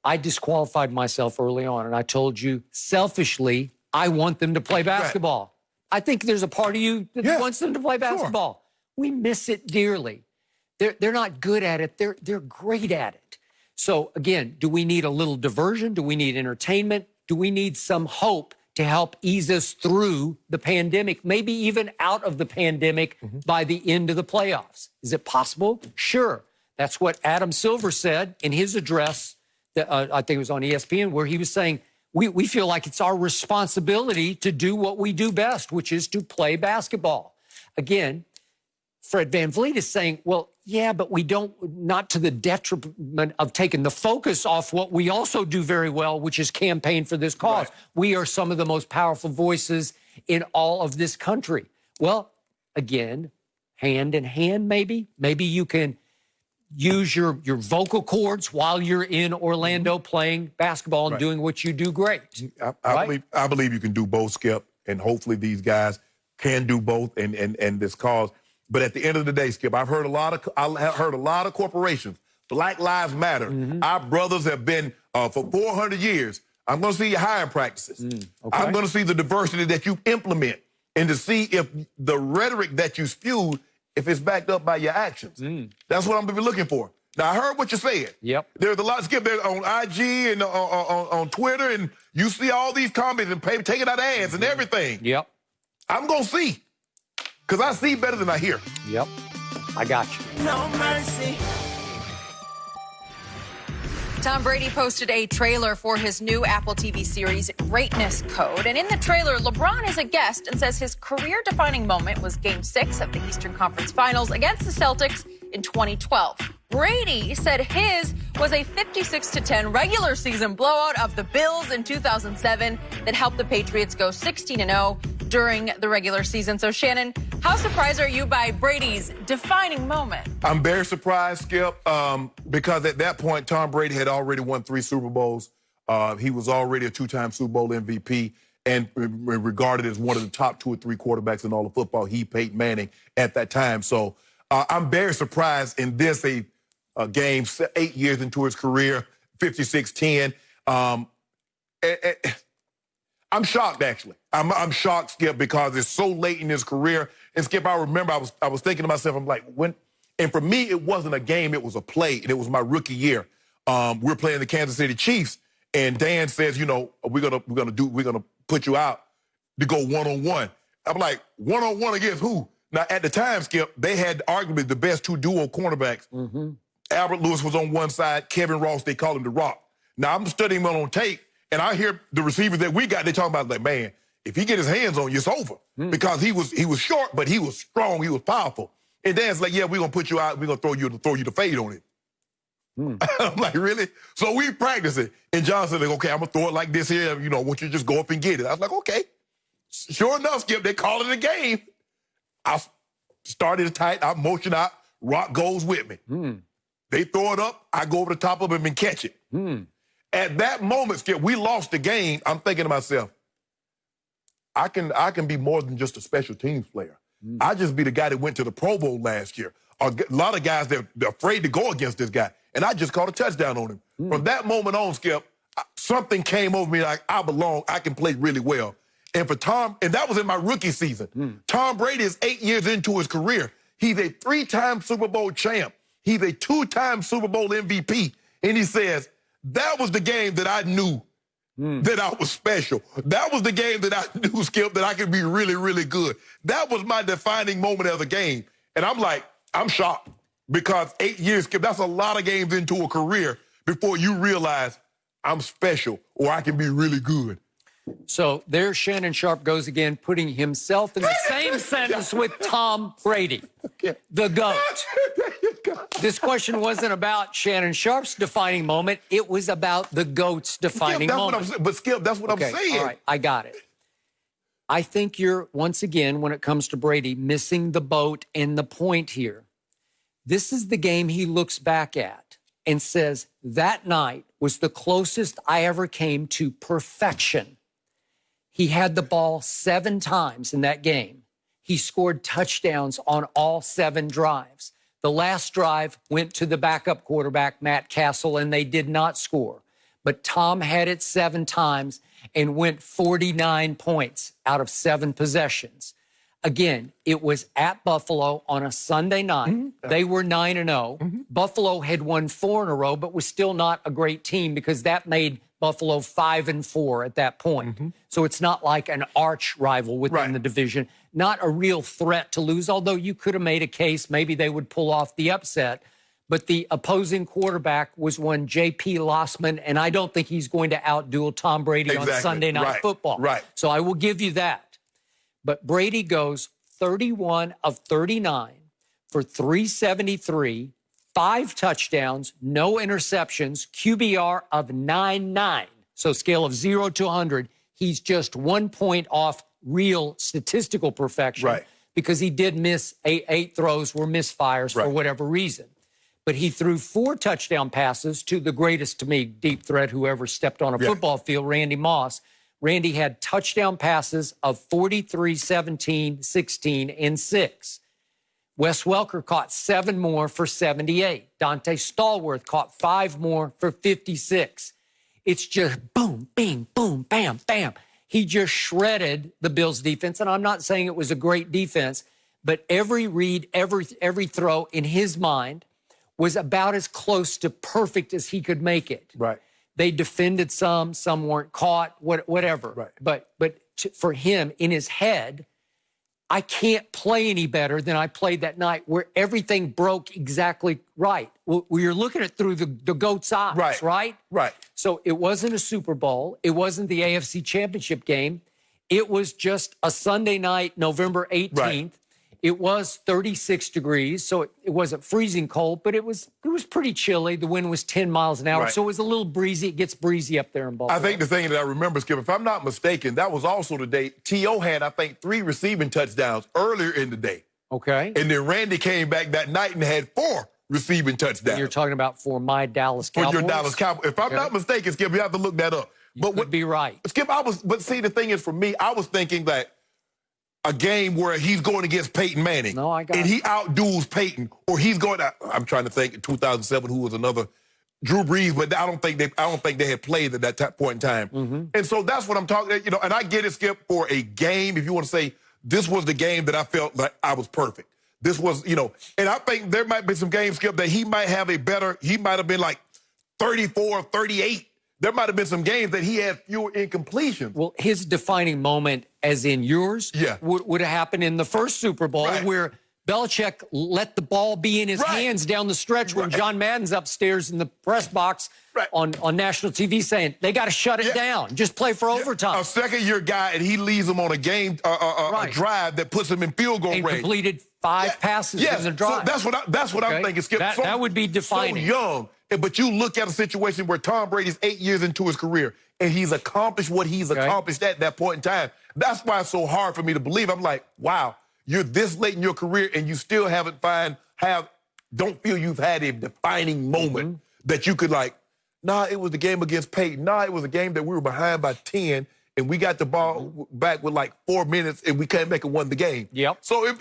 D: I disqualified myself early on, and I told you, selfishly, I want them to play basketball. Right. I think there's a part of you that wants them to play basketball. Sure. We miss it dearly. They're not good at it. They're great at it. So, again, do we need a little diversion? Do we need entertainment? Do we need some hope to help ease us through the pandemic, maybe even out of the pandemic by the end of the playoffs? Is it possible? Sure. That's what Adam Silver said in his address, that, I think it was on ESPN, where he was saying, we feel like it's our responsibility to do what we do best, which is to play basketball. Again, Fred VanVleet is saying, well, yeah, but we don't, not to the detriment of taking the focus off what we also do very well, which is campaign for this cause. Right. We are some of the most powerful voices in all of this country. Well, again, hand in hand, maybe you can use your vocal cords while you're in Orlando playing basketball and doing what you do great.
E: I believe you can do both, Skip, and hopefully these guys can do both and this cause. But at the end of the day, Skip, I've heard a lot of corporations. Black Lives Matter. Our brothers have been for 400 years. I'm going to see your hiring practices. Okay. I'm going to see the diversity that you implement and to see if the rhetoric that you spewed, if it's backed up by your actions. That's what I'm going to be looking for. Now, I heard what you said.
D: Yep.
E: There's a lot, Skip, there on IG and on Twitter, and you see all these comments and taking out ads and everything.
D: Yep.
E: I'm going to see. Because I see better than I hear.
D: Yep. I got you.
B: No mercy. Tom Brady posted a trailer for his new Apple TV series, Greatness Code. And in the trailer, LeBron is a guest and says his career-defining moment was Game 6 of the Eastern Conference Finals against the Celtics in 2012. Brady said his was a 56-10 regular season blowout of the Bills in 2007 that helped the Patriots go 16-0 during the regular season. So, Shannon, how surprised are you by Brady's defining moment?
E: I'm very surprised, Skip, because at that point, Tom Brady had already won 3 Super Bowls. He was already a 2-time Super Bowl MVP and regarded as one of the top 2 or 3 quarterbacks in all of football. He, Peyton Manning, at that time. So I'm very surprised in this game 8 years into his career, 56-10. I'm shocked, actually. I'm shocked, Skip, because it's so late in his career. And, Skip, I remember I was thinking to myself, I'm like, and for me, it wasn't a game, it was a play, and it was my rookie year. We're playing the Kansas City Chiefs, and Dan says, you know, we're gonna put you out to go one-on-one. I'm like, one-on-one against who? Now, at the time, Skip, they had arguably the best 2 duo cornerbacks. Albert Lewis was on one side, Kevin Ross, they call him the Rock. Now, I'm studying him on tape, and I hear the receivers that we got, they talking about, like, man, if he get his hands on you, it's over. Because he was short, but he was strong, he was powerful. And Dan's like, yeah, we're going to put you out, we're going to throw you the fade on it. I'm like, really? So we practice it. And John said, like, okay, I'm going to throw it like this here. You know, I want you to just go up and get it. I was like, okay. Sure enough, Skip, they call it a game. I started tight, I motion out, Rock goes with me. They throw it up, I go over the top of him and catch it. At that moment, Skip, we lost the game. I'm thinking to myself, I can be more than just a special teams player. I just be the guy that went to the Pro Bowl last year. A lot of guys, they're afraid to go against this guy. And I just caught a touchdown on him. From that moment on, Skip, something came over me like, I belong, I can play really well. And for Tom, and that was in my rookie season. Tom Brady is 8 years into his career. He's a 3-time Super Bowl champ. He's a 2-time Super Bowl MVP. And he says, that was the game that I knew that I was special. That was the game that I knew, Skip, that I could be really, really good. That was my defining moment of the game. And I'm like, I'm shocked because 8 years, Skip, that's a lot of games into a career before you realize I'm special or I can be really good.
D: So there Shannon Sharpe goes again, putting himself in the same sentence with Tom Brady, the GOAT. This question wasn't about Shannon Sharpe's defining moment. It was about the GOAT's defining moment.
E: But, Skip, that's what I'm saying.
D: All right, I got it. I think you're, once again, when it comes to Brady, missing the boat and the point here. This is the game he looks back at and says, that night was the closest I ever came to perfection. He had the ball 7 times in that game. He scored touchdowns on all 7 drives. The last drive went to the backup quarterback, Matt Castle, and they did not score. But Tom had it 7 times and went 49 points out of 7 possessions. Again, it was at Buffalo on a Sunday night. Mm-hmm. They were 9-0. Mm-hmm. Buffalo had won 4 in a row, but was still not a great team because that made Buffalo 5-4 at that point. Mm-hmm. So it's not like an arch rival within the division, not a real threat to lose, although you could have made a case maybe they would pull off the upset. But the opposing quarterback was one J.P. Lossman, and I don't think he's going to outduel Tom Brady on Sunday Night Football.
E: Right.
D: So I will give you that. But Brady goes 31 of 39 for 373, 5 touchdowns, no interceptions, QBR of 9.9. So scale of 0 to 100, he's just 1 point off real statistical perfection because he did miss 8 throws were misfires for whatever reason. But he threw 4 touchdown passes to the greatest, to me, deep threat who ever stepped on a football field, Randy Moss. Randy had touchdown passes of 43, 17, 16, and 6. Wes Welker caught 7 more for 78. Dante Stallworth caught 5 more for 56. It's just boom, bing, boom, bam, bam. He just shredded the Bills' defense, and I'm not saying it was a great defense, but every read, every throw in his mind was about as close to perfect as he could make it.
E: Right.
D: They defended some weren't caught, whatever.
E: Right.
D: But for him, in his head, I can't play any better than I played that night where everything broke exactly right. Well, you're looking at it through the GOAT's eyes, right?
E: Right.
D: So it wasn't a Super Bowl. It wasn't the AFC Championship game. It was just a Sunday night, November 18th. Right. It was 36 degrees, so it wasn't freezing cold, but it was pretty chilly. The wind was 10 miles an hour, so it was a little breezy. It gets breezy up there in Buffalo.
E: I think the thing that I remember, Skip, if I'm not mistaken, that was also the day T.O. had, I think, 3 receiving touchdowns earlier in the day.
D: Okay.
E: And then Randy came back that night and had 4 receiving touchdowns.
D: And you're talking about for my Dallas Cowboys?
E: For your Dallas Cowboys. If I'm not mistaken, Skip, you have to look that up.
D: You would be right.
E: Skip, but see, the thing is, for me, I was thinking that a game where he's going against Peyton Manning.
D: No, I got
E: and he outduels Peyton, or he's going to, I'm trying to think in 2007 who was another Drew Brees, but I don't think they had played at that point in time. Mm-hmm. And so that's what I'm talking, and I get it, Skip, for a game, if you want to say this was the game that I felt like I was perfect. This was, and I think there might be some games, Skip, that he might have he might have been like 34, 38. There might have been some games that he had fewer incompletions.
D: Well, his defining moment, as in yours, would have happened in the first Super Bowl where Belichick let the ball be in his hands down the stretch when John Madden's upstairs in the press box on national TV saying, they got to shut it down. Just play for overtime.
E: A second-year guy, and he leads them on a game, a drive that puts them in field goal range.
D: And completed 5 passes in the drive.
E: So that's what I'm thinking, Skip.
D: That would be defining.
E: So young. But you look at a situation where Tom Brady's 8 years into his career, and he's accomplished what he's accomplished at that point in time. That's why it's so hard for me to believe. I'm like, wow, you're this late in your career, and you still don't feel you've had a defining moment that you could it was the game against Peyton. It was a game that we were behind by 10, and we got the ball back with 4 minutes, and we can't make it win the game.
D: Yep.
E: So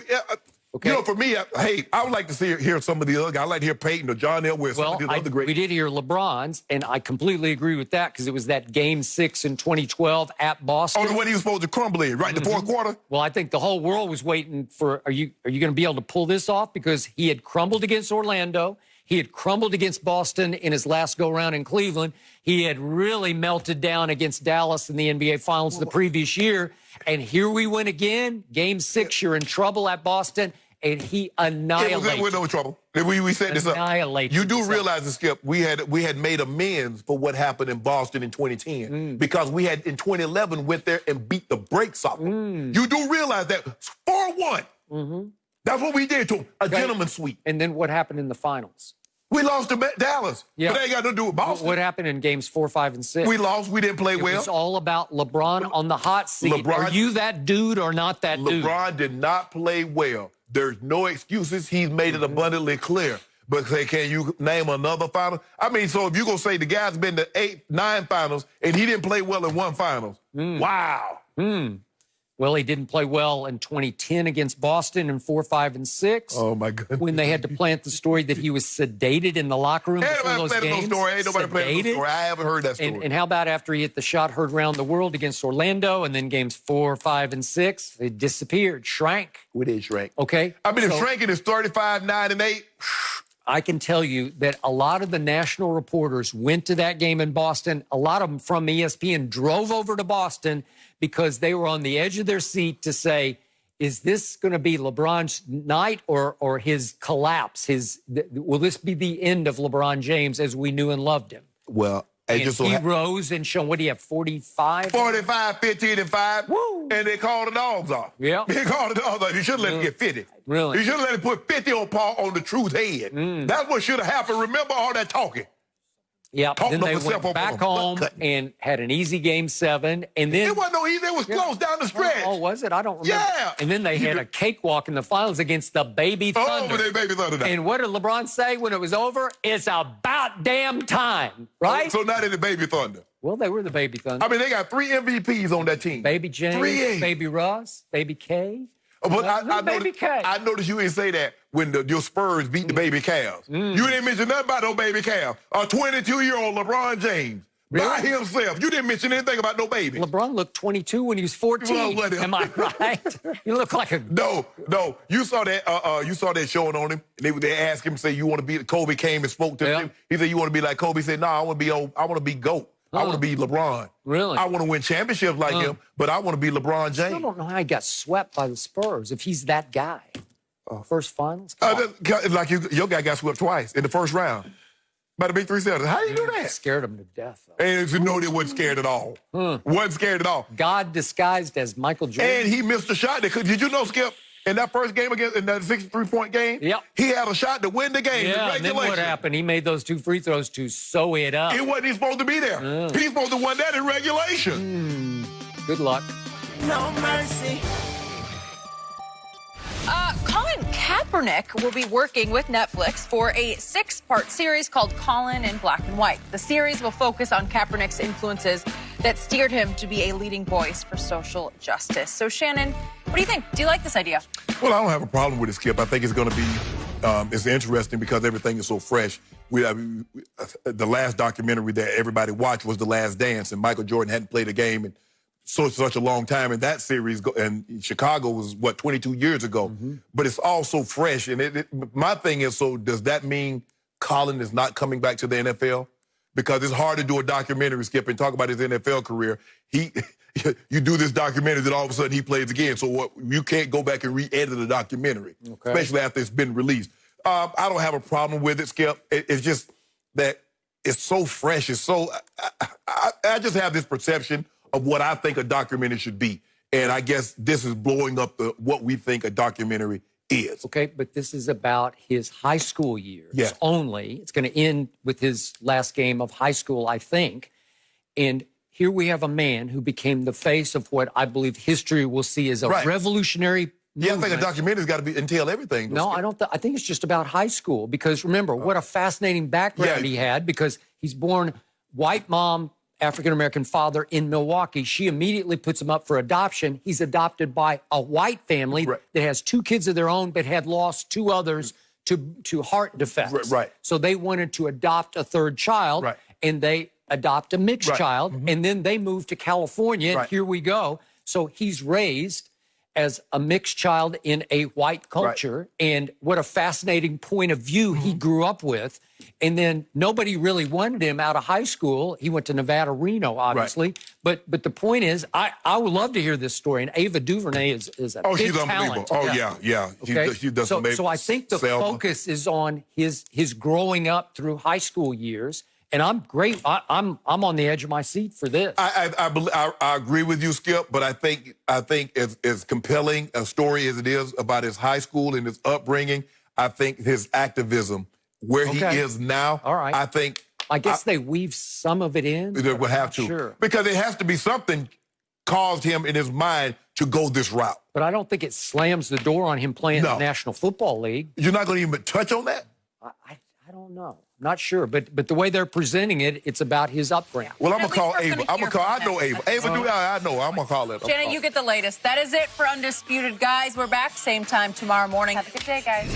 E: for me, I would like to hear some of the other guys. I'd like to hear Peyton or John Elway.
D: Well, we did hear LeBron's, and I completely agree with that because it was that Game 6 in 2012 at Boston.
E: Oh, the one he was supposed to crumble in, right? The fourth quarter?
D: Well, I think the whole world was waiting for, are you going to be able to pull this off? Because he had crumbled against Orlando. He had crumbled against Boston in his last go-round in Cleveland. He had really melted down against Dallas in the NBA Finals the previous year. And here we went again. Game 6, you're in trouble at Boston. And he annihilated.
E: We're no trouble. We set this up. You do realize, Skip, we had made amends for what happened in Boston in 2010 because we had in 2011 went there and beat the brakes off them. You do realize that 4-1. That's what we did to him. A gentleman's sweep.
D: And then what happened in the finals?
E: We lost to Dallas. But that ain't got nothing to do with Boston.
D: What happened in games 4, 5, and 6?
E: We lost. We didn't play well.
D: It's all about LeBron on the hot seat. Are you that dude or not that dude?
E: LeBron did not play well. There's no excuses. He's made it abundantly clear. But say, can you name another final? I mean, so if you're going to say the guy's been to 8, 9 finals, and he didn't play well in one finals, wow.
D: Well, he didn't play well in 2010 against Boston in 4, 5, and 6.
E: Oh, my goodness.
D: When they had to plant the story that he was sedated in the locker room before those games.
E: Ain't nobody playing no story. I haven't heard that story.
D: And how about after he hit the shot heard around the world against Orlando, and then games 4, 5, and 6, it disappeared, shrank.
E: We did shrink.
D: Okay?
E: I mean, if shrinking is 35, 9, and 8.
D: I can tell you that a lot of the national reporters went to that game in Boston. A lot of them from ESPN drove over to Boston because they were on the edge of their seat to say, is this going to be LeBron's night or his collapse? Will this be the end of LeBron James as we knew and loved him?
E: Well,
D: he rose and showed, what do you have, 45?
E: 45, 15, and 5.
D: Woo.
E: And they called the dogs off.
D: Yeah.
E: They called the dogs off. You should have let him get 50.
D: Really?
E: You should have let him put 50 on the truth head. That's what should have happened. Remember all that talking.
D: Yeah, then they went back home and had an easy game 7. And then
E: it wasn't no easy. It was close down the stretch.
D: Oh, was it? I don't remember.
E: Yeah.
D: And then they had a cakewalk in the finals against the Baby Thunder.
E: Oh, they Baby Thunder.
D: And what did LeBron say when it was over? It's about damn time, right?
E: So not in the Baby Thunder.
D: Well, they were the Baby Thunder.
E: I mean, they got 3 MVPs on that team.
D: Baby James, Baby Russ, Baby K.
E: But
D: I
E: noticed you didn't say that when your Spurs beat the baby Cavs. You didn't mention nothing about no baby Cavs. A 22-year-old LeBron James by himself. You didn't mention anything about no baby.
D: LeBron looked 22 when he was 14.
E: Well,
D: am I right? You look like a...
E: No. You saw that showing on him. They asked him, say, you want to be... Kobe came and spoke to him. He said, you want to be like Kobe? He said, no, I want to be GOAT. I want to be LeBron.
D: Really?
E: I want to win championships like him, but I want to be LeBron James.
D: I don't know how he got swept by the Spurs if he's that guy. First finals?
E: Like your guy got swept twice in the first round by the big 3 Celtics. How do you do that?
D: Scared him to death, though.
E: And you know they wasn't scared at all. Wasn't scared at all.
D: God disguised as Michael Jordan.
E: And he missed a shot. Did you know, Skip, in that first game in that 63-point game, he had a shot to win the game.
D: Yeah, and then what happened? He made those 2 free throws to sew it up.
E: It wasn't supposed to be there. He's supposed to win that in regulation.
D: Good luck.
B: No mercy. Colin Kaepernick will be working with Netflix for a 6-part series called Colin in Black and White. The series will focus on Kaepernick's influences that steered him to be a leading voice for social justice. So, Shannon, what do you think? Do you like this idea?
E: Well, I don't have a problem with it, Skip. I think it's going to be it's interesting because everything is so fresh. The last documentary that everybody watched was The Last Dance, and Michael Jordan hadn't played a game in such a long time. And that series, and Chicago was, 22 years ago. But it's all so fresh. And my thing is, so does that mean Colin is not coming back to the NFL? Because it's hard to do a documentary, Skip, and talk about his NFL career. You do this documentary, then all of a sudden he plays again. So you can't go back and re-edit a documentary, especially after it's been released. I don't have a problem with it, Skip. It's just that it's so fresh. It's so... I just have this perception of what I think a documentary should be. And I guess this is blowing up what we think a documentary is.
D: Okay, but this is about his high school years only. It's going to end with his last game of high school, I think. And here we have a man who became the face of what I believe history will see as a revolutionary movement.
E: Yeah, I think a documentary's got to entail everything.
D: No, I don't. I think it's just about high school because remember what a fascinating background he had because he's born white mom, African-American father in Milwaukee. She immediately puts him up for adoption. He's adopted by a white family that has 2 kids of their own but had lost 2 others to heart defects. So they wanted to adopt a 3rd child, and they adopt a mixed child, and then they move to California, and here we go. So he's raised as a mixed child in a white culture, and what a fascinating point of view he grew up with. And then nobody really wanted him out of high school. He went to Nevada, Reno, obviously. But the point is, I would love to hear this story. And Ava DuVernay is a big
E: she's
D: talent.
E: unbelievable. Yeah.
D: Okay?
E: She does amazing.
D: So I think the focus is on his growing up through high school years. And I'm great. I'm on the edge of my seat for this.
E: I agree with you, Skip. But I think as compelling a story as it is about his high school and his upbringing, I think his activism, where he is now,
D: I guess they weave some of it in.
E: They would have to.
D: Sure.
E: Because it has to be something caused him in his mind to go this route.
D: But I don't think it slams the door on him playing in the National Football League.
E: You're not going to even touch on that?
D: don't know. Not sure, but the way they're presenting it, it's about his upbringing.
E: Well, I'm
B: At
E: gonna call
B: least we're
E: Ava.
B: gonna
E: I'm
B: hear
E: gonna call. I
B: from
E: know
B: him.
E: Ava. Ava, do that. I know. I'm gonna call it.
B: Shannon, you get the latest. That is it for Undisputed, guys. We're back same time tomorrow morning. Have a good day, guys.